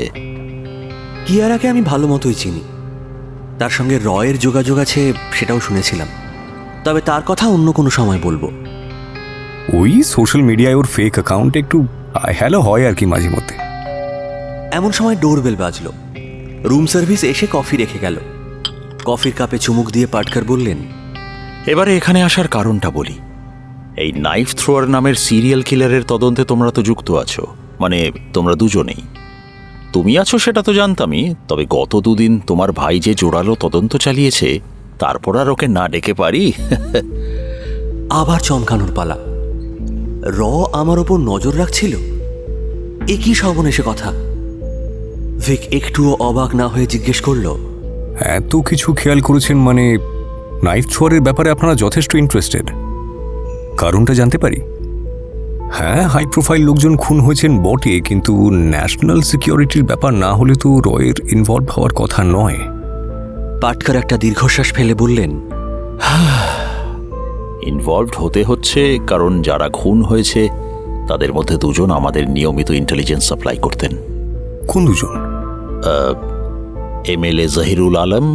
কিয়ারাকে আমি ভালো মতোই চিনি। তার সঙ্গে রয়ের যোগাযোগ আছে সেটাও শুনেছিলাম, তবে তার কথা অন্য কোনো সময় বলবো। ওই সোশ্যাল মিডিয়ায় ওর ফেক অ্যাকাউন্টে একটু হ্যালো হয় আর কি মাঝে মধ্যে। এমন সময় ডোরবেল বাজলো। রুম সার্ভিস এসে কফি রেখে গেল। কফির কাপে চুমুক দিয়ে পাটকর বললেন, এবারে এখানে আসার কারণটা বলি। এই নাইফ থ্রোয়ার নামের সিরিয়াল কিলারের তদন্তে তোমরা তো যুক্ত আছো, মানে তোমরা দুজনেই। তুমি আছো সেটা তো জানতামই, তবে গত দুদিন তোমার ভাই যে জোরালো তদন্ত চালিয়েছে, তারপর আর ওকে না ডেকে পারি? আবার চমকানোর পালা। র আমার ওপর নজর রাখছিল? এ কি সর্বনেশে কথা? ভিক একটুও অবাক না হয়ে জিজ্ঞেস করল, এত কিছু খেয়াল করেছেন মানে নাইফ ছোয়ারের ব্যাপারে আপনারা যথেষ্ট ইন্টারেস্টেড। কারণটা জানতে পারি? হ্যাঁ, হাই প্রোফাইল লোকজন খুন হয়েছেন বটে, কিন্তু ন্যাশনাল সিকিউরিটির ব্যাপার না হলে তো রয়ের ইনভলভ হওয়ার কথা নয়। পাটকর একটা দীর্ঘশ্বাস ফেলে বললেন, ইনভলভড হতে হচ্ছে কারণ যারা খুন হয়েছে তাদের মধ্যে দুজন আমাদের নিয়মিত ইন্টেলিজেন্স সাপ্লাই করতেন। কোন দুজন? MLA জহিরুল আলম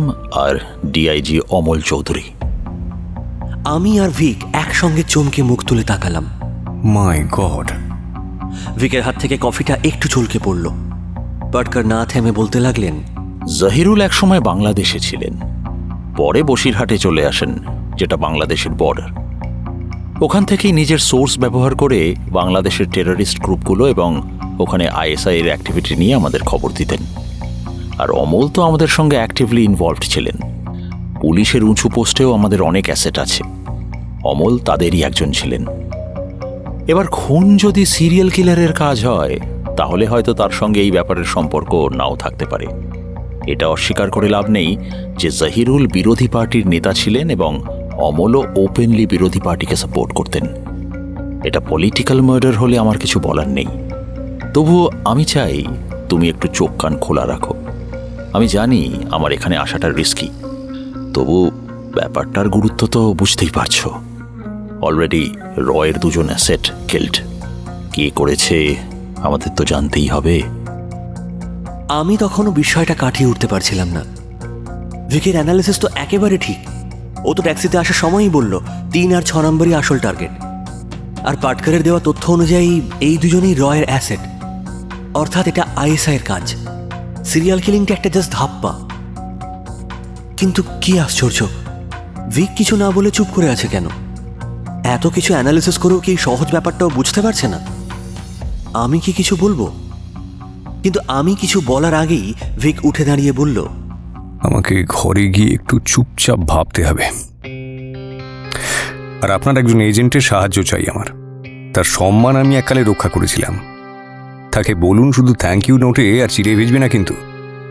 আর ডিআইজি অমল চৌধুরী। আমি আর ভিক একসঙ্গে চমকে মুখ তুলে তাকালাম। মাই গড! ভিকের হাত থেকে কফিটা একটু চলকে পড়ল। পাটকর না থেমে বলতে লাগলেন, জহিরুল একসময় বাংলাদেশে ছিলেন, পরে বসিরহাটে চলে আসেন, যেটা বাংলাদেশের বর্ডার। ওখান থেকেই নিজের সোর্স ব্যবহার করে বাংলাদেশের টেররিস্ট গ্রুপগুলো এবং ওখানে ISI এর অ্যাক্টিভিটি নিয়ে আমাদের খবর দিতেন। আর অমল তো আমাদের সঙ্গে অ্যাক্টিভলি ইনভলভড ছিলেন। পুলিশের উঁচু পোস্টেও আমাদের অনেক অ্যাসেট আছে। অমল তাদেরই একজন ছিলেন। এবার খুন যদি সিরিয়াল কিলারের কাজ হয়, তাহলে হয়তো তার সঙ্গে এই ব্যাপারের সম্পর্ক নাও থাকতে পারে। এটা অস্বীকার করে লাভ নেই যে জহিরুল বিরোধী পার্টির নেতা ছিলেন এবং অমলও ওপেনলি বিরোধী পার্টিকে সাপোর্ট করতেন। এটা পলিটিক্যাল মার্ডার হলে আমার কিছু বলার নেই। তবুও আমি চাই তুমি একটু চোখ কান খোলা রাখো। আমি জানি আমার এখানে আসাটা রিস্কি, তবু ব্যাপারটার গুরুত্ব তো বুঝতেই পারছো। অলরেডি রয়ের দুজন অ্যাসেট কিল্ড। কে করেছে আমাদের তো জানতেই হবে। আমি তখনও বিষয়টা কাটিয়ে উঠতে পারছিলাম না। ভিকের অ্যানালিসিস তো একেবারে ঠিক। ও তো ট্যাক্সিতে আসার সময়ই বলল 3 আর 6 নম্বরই আসল টার্গেট। আর পাটকরের দেওয়া তথ্য অনুযায়ী এই দুজনেই রয়ের অ্যাসেট, অর্থাৎ এটা ISI এর কাজ। সিরিয়াল কিলিংটা একটা জাস্ট ধাপ্পা। কিন্তু কি আশ্চর্য, ভিক কিছু না বলে চুপ করে আছে কেন? এত কিছু অ্যানালিসিস করেও কি সহজ ব্যাপারটাও বুঝতে পারছে না? আমি কি কিছু বলবো? কিন্তু আমি কিছু বলার আগেই ভিক উঠে দাঁড়িয়ে বলল, আমাকে ঘরে গিয়ে একটু চুপচাপ ভাবতে হবে। আর আপনার একজন এজেন্টের সাহায্য চাই আমার। তার সম্মান আমি এককালে রক্ষা করেছিলাম। তাকে বলুন শুধু থ্যাংক ইউ নোটে আর চিড়ে ভেজবে না কিন্তু।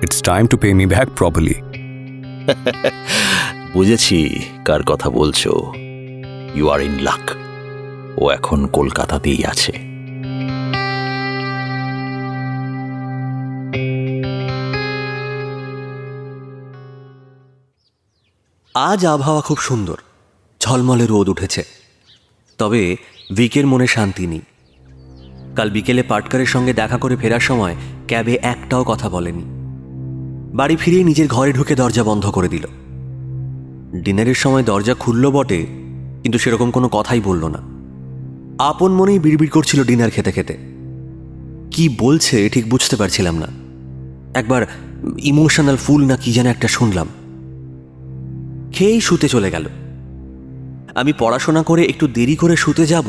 It's time to pay me back properly. বুঝেছি কার কথা বলছো। You are in luck. ও এখন কলকাতাতেই আছে। আজ আবহাওয়া খুব সুন্দর, ঝলমলে রোদ উঠেছে। তবে ভিকের মনে শান্তি নেই। কাল বিকেলে পাটকারের সঙ্গে দেখা করে ফেরার সময় ক্যাবে একটাও কথা বলেনি। বাড়ি ফিরে নিজের ঘরে ঢুকে দরজা বন্ধ করে দিল। ডিনারের সময় দরজা খুলল বটে, কিন্তু সেরকম কোনো কথাই বলল না। আপন মনেই বিড়বিড় করছিল ডিনার খেতে খেতে। কি বলছে ঠিক বুঝতে পারছিলাম না। একবার ইমোশনাল ফুল না কি যেন একটা শুনলাম। খেয়েই শুতে চলে গেল। আমি পড়াশোনা করে একটু দেরি করে শুতে যাব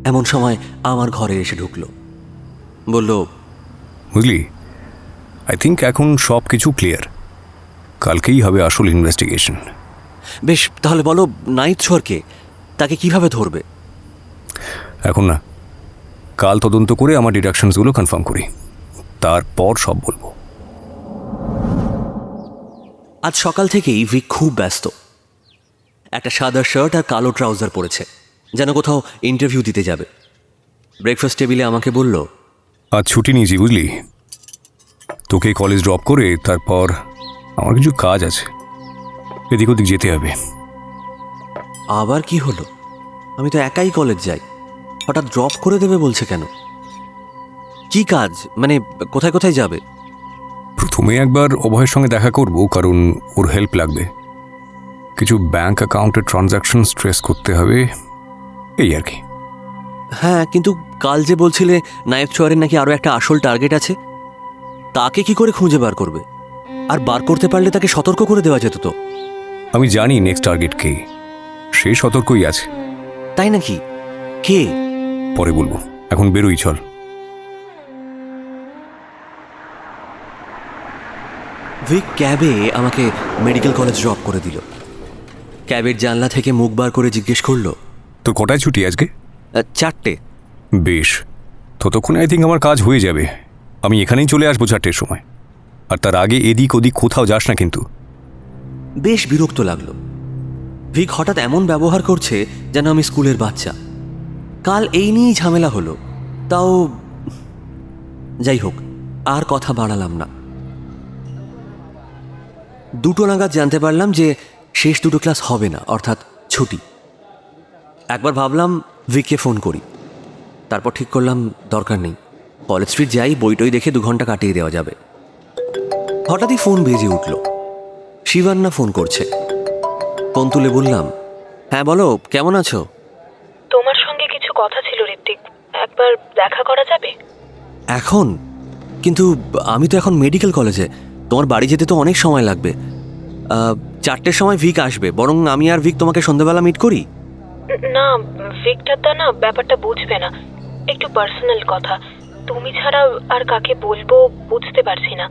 এমন সময় আমার ঘরে এসে ঢুকলো। বলল, বুঝলি, আই থিঙ্ক এখন সব কিছু ক্লিয়ার। কালকেই হবে আসল ইনভেস্টিগেশন। বেশ, তাহলে বলো নাইট ছোয়ারকে, তাকে কিভাবে ধরবে? এখন না, কাল তদন্ত করে আমার ডিডাকশনসগুলো কনফার্ম করি, তারপর সব বলবো। আজ সকাল থেকেই ভিক খুব ব্যস্ত। একটা সাদা শার্ট আর কালো ট্রাউজার পরেছে, যেন কোথাও ইন্টারভিউ দিতে যাবে। ব্রেকফাস্ট টেবিলে আমাকে বলল, আজ ছুটি নিয়েছি বুঝলি, তোকে কলেজ ড্রপ করে তারপর আমার কিছু কাজ আছে, এদিক ওদিক যেতে হবে। আবার কি হলো? আমি তো একাই কলেজ যাই, হঠাৎ ড্রপ করে দেবে বলছে কেন? কি কাজ, মানে কোথায় কোথায় যাবে? প্রথমে একবার অভয়ের সঙ্গে দেখা করব, কারণ ওর হেল্প লাগবে। কিছু ব্যাংক অ্যাকাউন্টের ট্রানজ্যাকশন স্ট্রেস করতে হবে, এই আর কি। হ্যাঁ, কিন্তু কাল যে বলছিলে নায়েব চোয়ারের নাকি আরও একটা আসল টার্গেট আছে, তাকে কি করে খুঁজে বার করবে? আর বার করতে পারলে তাকে সতর্ক করে দেওয়া যেত তো। আমি জানি নেক্সট টার্গেট কে, সে সতর্কই আছে। তাই নাকি? কে? পরে বলবো, এখন বেরোই চল। ভিক ক্যাবে আমাকে মেডিকেল কলেজ ড্রপ করে দিল। ক্যাবের জানলা থেকে মুখ বার করে জিজ্ঞেস করলো, তোর কটায় ছুটি আজকে? 4টে। বেশ, ততক্ষণে আই থিঙ্ক আমার কাজ হয়ে যাবে। আমি এখানেই চলে আসবো 4টের সময়। আর তার আগে এদিক ওদিক কোথাও যাস না কিন্তু। বেশ বিরক্ত লাগলো। ভিক হঠাৎ এমন ব্যবহার করছে যেন আমি স্কুলের বাচ্চা। কাল এই নিয়েই ঝামেলা হলো, তাও যাই হোক, আর কথা বাড়ালাম না। 2টো নাগাদ জানতে পারলাম যে শেষ 2টো ক্লাস হবে না, অর্থাৎ ছুটি। একবার ভাবলাম ভিককে ফোন করি, তারপর ঠিক করলাম দরকার নেই, কলেজ স্ট্রিট যাই, বইটই দেখে 2 ঘন্টা কাটিয়ে দেওয়া যাবে। হঠাৎই ফোন বেজে উঠল। শিবান্না ফোন করছে। ফোন তুলে বললাম, হ্যাঁ বলো, কেমন আছো? তোমার সঙ্গে কিছু কথা ছিল ঋত্বিক, একবার দেখা করা যাবে? এখন? কিন্তু আমি তো এখন মেডিকেল কলেজে, তোমার বাড়ি যেতে তো অনেক সময় লাগবে। 4টের সময় ভিক আসবে, বরং আমি আর ভিক তোমাকে সন্ধ্যাবেলা মিট করি। না, ভিক্টর দা না ব্যাপারটা বুঝবে না, একটু পার্সোনাল কথা। তুমি ছাড়া আর কাকে বলবো বুঝতে পারছি না।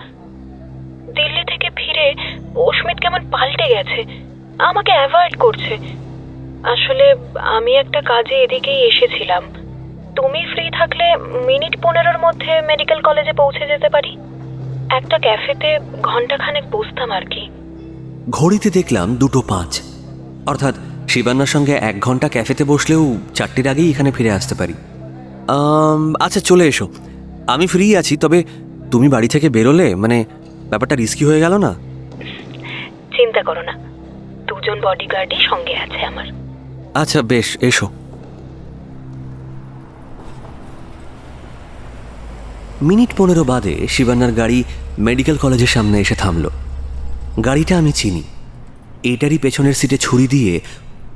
দিল্লি থেকে ফিরে অস্মিত কেমন পাল্টে গেছে, আমাকে অ্যাভয়েড করছে। আসলে আমি একটা কাজে এদিকেই এসেছিলাম। তুমি ফ্রি থাকলে মিনিট 15-র মধ্যে মেডিকেল কলেজে পৌঁছে যেতে পারি। একটা ক্যাফেতে ঘন্টাখানেক বসতাম আর কি। ঘড়িতে দেখলাম 2:05, অর্থাৎ শিবান্নার সঙ্গে 1 ঘন্টা ক্যাফেতে বসলেও 4টের আগেই এখানে ফিরে আসতে পারি। আচ্ছা চলে এসো, আমি ফ্রি আছি। তবে তুমি বাড়ি থেকে বেরোলে মানে ব্যাপারটা রিস্কি হয়ে গেল না? চিন্তা করো না, 2 জন বডিগার্ডই সঙ্গে আছে আমার। আচ্ছা বেশ, এসো। মিনিট 15 বাদে শিবান্নার গাড়ি মেডিকেল কলেজের সামনে এসে থামল। গাড়িটা আমি চিনি, এটারই পেছনের সিটে ছুরি দিয়ে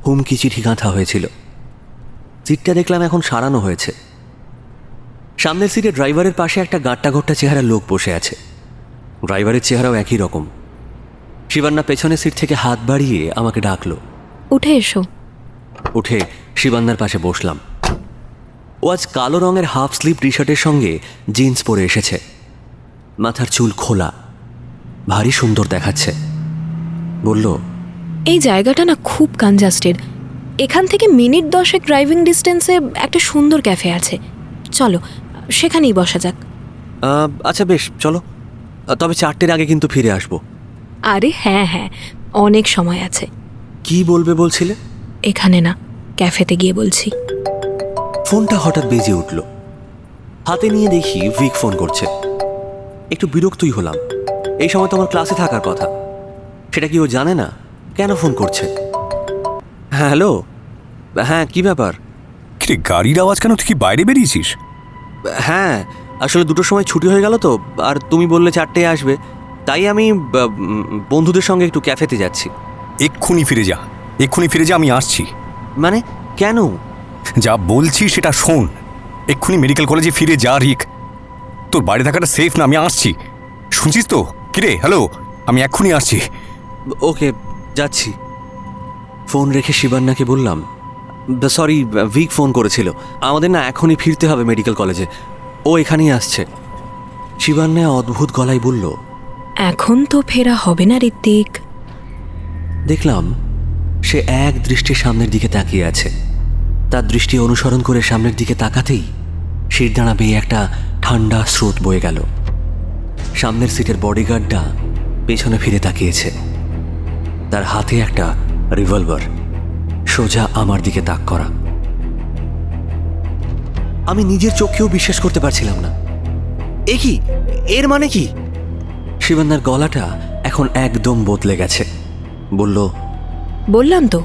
হুমকি চিঠি গাঁথা হয়েছিল। সিটটা দেখলাম এখন সারানো হয়েছে। সামনের সিটে ড্রাইভারের পাশে একটা গাট্টা চেহারার লোক বসে আছে। ড্রাইভারের চেহারাও একই রকম। শিবান্না পেছনের সিট থেকে হাত বাড়িয়ে আমাকে ডাকলো, উঠে এসো। উঠে শিবান্নার পাশে বসলাম। ও আজ কালো রঙের হাফ স্লিভ টি শার্টের সঙ্গে জিন্স পরে এসেছে। মাথার চুল খোলা, ভারী সুন্দর দেখাচ্ছে। বলল, এই জায়গাটা না খুব কনজাস্টেড। এখান থেকে মিনিট 10 ড্রাইভিং ডিস্টেন্সে একটা সুন্দর ক্যাফে আছে, চলো সেখানেই বসা যাক। আচ্ছা বেশ, চলো। তবে 4টের আগে কিন্তু ফিরে আসবো। আরে হ্যাঁ হ্যাঁ, অনেক সময় আছে। কি বলবে বলছিলে? এখানে না, ক্যাফেতে গিয়ে বলছি। ফোনটা হঠাৎ বেজে উঠল। হাতে নিয়ে দেখি ভিক ফোন করছে। একটু বিরক্তই হলাম। এই সময় তো আমার ক্লাসে থাকার কথা, সেটা কি ও জানে না? কেন ফোন করছে? হ্যাঁ হ্যালো, হ্যাঁ কি ব্যাপার? কিরে, গাড়ির আওয়াজ কেন? তুই কি বাইরে বেরিয়েছিস? হ্যাঁ, আসলে 2টোর সময় ছুটি হয়ে গেল তো, আর তুমি বললে 4টেয় আসবে, তাই আমি বন্ধুদের সঙ্গে একটু ক্যাফেতে যাচ্ছি। এক্ষুনি ফিরে যা, এক্ষুনি ফিরে যা, আমি আসছি। মানে কেন? যা বলছি সেটা শোন। এক্ষুনি মেডিকেল কলেজে ফিরে যা রিক। তোর বাইরে থাকাটা সেফ না, আমি আসছি। শুনছিস তো? কিরে হ্যালো, আমি এক্ষুনি আসছি। ওকে, যাচ্ছি। ফোন রেখে শিবান্নাকে বললাম, সরি, ভিক ফোন করেছিল, আমাদের না এখনই ফিরতে হবে মেডিকেল কলেজে, ও এখানেই আসছে। শিবান্না অদ্ভুত গলায় বলল, এখন তো ফেরা হবে না ঋত্বিক। দেখলাম সে এক দৃষ্টি সামনের দিকে তাকিয়ে আছে। তার দৃষ্টি অনুসরণ করে সামনের দিকে তাকাতেই শিরদাঁড়া বেয়ে একটা ঠান্ডা স্রোত বয়ে গেল। সামনের সিটের বডিগার্ডটা পেছনে ফিরে তাকিয়েছে। তার হাতে একটা রিভলভার, সোজা আমার দিকে তাক করা। আমি নিজের চোখেও বিশ্বাস করতে পারছিলাম না। এ কি? এর মানে কি? শিবান্নার গলাটা এখন একদম বদলে গেছে। বলল, বললাম তো,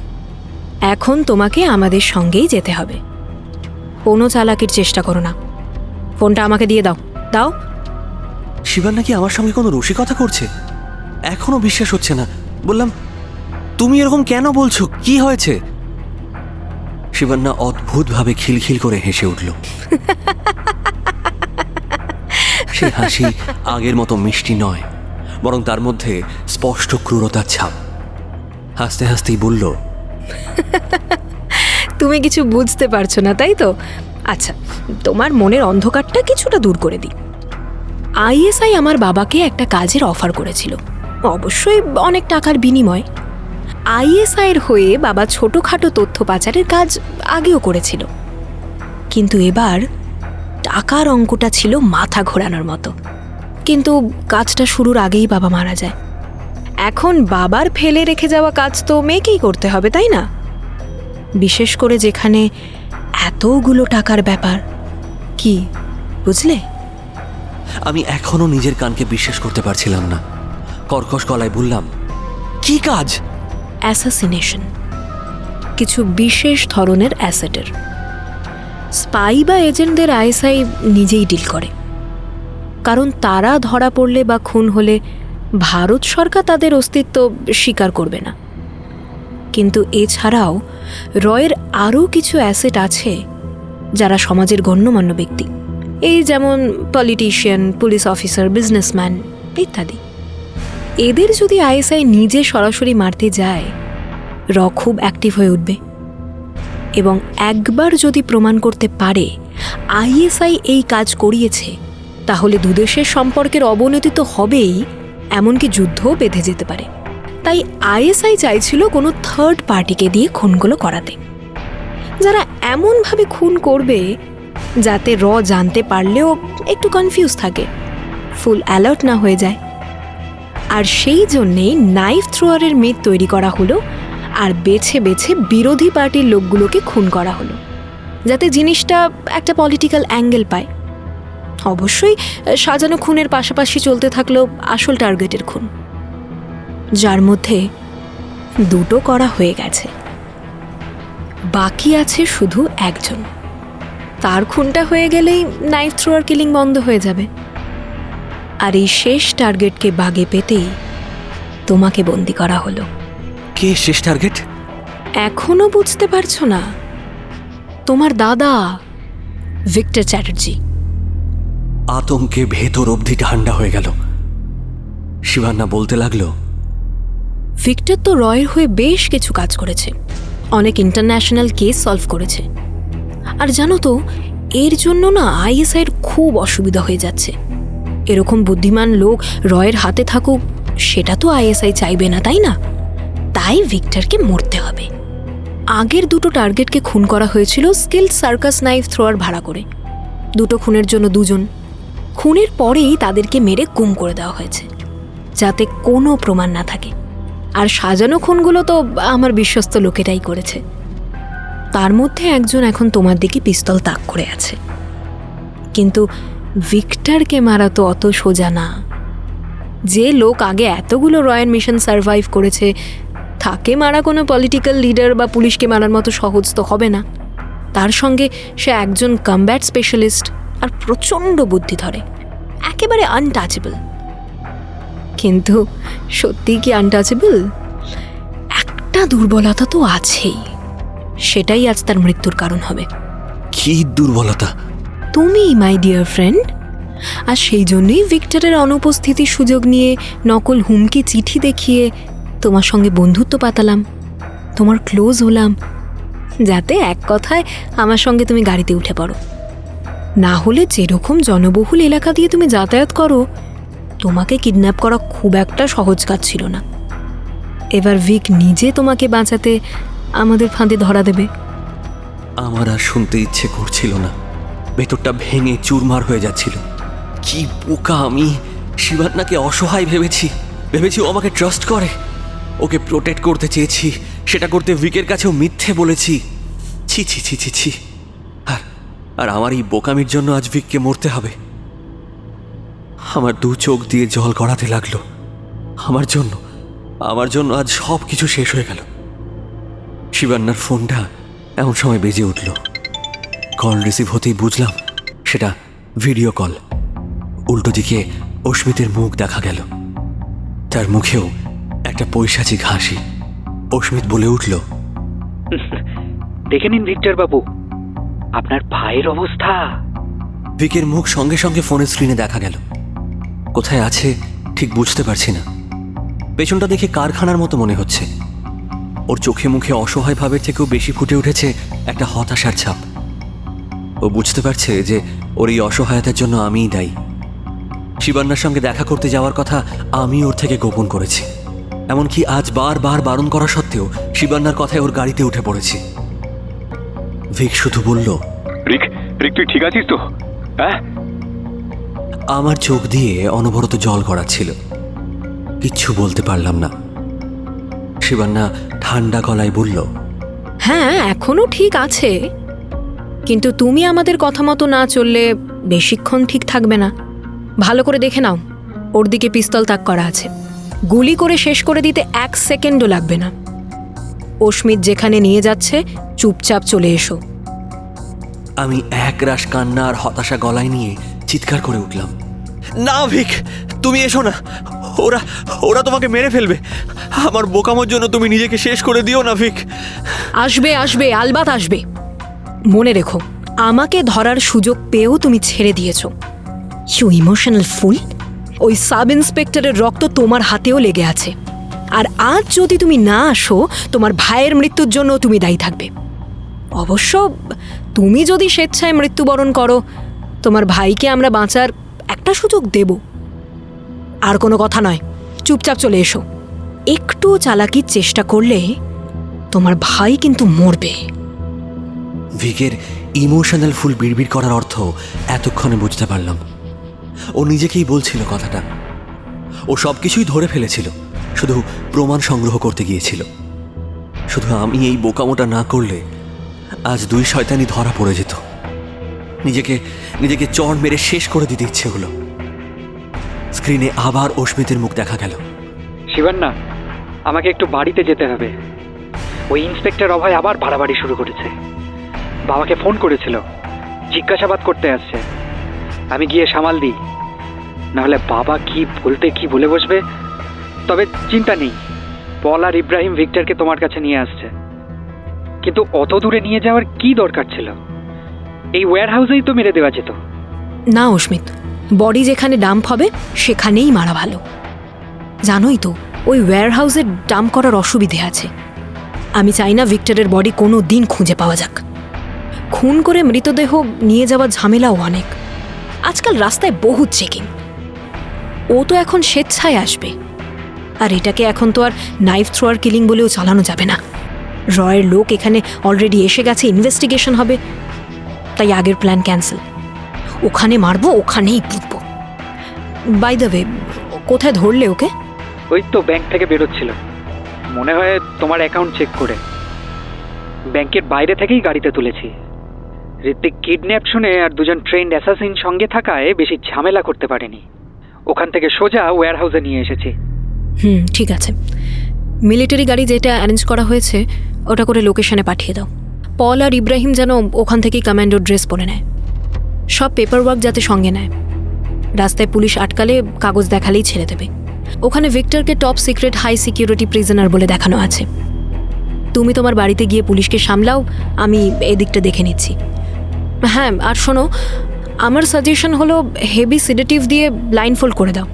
এখন তোমাকে আমাদের সঙ্গেই যেতে হবে। কোনো চালাকির চেষ্টা করো না। ফোনটা আমাকে দিয়ে দাও, দাও। শিবান্না কি আমার সঙ্গে কোনো রসিকতা করছে? এখনো বিশ্বাস হচ্ছে না। বললাম, তুমি এরকম কেন বলছো? কি হয়েছে? শিবান্না অদ্ভুতভাবে খিলখিল করে হেসে উঠল। সে হাসি আগের মতো মিষ্টি নয়, বরং তার মধ্যে স্পষ্ট ক্রূরতার ছাপ। হাসতে হাসতেই বলল, তুমি কিছু বুঝতে পারছো না তাই তো? আচ্ছা, তোমার মনের অন্ধকারটা কিছুটা দূর করে দিই। আইএসআই আমার বাবাকে একটা কাজের অফার করেছিল, অবশ্যই অনেক টাকার বিনিময়। আইএসআইয়ের হয়ে বাবা ছোটোখাটো তথ্য পাচারের কাজ আগেও করেছিল, কিন্তু এবার টাকার অঙ্কটা ছিল মাথা ঘোরানোর মতো। কিন্তু কাজটা শুরুর আগেই বাবা মারা যায়। এখন বাবার ফেলে রেখে যাওয়া কাজ তো মেয়েকেই করতে হবে, তাই না? বিশেষ করে যেখানে এতগুলো টাকার ব্যাপার। কি বুঝলে? আমি এখনো নিজের কানকে বিশ্বাস করতে পারছিলাম না। কর্কশ গলায় বললাম, কি কাজ? অ্যাসাসিনেশন, কিছু বিশেষ ধরনের অ্যাসেটের। স্পাই বা এজেন্টদের আইএসআই নিজেই ডিল করে, কারণ তারা ধরা পড়লে বা খুন হলে ভারত সরকার তাদের অস্তিত্ব স্বীকার করবে না। কিন্তু এছাড়াও রয়ের আরও কিছু অ্যাসেট আছে যারা সমাজের গণ্যমান্য ব্যক্তি, এই যেমন পলিটিশিয়ান, পুলিশ অফিসার, বিজনেসম্যান ইত্যাদি। এদের যদি আইএসআই নিজে সরাসরি মারতে যায়, র খুব অ্যাক্টিভ হয়ে উঠবে, এবং একবার যদি প্রমাণ করতে পারে আইএসআই এই কাজ করিয়েছে, তাহলে দুদেশের সম্পর্কের অবনতি তো হবেই, এমনকি যুদ্ধও বেঁধে যেতে পারে। তাই আইএসআই চাইছিল কোনো থার্ড পার্টিকে দিয়ে খুনগুলো করাতে, যারা এমনভাবে খুন করবে যাতে র জানতে পারলেও একটু কনফিউজ থাকে, ফুল অ্যালার্ট না হয়ে যায়। আর সেই জন্যেই নাইফ থ্রোয়ারের মিথ তৈরি করা হলো, আর বেছে বেছে বিরোধী পার্টির লোকগুলোকে খুন করা হলো, যাতে জিনিসটা একটা পলিটিক্যাল অ্যাঙ্গেল পায়। অবশ্যই সাজানো খুনের পাশাপাশি চলতে থাকলো আসল টার্গেটের খুন, যার মধ্যে দুটো করা হয়ে গেছে। বাকি আছে শুধু একজন। তার খুনটা হয়ে গেলেই নাইফ থ্রোয়ার কিলিং বন্ধ হয়ে যাবে। আর এই শেষ টার্গেটকে বাগে পেতেই তোমাকে বন্দি করা হলো। কে শেষ টার্গেট? এখনো বুঝতে পারছো না? তোমার দাদা ভিক্টর চ্যাটার্জি। আতঙ্কে ভেতর অবধি ঠান্ডা হয়ে গেল। শিবান্না বলতে লাগলো, ভিক্টর তো রয়ের হয়ে বেশ কিছু কাজ করেছে, অনেক ইন্টারন্যাশনাল কেস সলভ করেছে। আর জানো তো, এর জন্য না আইএসআইয়ের খুব অসুবিধা হয়ে যাচ্ছে। এরকম বুদ্ধিমান লোক রয়ের হাতে থাকুক সেটা তো আইএসআই চাইবে না, তাই না? তাই ভিক্টরকে মরতে হবে। আগের দুটো টার্গেটকে খুন করা হয়েছিল স্কিলড সার্কাস নাইফ থ্রোয়ার ভাড়া করে। দুটো খুনের জন্য দুজন। খুনের পরেই তাদেরকে মেরে গুম করে দেওয়া হয়েছে, যাতে কোনো প্রমাণ না থাকে। আর সাজানো খুনগুলো তো আমার বিশ্বস্ত লোকেরাই করেছে। তার মধ্যে একজন এখন তোমার দিকে পিস্তল তাক করে আছে। কিন্তু ভিক্টরকে মারা তো অত সোজা না। যে লোক আগে এতগুলো রয়্যাল মিশন সার্ভাইভ করেছে, তাকে মারা কোনো পলিটিক্যাল লিডার বা পুলিশকে মারার মতো সহজ তো হবে না। তার সঙ্গে সে একজন কমব্যাট স্পেশালিস্ট আর প্রচণ্ড বুদ্ধি ধরে, একেবারে আনটাচেবল। কিন্তু সত্যি কি আনটাচেবল? একটা দুর্বলতা তো আছেই, সেটাই আজ তার মৃত্যুর কারণ হবে। কি দুর্বলতা? তুমি, মাই ডিয়ার ফ্রেন্ড। আর সেই জন্যই ভিক্টরের অনুপস্থিতির সুযোগ নিয়ে নকল হুমকি চিঠি দেখিয়ে তোমার সঙ্গে বন্ধুত্ব পাতালাম, তোমার ক্লোজ হলাম, যাতে এক কথায় আমার সঙ্গে তুমি গাড়িতে উঠে পড়ো। না হলে যেরকম জনবহুল এলাকা দিয়ে তুমি যাতায়াত করো, তোমাকে কিডন্যাপ করা খুব একটা সহজ কাজ ছিল না। এবার ভিক নিজে তোমাকে বাঁচাতে আমাদের ফাঁদে ধরা দেবে। আমার আর শুনতে ইচ্ছে করছিল না, ভেতরটা ভেঙে চুরমার হয়ে যাচ্ছিল। কি বোকা আমি! শিবান্নাকে অসহায় ভেবেছি ও আমাকে ট্রাস্ট করে, ওকে প্রোটেক্ট করতে চেয়েছি, সেটা করতে ভিকের কাছেও মিথ্যে বলেছি। ছি ছি ছি ছি ছি। আর আমার এই বোকামির জন্য আজ ভিককে মরতে হবে। আমার দু চোখ দিয়ে জল গড়াতে লাগলো। আমার জন্য আজ সব কিছু শেষ হয়ে গেল। শিবান্নার ফোনটা এমন সময় বেজে উঠল। কল রিসিভ হতেই বুঝলাম সেটা ভিডিও কল। উল্টো দিকে অস্মিতের মুখ দেখা গেল, তার মুখেও একটা পৈশাচিক হাসি। অস্মিত বলে উঠল, দেখে নিন ভিক্টর বাবু, আপনার ভাইয়ের অবস্থা। ভিকের মুখ সঙ্গে সঙ্গে ফোনের স্ক্রিনে দেখা গেল। কোথায় আছে ঠিক বুঝতে পারছি না। পেছনটা দেখে কারখানার মতো মনে হচ্ছে। ওর চোখে মুখে অসহায় ভাবের থেকেও বেশি ফুটে উঠেছে একটা হতাশার ছাপ। ও বুঝতে পারছে যে ওর এই অসহায়তার জন্য আমিই দায়ী। শিবান্নার সঙ্গে দেখা করতে যাওয়ার কথা আমি ওর থেকে গোপন করেছি। এমনকি আজ বারবার বারণ করা সত্ত্বেও শিবান্নার কথায় ওর গাড়িতে উঠে পড়েছি। ভিক শুধু বলল, রিক তুই ঠিক আছিস তো? হ্যাঁ? আমার চোখ দিয়ে অনবরত জল গড়াচ্ছিল। কিচ্ছু বলতে পারলাম না। শিবান্না ঠান্ডা গলায় বলল, হ্যাঁ, এখনো ঠিক আছে, কিন্তু তুমি আমাদের কথা মতো না চললে বেশিক্ষণ ঠিক থাকবে না। ভালো করে দেখে নাও, ওর দিকে পিস্তল তাক করা আছে। গুলি করে শেষ করে দিতে 1 সেকেন্ডও লাগবে না। অস্মিত যেখানে নিয়ে যাচ্ছে চুপচাপ চলে এসো। আমি এক রাশ কান্না আর হতাশা গলায় নিয়ে চিৎকার করে উঠলাম, না ভিক, তুমি এসো না। ওরা তোমাকে মেরে ফেলবে। আমার বোকামোর জন্য তুমি নিজেকে শেষ করে দিও না ভিক। আসবে, আলবাত আসবে। মনে রেখো, আমাকে ধরার সুযোগ পেয়েও তুমি ছেড়ে দিয়েছো। You emotional fool. ওই সাব ইন্সপেক্টরের রক্ত তোমার হাতেও লেগে আছে। আর আজ যদি তুমি না আসো, তোমার ভাইয়ের মৃত্যুর জন্য তুমি দায়ী থাকবে। অবশ্য তুমি যদি স্বেচ্ছায় মৃত্যুবরণ করো, তোমার ভাইকে আমরা বাঁচার একটা সুযোগ দেব। আর কোনো কথা নয়, চুপচাপ চলে এসো। একটু চালাকির চেষ্টা করলে তোমার ভাই কিন্তু মরবে। ভিকের ইমোশনাল ফুল বিড়বিড় করার অর্থ এতক্ষণে বুঝতে পারলাম। ও নিজেকেই বলছিল কথাটা। ও সব কিছুই ধরে ফেলেছিল, শুধু প্রমাণ সংগ্রহ করতে গিয়েছিল। শুধু আমি এই বোকামোটা না করলে আজ 2 শয়তানি ধরা পড়ে যেত। নিজেকে চড় মেরে শেষ করে দিতে ইচ্ছে হলো। স্ক্রিনে আবার অস্মিতের মুখ দেখা গেল। শিবান্না, আমাকে একটু বাড়িতে যেতে হবে। ওই ইন্সপেক্টর অভয় আবার বাড়াবাড়ি শুরু করেছে। বাবাকে ফোন করেছিল, জিজ্ঞাসাবাদ করতে আসছে। আমি গিয়ে সামাল দিই, নাহলে বাবা কি বলে বসবে। তবে চিন্তা নেই, পল আর ইব্রাহিম ভিক্টরকে তোমার কাছে নিয়ে আসছে। কিন্তু অত দূরে নিয়ে যাওয়ার কি দরকার ছিল? এই ওয়্যার হাউসেই তো মেরে দেওয়া যেত। না অস্মিত, বডি যেখানে ডাম্প হবে সেখানেই মারা ভালো। জানোই তো, ওই ওয়্যার হাউসের ডাম্প করার অসুবিধে আছে। আমি চাই না ভিক্টরের বডি কোনো দিন খুঁজে পাওয়া যাক। খুন করে মৃতদেহ নিয়ে যাওয়ার ঝামেলাও অনেক। আজকাল রাস্তায় বহু চেকিং। ও তো এখন স্বেচ্ছায় আসবে, আর এটাকে এখন তো আর নাইফ থ্রোয়ার কিলিং বলেও চালানো যাবে না। রয়ের লোক এখানে অলরেডি এসে গেছে, ইনভেস্টিগেশন হবে। তাই আগের প্ল্যান ক্যান্সেল। ওখানে মারবো, ওখানেই পুঁতবো। বাই দ্য ওয়ে, কোথায় ধরলে ওকে? ওই তো ব্যাংক থেকে বেরোচ্ছিল, মনে হয় তোমার অ্যাকাউন্ট চেক করে। ব্যাংকের বাইরে থেকেই গাড়িতে তুলেছি। ঋত্বিক কিডন্যাপ শুনে আর দুজন ট্রেন্ড অ্যাসাসিন সঙ্গে থাকায় বেশি ঝামেলা করতে পারেনি। ওখান থেকে সোজা ওয়্যার হাউসে নিয়ে এসেছি। ঠিক আছে। মিলিটারি গাড়ি যেটা অ্যারেঞ্জ করা হয়েছে ওটা করে লোকেশনে পাঠিয়ে দাও। পল আর ইব্রাহিম যেন ওখান থেকেই কমান্ডো ড্রেস পরে নেয়। সব পেপার ওয়ার্ক যাতে সঙ্গে নেয়। রাস্তায় পুলিশ আটকালে কাগজ দেখালেই ছেড়ে দেবে। ওখানে ভিক্টরকে top secret high security prisoner বলে দেখানো আছে। তুমি তোমার বাড়িতে গিয়ে পুলিশকে সামলাও, আমি এদিকটা দেখে নিচ্ছি। হ্যাঁ, আর শোনো, আমার সাজেশন হলো হেভি সিডেটিভ দিয়ে ব্লাইন্ডফোল্ড করে দাও।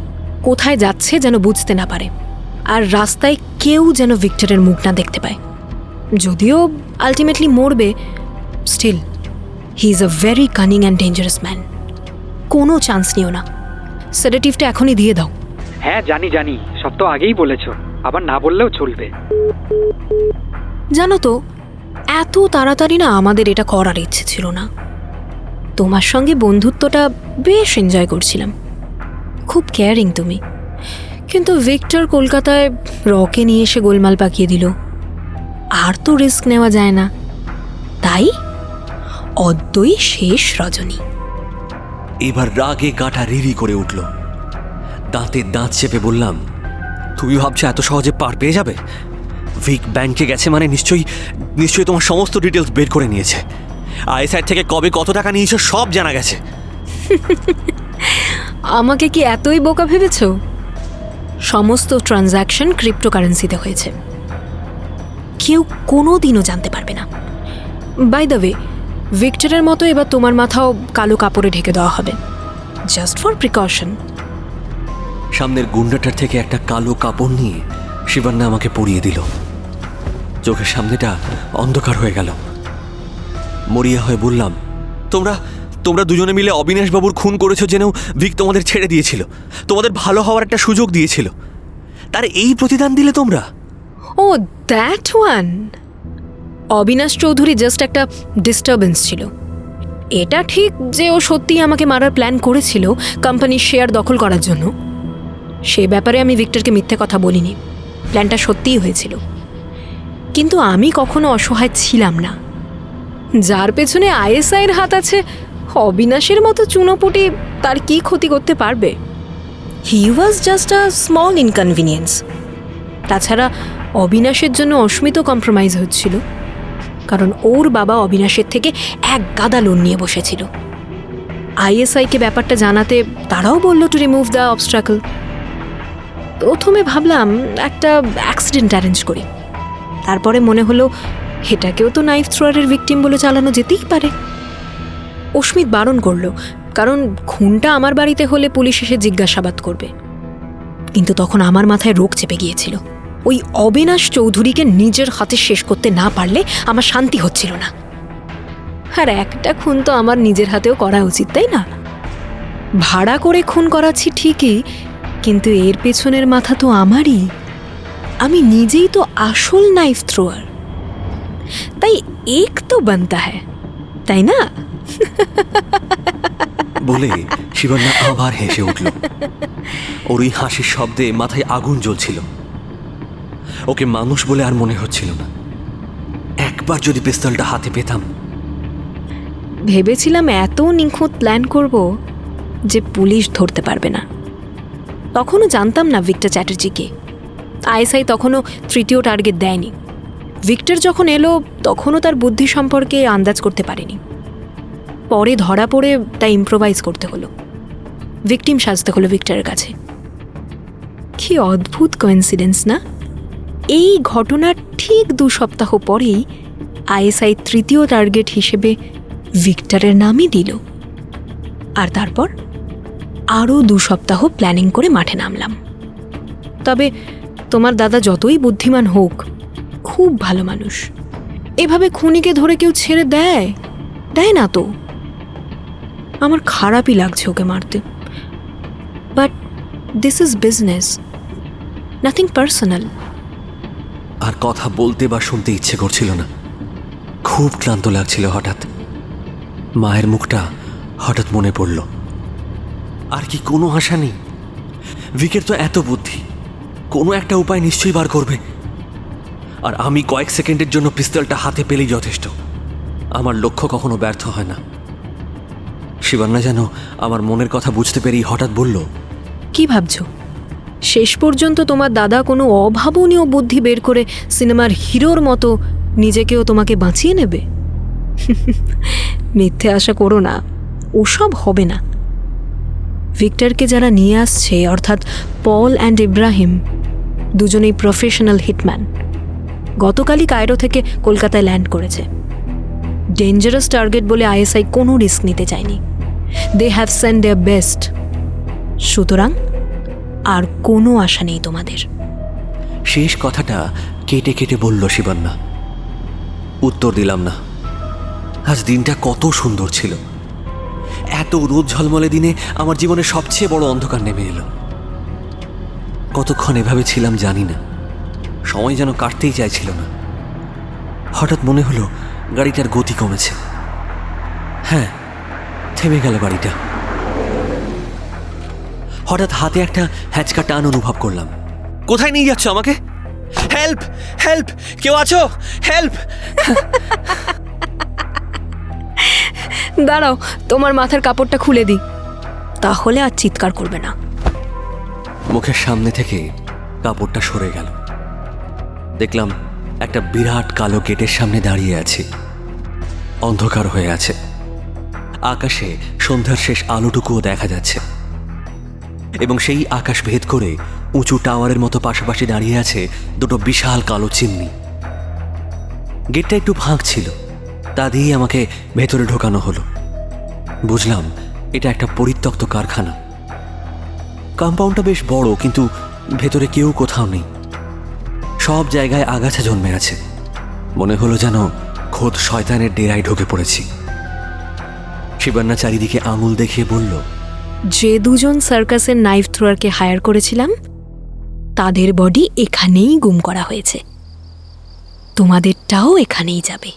কোথায় যাচ্ছে যেন বুঝতে না পারে, আর রাস্তায় কেউ যেন ভিক্টরের মুখ না দেখতে পায়। যদিও আলটিমেটলি মরবে, still he is a very cunning and dangerous man. কোনো চান্স নিও না। সেডেটিভটা এখনই দিয়ে দাও। হ্যাঁ জানি জানি, সব তো আগেই বলেছো, আবার না বললেও চলবে। জানো তো, এত তাড়াতাড়ি না আমাদের এটা করার ইচ্ছে ছিল না। তোমার সঙ্গে বন্ধুত্বটা বেশ এনজয় করছিলাম, খুব কেয়ারিং তুমি। কিন্তু ভিক্টর কলকাতায় রকে নিয়ে এসে গোলমাল পাকিয়ে দিল। আর তো রিস্ক নেওয়া যায় না, তাই অদ্যই শেষ রজনী। এবার রাগে গাটা রিরি করে উঠল। দাঁতে দাঁত চেপে বললাম, তুমি ভাবছো এত সহজে পার পেয়ে যাবে? ভিক ব্যাংকে গেছে মানে নিশ্চয়ই তোমার সমস্ত ডিটেলস বের করে নিয়েছে। আইএসআই থেকে কবে কত টাকা নিয়েছো সব জানা গেছে। আমাকে কি এতই বোকা ভেবেছ? সমস্ত ট্রানজ্যাকশন ক্রিপ্টোকারেন্সিতে হয়েছে, কেউ কোনো দিনও জানতে পারবে না। বাই দ্য ওয়ে, ভিক্টরের মতো এবার তোমার মাথাও কালো কাপড়ে ঢেকে দেওয়া হবে, জাস্ট ফর প্রিকশন। সামনের গুন্ডাটার থেকে একটা কালো কাপড় নিয়ে শিবান্না আমাকে পরিয়ে দিল। চোখের সামনেটা অন্ধকার হয়ে গেল। মরিয়া হয়ে বললাম, তোমরা দুজনে মিলে অবিনাশ বাবুর খুন করেছো জেনেও ভিক তোমাদের ছেড়ে দিয়েছিল, তোমাদের ভালো হওয়ার একটা সুযোগ দিয়েছিল, তার এই প্রতিদান দিলে তোমরা? Oh that one. Abinash Chowdhury just একটা ডিস্টারবেন্স ছিল। এটা ঠিক যে ও সত্যিই আমাকে মারার প্ল্যান করেছিল কোম্পানির শেয়ার দখল করার জন্য। সে ব্যাপারে আমি ভিক্টরকে মিথ্যে কথা বলিনি, প্ল্যানটা সত্যিই হয়েছিল। কিন্তু আমি কখনো অসহায় ছিলাম না। যার পেছনে আইএসআইয়ের হাত আছে, অবিনাশের মতো চুনোপুটি তার কি ক্ষতি করতে পারবে? He was just a small inconvenience. তাছাড়া অবিনাশের জন্য অস্মিত কম্প্রোমাইজ হচ্ছিল, কারণ ওর বাবা অবিনাশের থেকে এক গাদা লোন নিয়ে বসেছিল। আইএসআইকে ব্যাপারটা জানাতে তারাও বলল টু রিমুভ দ্য অবস্ট্রাকল। প্রথমে ভাবলাম একটা অ্যাক্সিডেন্ট অ্যারেঞ্জ করি, তারপরে মনে হলো এটাকেও তো নাইফ থ্রোয়ারের ভিকটিম বলে চালানো যেতেই পারে। অস্মিত বারণ করলো, কারণ খুনটা আমার বাড়িতে হলে পুলিশ এসে জিজ্ঞাসাবাদ করবে। কিন্তু তখন আমার মাথায় রোগ চেপে গিয়েছিল। ওই অবিনাশ চৌধুরীকে নিজের হাতে শেষ করতে না পারলে আমার শান্তি হচ্ছিল না। আর একটা খুন তো আমার নিজের হাতেও করা উচিত, তাই না? ভাড়া করে খুন করাচ্ছি ঠিকই, কিন্তু এর পেছনের মাথা তো আমারই। আমি নিজেই তো আসল নাইফ থ্রোয়ার, তাই এক তো বানতা হ্যায়, তাই না? বলে শিবান্না আবার হেসে উঠল। ওর ওই হাসির শব্দে মাথায় আগুন জ্বলছিল। ওকে মানুষ বলে আর মনে হচ্ছিল না। একবার যদি পিস্তলটা হাতে পেতাম। ভেবেছিলাম এত নিখুঁত প্ল্যান করব যে পুলিশ ধরতে পারবে না। তখনও জানতাম না ভিক্টর চ্যাটার্জিকে। আইএসআই তখনও তৃতীয় টার্গেট দেয়নি। ভিক্টর যখন এলো তখনও তার বুদ্ধি সম্পর্কে আন্দাজ করতে পারেনি। পরে ধরা পড়ে তাই ইম্প্রোভাইজ করতে হলো, ভিকটিম সাজতে হলো ভিক্টরের কাছে। কি অদ্ভুত কোইন্সিডেন্স না? এই ঘটনার ঠিক 2 সপ্তাহ পরেই আইএসআই তৃতীয় টার্গেট হিসেবে ভিক্টরের নামই দিল। আর তারপর আরও 2 সপ্তাহ প্ল্যানিং করে মাঠে নামলাম। তবে তোমার দাদা যতই বুদ্ধিমান হোক, খুব ভালো মানুষ। এভাবে খুনিকে ধরে কেউ ছেড়ে দেয়? দেয় না তো। আমার খারাপই লাগছে ওকে মারতে, but this is business, nothing personal. আর কথা বলতে বা শুনতে ইচ্ছে করছিল না, খুব ক্লান্ত লাগছিল। হঠাৎ মায়ের মুখটা হঠাৎ মনে পড়ল। আর কি কোনো আশা নেই? ভিকের তো এত বুদ্ধি, কোনো একটা উপায় নিশ্চয়ই বার করবে। আর আমি কয়েক সেকেন্ডের জন্য পিস্তলটা হাতে পেলেই যথেষ্ট। আমার লক্ষ্য কখনো ব্যর্থ হয় না। শিবান্না যেন আমার মনের কথা বুঝতে পেরেই হঠাৎ বলল, কি ভাবছো? শেষ পর্যন্ত তোমার দাদা কোনো অভাবনীয় বুদ্ধি বের করে সিনেমার হিরোর মতো নিজেকেও তোমাকে বাঁচিয়ে নেবে? মিথ্যে আশা করো না, ওসব হবে না। ভিক্টরকে যারা নিয়ে আসছে, অর্থাৎ পল অ্যান্ড ইব্রাহিম, দুজনেই প্রফেশনাল হিটম্যান। গতকালই কায়রো থেকে কলকাতায় ল্যান্ড করেছে। ডেঞ্জারাস টার্গেট বলে আইএসআই কোনো রিস্ক নিতে চায়নি। They have send their best. সুতরাং আর কোনো আশা নেই তোমাদের। শেষ কথাটা কেটে কেটে বলল শিবান্না। উত্তর দিলাম না। আজ দিনটা কত সুন্দর ছিল। এত রোদ ঝলমলে দিনে আমার জীবনের সবচেয়ে বড় অন্ধকার নেমে এলো। কতক্ষণ এভাবে ছিলাম জানি না, সময় যেন কাটতেই চাইছিল না। হঠাৎ মনে হলো গাড়িটার গতি কমেছে। হ্যাঁ, থেমে গেল গাড়িটা। হঠাৎ হাতে একটা হ্যাচকা টান অনুভব করলাম। কোথায় নিয়ে যাচ্ছ আমাকে? হেল্প, হেল্প, কেউ আছো? হেল্প! দাঁড়াও, তোমার মাথার কাপড়টা খুলে দিই, তাহলে আর চিৎকার করবে না। মুখের সামনে থেকে কাপড়টা সরে গেল। দেখলাম একটা বিরাট কালো গেটের সামনে দাঁড়িয়ে আছি। অন্ধকার হয়ে আছে, আকাশে সন্ধ্যার শেষ আলোটুকুও দেখা যাচ্ছে। এবং সেই আকাশ ভেদ করে উঁচু টাওয়ারের মতো পাশাপাশি দাঁড়িয়ে আছে দুটো বিশাল কালো চিমনি। গেটটা একটু ফাঁক ছিল, তা দিয়েই আমাকে ভেতরে ঢোকানো হলো। বুঝলাম এটা একটা পরিত্যক্ত কারখানা। কম্পাউন্ডটা বেশ বড়, কিন্তু ভেতরে কেউ কোথাও নেই। সব জায়গায় আগাছা জন্মে আছে। মনে হলো যেন খোদ শয়তানের ডেরায় ঢুকে পড়েছি। শিবান্না চারিদিকে আঙুল দেখিয়ে বলল, যে দুজন সার্কাসের নাইফ থ্রোয়ারকে হায়ার করেছিলাম, তাদের বডি এখানেই গুম করা হয়েছে। তোমাদেরটাও এখানেই যাবে।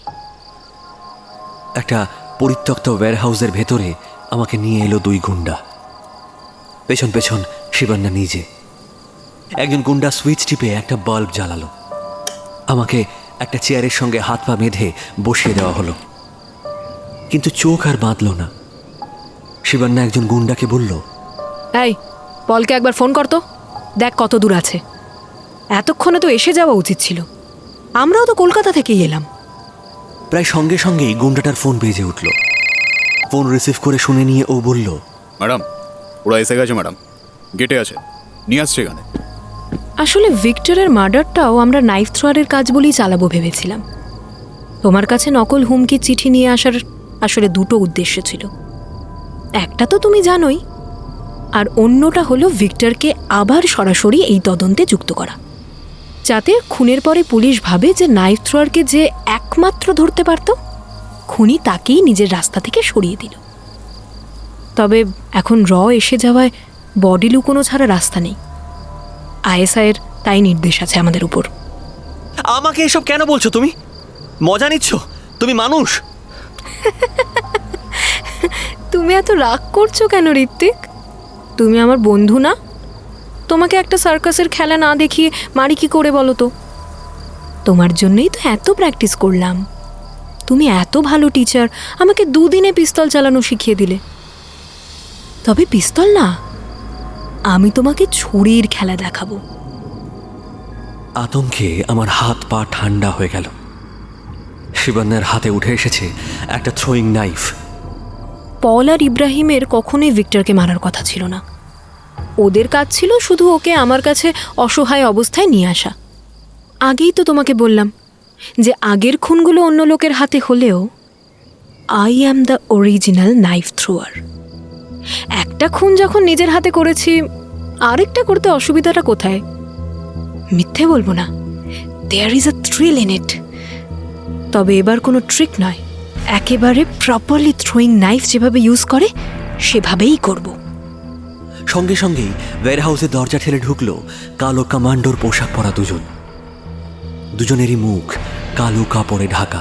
একটা পরিত্যক্ত ওয়্যারহাউসের ভেতরে আমাকে নিয়ে এলো দুই গুন্ডা। পেছন পেছন শিবান্না নিজে। একজন গুন্ডা সুইচ টিপে একটা বাল্ব জ্বালালো। আমাকে একটা চেয়ারের সঙ্গে হাত পা বেঁধে বসিয়ে দেওয়া হলো, কিন্তু চোখ আর বাঁধল না। শিবান্না একজন গুন্ডাকে বলল, এই, পলকে একবার ফোন করতো, দেখ কত দূর আছে। এতক্ষণে তো এসে যাওয়া উচিত ছিল, আমরাও তো কলকাতা থেকেই এলাম। প্রায় সঙ্গে সঙ্গেই গুন্ডাটার ফোন বেজে উঠল। ফোন রিসিভ করে শুনে নিয়ে ও বলল, ম্যাডাম, ওরা এসে গেছে ম্যাডাম, গেটে আছে, নিয়ে আসছে এখানে। আসলে ভিক্টরের মার্ডারটাও আমরা নাইফ থ্রোয়ারের কাজ বলেই চালাবো ভেবেছিলাম। তোমার কাছে নকল হুমকির চিঠি নিয়ে আসার আসলে দুটো উদ্দেশ্য ছিল। একটা তো তুমি জানোই, আর অন্যটা হলো ভিক্টরকে আবার সরাসরি এই তদন্তে যুক্ত করা, যাতে খুনের পরে পুলিশ ভাবে যে নাইফ থ্রোয়ারকে যে একমাত্র ধরতে পারত, খুনি তাকেই নিজের রাস্তা থেকে সরিয়ে দিল। তবে এখন এসে যাওয়ায় বডি লুকোনো ছাড়া রাস্তা নেই। আইএসআইয়ের তাই নির্দেশ আছে আমাদের উপর। আমাকে এসব কেন বলছো? তুমি মজা নিচ্ছ? তুমি মানুষ? তুমি এত রাগ করছো কেন ঋত্বিক? তুমি আমার বন্ধু না? তোমাকে একটা সার্কাসের খেলা না দেখিয়ে মারি কি করে বলো তো? তোমার জন্যই তো এত প্র্যাকটিস করলাম। তুমি এত ভালো টিচার, আমাকে 2 দিনে পিস্তল চালানো শিখিয়ে দিলে। তবে পিস্তল না, আমি তোমাকে ছুরির খেলা দেখাবো। আতঙ্কে আমার হাত পা ঠান্ডা হয়ে গেল। শিবান্নার হাতে উঠে এসেছে একটা থ্রোয়িং নাইফ। পল আর ইব্রাহিমের কখনোই ভিক্টরকে মারার কথা ছিল না। ওদের কাজ ছিল শুধু ওকে আমার কাছে অসহায় অবস্থায় নিয়ে আসা। আগেই তো তোমাকে বললাম যে আগের খুনগুলো অন্য লোকের হাতে হলেও I am the original knife thrower. একটা খুন যখন নিজের হাতে করেছি, আরেকটা করতে অসুবিধাটা কোথায়? মিথ্যে বলবো না, there is a thrill in it. তবে এবার কোনো ট্রিক নয়, একেবারে প্রপারলি থ্রোয়িং নাইফ যেভাবে ইউজ করে সেভাবেই করব। সঙ্গে সঙ্গেই ওয়্যারহাউসের দরজা ঠেলে ঢুকলো কালো কমান্ডোর পোশাক পরা দুজন। দুজনেরই মুখ কালো কাপড়ে ঢাকা,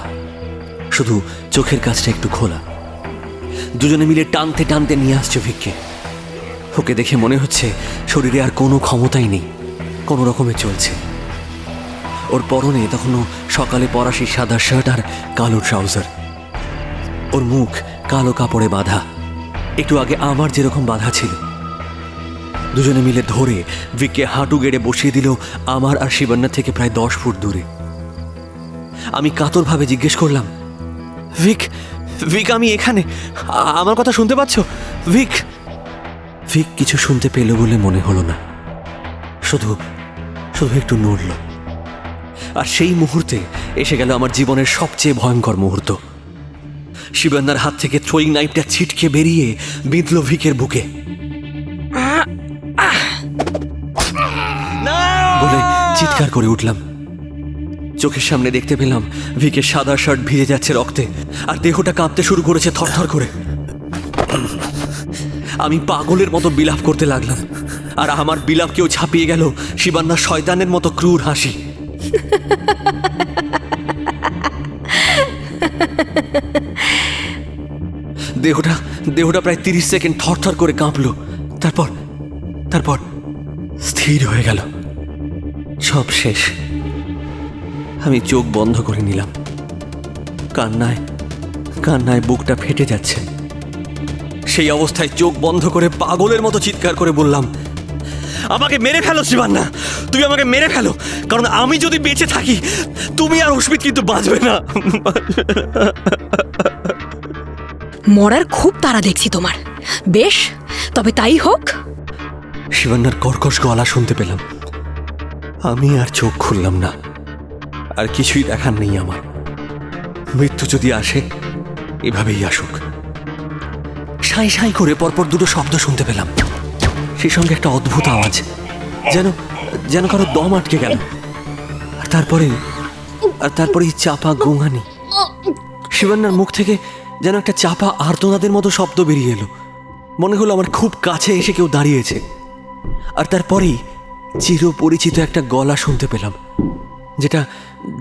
শুধু চোখের কাছটা একটু খোলা। দুজনে মিলে টানতে টানতে নিয়ে আসছে ভিককে। ওকে দেখে মনে হচ্ছে শরীরে আর কোনো ক্ষমতাই নেই, কোনো রকমে চলছে। ওর পরনে তখনও সকালে পরা সেই সাদা শার্ট আর কালো ট্রাউজার। ওর মুখ কালো কাপড়ে বাঁধা, একটু আগে আমার যেরকম বাঁধা ছিল। দুজনে মিলে ধরে ভিককে হাঁটু গেড়ে বসিয়ে দিল আমার আর শিবান্না থেকে প্রায় 10 ফুট দূরে। আমি কাতরভাবে জিজ্ঞেস করলাম, ভিক, ভিক আমি এখানে, আমার কথা শুনতে পাচ্ছ ভিক? ভিক কিছু শুনতে পেল বলে মনে হলো না, শুধু শুধু একটু নড়ল। আর সেই মুহূর্তে এসে গেল আমার জীবনের সবচেয়ে ভয়ঙ্কর মুহূর্ত। শিবান্নার হাত থেকে থ্রোয়িং নাইফটা ছিটকে বেরিয়ে বিঁধল ভিকের বুকে। বলে চিৎকার করে উঠলাম। চোখের সামনে দেখতে পেলাম ভিকের সাদা শার্ট ভিজে যাচ্ছে রক্তে, আর দেহটা কাঁপতে শুরু করেছে থরথর করে। আমি পাগলের মতো বিলাপ করতে লাগলাম, আর আমার বিলাপকেও ছাপিয়ে গেল শিবান্নার শয়তানের মতো ক্রূর হাসি। দেহটা প্রায় 30 সেকেন্ড থরথর করে কাঁপলো, তারপর স্থির হয়ে গেল। সব শেষ। আমি চোখ বন্ধ করে নিলাম। কান্নায় বুকটা ফেটে যাচ্ছে। সেই অবস্থায় চোখ বন্ধ করে পাগলের মতো চিৎকার করে বললাম, আমাকে মেরে ফেলো শিবান্না, তুমি আমাকে মেরে ফেলো, কারণ আমি যদি বেঁচে থাকি তুমি আর অস্মিত কিন্তু বাঁচবে না। মরার খুব তাড়া দেখছি তোমার। বেশ, তবে তাই হোক। শিবান্নার কর্কশ গলা শুনতে পেলাম। আমি আর চোখ খুললাম না। আর কিছুই দেখার নেই আমার। মৃত্যু যদি আসে, এভাবেই আসুক। সাঁই সাঁই করে পরপর দুটো শব্দ শুনতে পেলাম। সেই সঙ্গে একটা অদ্ভুত আওয়াজ, যেন কারো দম আটকে গেল। আর তারপরেই চাপা গোঙানি। শিবান্নার মুখ থেকে যেন একটা চাপা আর্তনাদের মতো শব্দ বেরিয়ে এলো। মনে হলো আমার খুব কাছে এসে কেউ দাঁড়িয়েছে। আর তারপরেই চিরপরিচিত একটা গলা শুনতে পেলাম,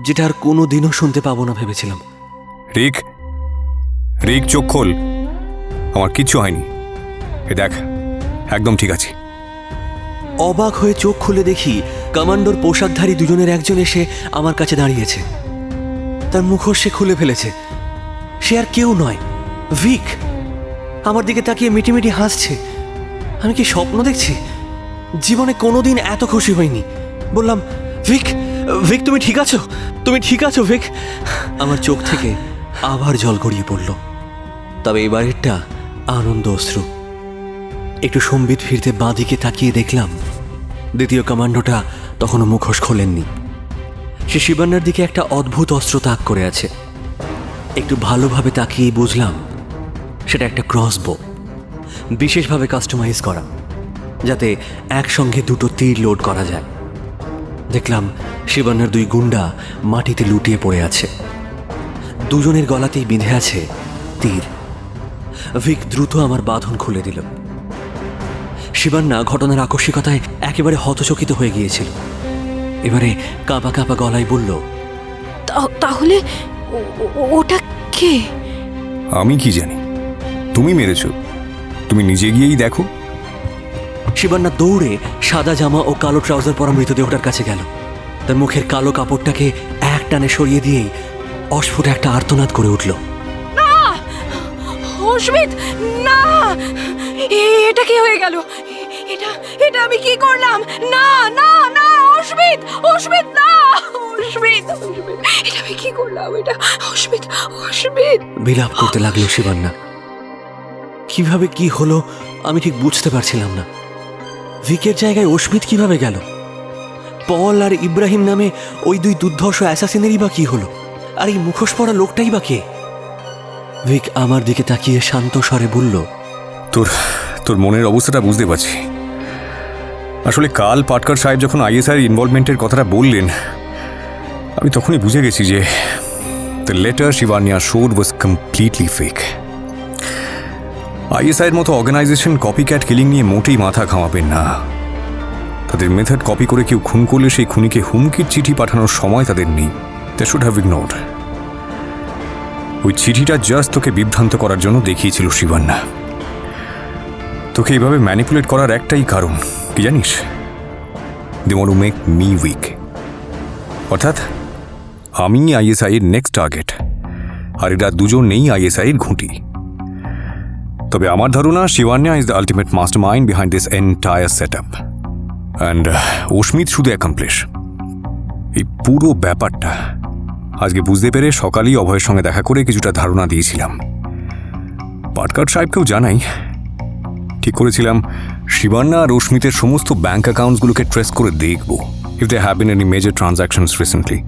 যেটা আর কোনো দিনও শুনতে পাবো না ভেবেছিলাম। রিক, চোখ খোল, আমার কিচ্ছু হয়নি, এ দেখ একদম ঠিক আছে। অবাক হয়ে চোখ খুলে দেখি কমান্ডোর পোশাকধারী দুজনের একজন এসে আমার কাছে দাঁড়িয়েছে। তার মুখোশ সে খুলে ফেলেছে। সে আর কেউ নয়, ভিক। আমার দিকে তাকিয়ে মিটিমিটি হাসছে। আমি কি স্বপ্ন দেখছি? জীবনে কোনোদিন এত খুশি হইনি। বললাম, ভিক, ভিক তুমি ঠিক আছো? তুমি ঠিক আছো ভিক? আমার চোখ থেকে আবার জল গড়িয়ে পড়ল, তবে এবারেরটা আনন্দ অশ্রু। একটু সম্বিত ফিরতে বাঁদিকে তাকিয়ে দেখলাম দ্বিতীয় কমান্ডোটা তখনও মুখোশ খোলেননি। সে শিবান্নার দিকে একটা অদ্ভুত অস্ত্র তাক করে আছে। একটু ভালোভাবে তাকিয়ে বুঝলাম সেটা একটা ক্রসবো, বিশেষভাবে কাস্টমাইজ করা, যাতে একসঙ্গে দুটো তীর লোড করা যায়। দেখলাম শিবান্নার 2 গুন্ডা মাটিতে লুটিয়ে পড়ে আছে। দুজনের গলাতেই বিঁধে আছে তীর। ভিক দ্রুত আমার বাঁধন খুলে দিল। শিবান্না ঘটনার আকস্মিকতায় একেবারে হতচকিত হয়ে গিয়েছিল। এবারে কাঁপা কাঁপা গলায় বলল, তাহলে ওটা কে? আমি কি জানি, তুমি মেরেছ, তুমি নিজে গিয়েই দেখো। শিবান্না দৌড়ে সাদা জামা ও কালো ট্রাউজার পরা মৃতদেহটার কাছে গেল। তার মুখের কালো কাপড়টাকে এক টানে সরিয়ে দিয়েই অস্ফুট একটা আর্তনাদ করে উঠল। না অস্মিত, না, এটা কি হয়ে গেল? এটা আমি কি করলাম? না না না অস্মিত, অস্মিত না, অস্মিত, এটা আমি কি করলাম? এটা অস্মিত, অস্মিত। বিলাপ করতে লাগলো শিবান্না। কিভাবে কি হলো আমি ঠিক বুঝতে পারছিলাম না। ভিকের জায়গায় অস্মিত কিভাবে গেল? পল আর ইব্রাহিম নামে ওই 2 দুর্ধর্ষ অ্যাসাসিনেরই বা কি হলো? আর এই মুখোশ পরা লোকটাই বা কে? ভিক আমার দিকে তাকিয়ে শান্ত স্বরে বলল, তোর মনের অবস্থাটা বুঝতে পারছি। আসলে কাল পাটকার সাহেব যখন আইএসআই ইনভলভমেন্টের কথাটা বললেন, আমি তখনই বুঝে গেছি যে The letter Shivanya showed was completely fake. আইএসআইয়ের মতো অর্গানাইজেশন কপিক্যাট কিলিং নিয়ে মোটেই মাথা ঘামাবেন না। তাদের মেথড কপি করে কেউ খুন করলে সেই খুনিকে হুমকির চিঠি পাঠানোর সময় তাদের নেই। They should have ignored. ওই চিঠিটা জাস্ট তোকে বিভ্রান্ত করার জন্য দেখিয়েছিল শিবান্না। তোকে এইভাবে ম্যানিপুলেট করার একটাই কারণ কি জানিস? They want to make me weak. অর্থাৎ আমি আইএসআই এর নেক্সট টার্গেট, আর এরা দুজন নেই আইএসআই এর ঘুঁটি। তবে আমার ধারণা Shivanna is the ultimate master mind behind this entire set up, and Asmit শুধু অ্যাকমপ্লিশ। এই পুরো ব্যাপারটা আজকে বুঝতে পেরে সকালেই অভয়ের সঙ্গে দেখা করে কিছুটা ধারণা দিয়েছিলাম। পাটকার সাহেবকেও জানাই, ঠিক করেছিলাম শিবান্না আর অস্মিতের সমস্ত ব্যাঙ্ক অ্যাকাউন্টসগুলোকে ট্রেস করে দেখব if they have been any major transactions recently.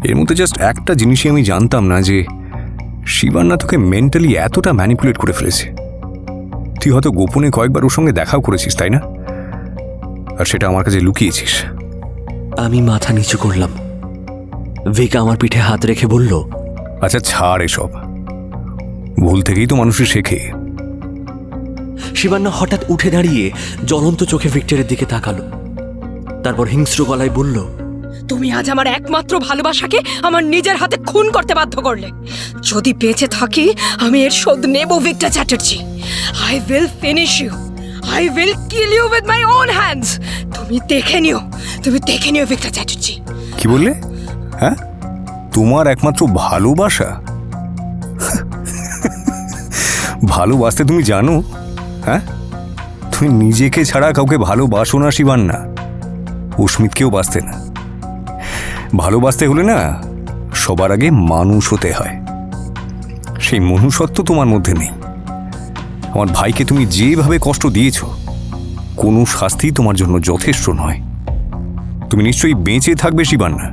এর মধ্যে জাস্ট একটা জিনিসই আমি জানতাম না, যে শিবান্না তোকে মেন্টালি এতটা ম্যানিপুলেট করে ফেলেছে। তুই হয়তো গোপনে কয়েকবার ওর সঙ্গে দেখাও করেছিস, তাই না? আর সেটা আমার কাছে লুকিয়েছিস। আমি মাথা নিচু করলাম। ভিক আমার পিঠে হাত রেখে বলল, আচ্ছা ছাড় এসব, ভুল থেকেই তো মানুষের শেখে। শিবান্না হঠাৎ উঠে দাঁড়িয়ে জ্বলন্ত চোখে ভিক্টরের দিকে তাকালো, তারপর হিংস্র গলায় বলল, তুমি আজ আমার একমাত্র ভালোবাসাকে আমার নিজের হাতে খুন করতে বাধ্য করলে। যদি বেঁচে থাকি আমি এর শোধ নেব Victor Chatterjee. I will finish you, I will kill you with my own hands. তুমি দেখে নিও ভিক্টর চ্যাটার্জি। কি বললে? হ্যাঁ, তোমার একমাত্র ভালোবাসা? ভালোবাসতে তুমি জানো? হ্যাঁ, তুমি নিজেকে ছাড়া কাউকে ভালোবাসো না শিবান্না, অস্মিতকেও বাসতে না। ভালোবাসতে হলে না সবার আগে মানুষ হতে হয়, সেই মনুষ্যত্ব তোমার মধ্যে নেই। আমার ভাইকে তুমি যেভাবে কষ্ট দিয়েছ, কোনো শাস্তি তোমার জন্য যথেষ্ট নয়। তুমি নিশ্চয়ই বেঁচে থাকবে শিবান্না,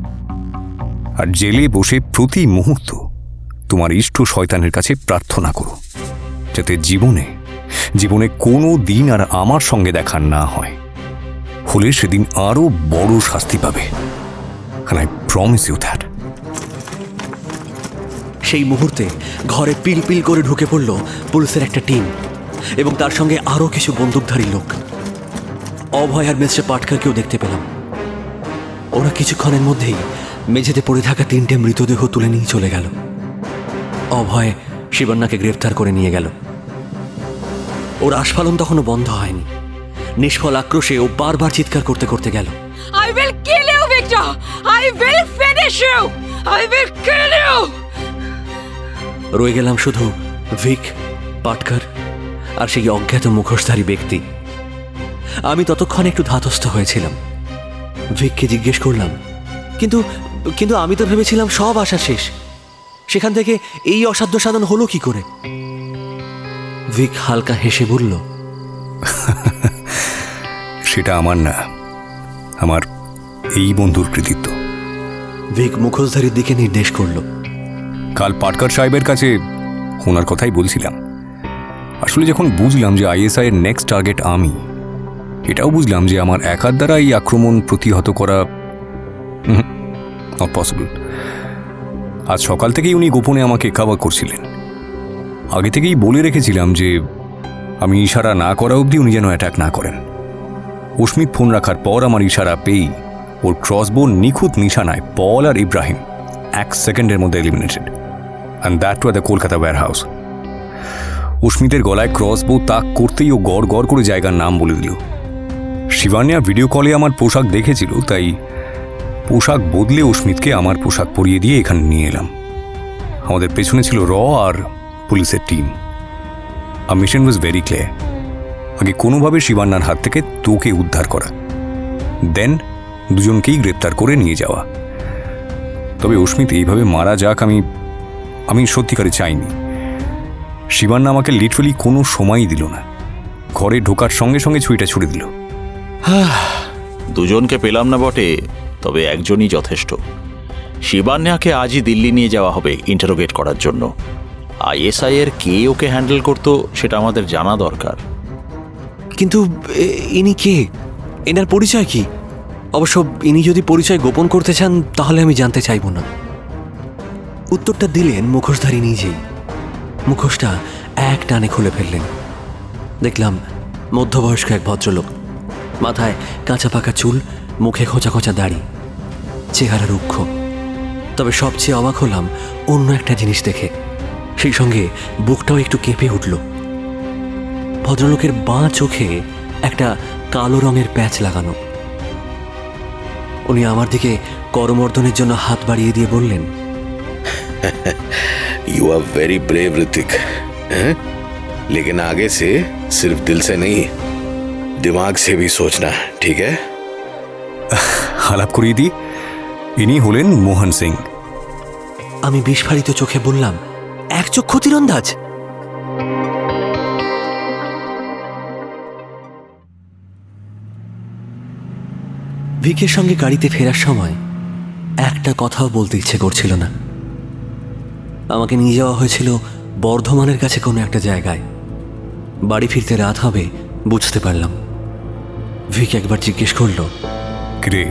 আর জেলে বসে প্রতি মুহূর্ত তোমার ইষ্ট শয়তানের কাছে প্রার্থনা করো, যাতে জীবনে কোনো দিন আর আমার সঙ্গে দেখা না হয়। হলে সেদিন আরো বড় শাস্তি পাবে। And I promise you that. সেই মুহূর্তে ঘরে পিল পিল করে ঢুকে পড়ল পুলিশের একটা টিম এবং তার সঙ্গে আরও কিছু বন্দুকধারী লোক। অভয় আর মিস্টার পাটকারকেও দেখতে পেলাম। ওরা কিছুক্ষণের মধ্যেই মেঝেতে পড়ে থাকা 3টে মৃতদেহ তুলে নিয়ে চলে গেল। অভয় শিবান্নাকে গ্রেফতার করে নিয়ে গেল। ওর আস্ফালন তখনও বন্ধ হয়নি। নিষ্ফল আক্রোশে ও বারবার চিৎকার করতে করতে গেল, I will kill you, Victor! I will finish you! I will kill you! রয়ে গেলাম শুধু ভিক, পাটকার আর সেই অজ্ঞাত মুখোশধারী ব্যক্তি। আমি ততক্ষণ একটু ধাতস্থ হয়েছিলাম। ভিককে জিজ্ঞেস করলাম, কিন্তু আমি তো ভেবেছিলাম সব আশা শেষ, সেখান থেকে এই অসাধ্য সাধন হলো কি করে? ভিক হালকা হেসে বলল, সেটা আমার না, আমার এই বন্ধুর কৃতিত্ব। ভিক মুখোশধারীর দিকে নির্দেশ করল। কাল পাটকার সাহেবের কাছে ওনার কথাই বলছিলাম। আসলে যখন বুঝলাম যে আইএসআই এর নেক্সট টার্গেট আমি, এটাও বুঝলাম যে আমার একার দ্বারা এই আক্রমণ প্রতিহত করা নট পসিবল। আজ সকাল থেকেই উনি গোপনে আমাকে কাভার করছিলেন। আগে থেকেই বলে রেখেছিলাম যে আমি ইশারা না করা অবধি উনি যেন অ্যাটাক না করেন। অস্মিত ফোন রাখার পর আমার ইশারা পেয়েই ওর ক্রসবো নিখুঁত নিশানায় পল আর ইব্রাহিম 1 সেকেন্ডের মধ্যে eliminated, and that to the Kolkata warehouse. অস্মিতের গলায় ক্রসবো তাক করতেই ও গড় গড় করে জায়গার নাম বলে দিল। শিবান্না ভিডিও কলে আমার পোশাক দেখেছিল, তাই পোশাক বদলে অস্মিতকে আমার পোশাক পরিয়ে দিয়ে এখানে নিয়ে এলাম। আমাদের পেছনে ছিল র আর পুলিশের টিম। আর মিশন ওয়াজ ভেরি ক্লিয়ার, আগে কোনোভাবে শিবান্নার হাত থেকে তোকে উদ্ধার করা, দেন দুজনকেই গ্রেপ্তার করে নিয়ে যাওয়া। তবে অস্মিত এইভাবে মারা যাক আমি সত্যিকারে চাইনি। শিবান্না আমাকে লিটারালি কোনো সময়ই দিল না, ঘরে ঢোকার সঙ্গে সঙ্গে ছুরিটা ছুড়ে দিল। দুজনকে পেলাম না বটে, তবে একজনই যথেষ্ট। শিবান্নাকে আজই দিল্লি নিয়ে যাওয়া হবে ইন্টারোগেট করার জন্য। আইএসআই এর কে ওকে হ্যান্ডেল করতো সেটা আমাদের জানা দরকার। কিন্তু ইনি কে? এনার পরিচয় কি? অবশ্য ইনি যদি পরিচয় গোপন করতে চান তাহলে আমি জানতে চাইব না। উত্তরটা দিলেন মুখোশধারী নিজেই। মুখোশটা এক টানে খুলে ফেললেন। দেখলাম মধ্যবয়স্ক এক ভদ্রলোক, মাথায় কাঁচা পাকা চুল, মুখে খোঁচা খোঁচা দাড়ি, চেহারা রুক্ষ। তবে সবচেয়ে অবাক হলাম অন্য একটা জিনিস দেখে, সেই সঙ্গে বুকটাও একটু কেঁপে উঠল। ভদ্রলোকের বাঁ চোখে একটা কালো রঙের প্যাচ লাগানো। উনি আমার দিকে করমর্দনের জন্য হাত বাড়িয়ে দিয়ে বললেন, you are very brave Hrithik, लेकिन आगे से सिर्फ दिल से नहीं दिमाग से भी सोचना, ठीक है? আলাপ করিয়ে দিই, ইনি হলেন মোহন সিং। আমি বিস্ফারিত চোখে বললাম, এক চক্ষু তীরন্দাজ? ভিকের সঙ্গে গাড়িতে ফেরার সময় একটা কথাও বলতে ইচ্ছে করছিল না। আমাকে নিয়ে যাওয়া হয়েছিল বর্ধমানের কাছে কোনো একটা জায়গায়। বাড়ি ফিরতে রাত হবে বুঝতে পারলাম। ভিক একবার জিজ্ঞেস করল, কিরে,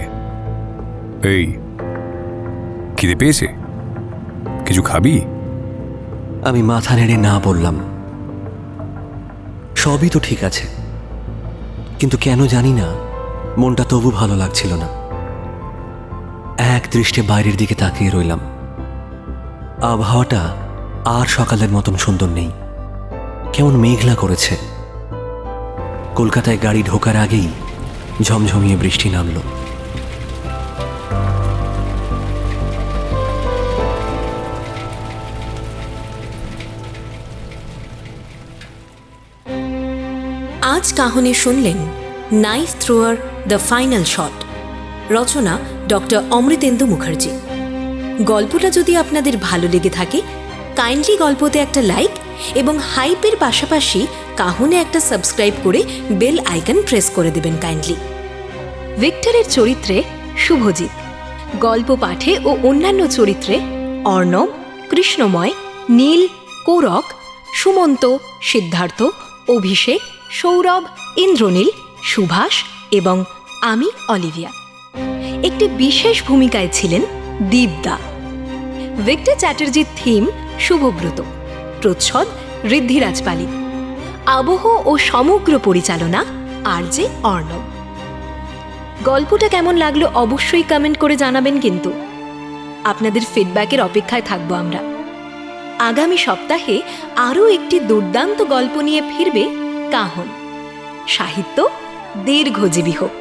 এই খিদে পেয়েছে? কিছু খাবি? আমি মাথা নেড়ে না বললাম। সবই তো ঠিক আছে, কিন্তু কেন জানি না মনটা তবু ভালো লাগছিল না। এক দৃষ্টে বাইরের দিকে তাকিয়ে রইলাম। আবহাওয়াটা আর সকালের মতন সুন্দর নেই, কেমন মেঘলা করেছে। কলকাতায় গাড়ি ঢোকার আগেই ঝমঝমিয়ে বৃষ্টি নামল। আজ কাহনে শুনলেন knife thrower the final shot, রচনা ডক্টর অমৃতেন্দু মুখার্জি। গল্পটা যদি আপনাদের ভালো লেগে থাকে, কাইন্ডলি গল্পতে একটা লাইক এবং হাইপের পাশাপাশি কাহনে একটা সাবস্ক্রাইব করে বেল আইকন প্রেস করে দেবেন কাইন্ডলি। ভিক্টরের চরিত্রে শুভজিৎ, গল্প পাঠে ও অন্যান্য চরিত্রে অর্ণব, কৃষ্ণময়, নীল, কৌরক, সুমন্ত, সিদ্ধার্থ, অভিষেক, সৌরভ, ইন্দ্রনীল, সুভাষ এবং আমি অলিভিয়া। একটি বিশেষ ভূমিকায় ছিলেন দীপদা। ভিক্টর চ্যাটার্জির থিম শুভব্রত, প্রচ্ছদ ঋদ্ধিরাজ পালিত, আবহ ও সমগ্র পরিচালনা আরজে অর্ণব। গল্পটা কেমন লাগলো অবশ্যই কমেন্ট করে জানাবেন, কিন্তু আপনাদের ফিডব্যাকের অপেক্ষায় থাকবো আমরা। আগামী সপ্তাহে আরও একটি দুর্দান্ত গল্প নিয়ে ফিরবে কাহন। সাহিত্য দীর্ঘজীবী হোক।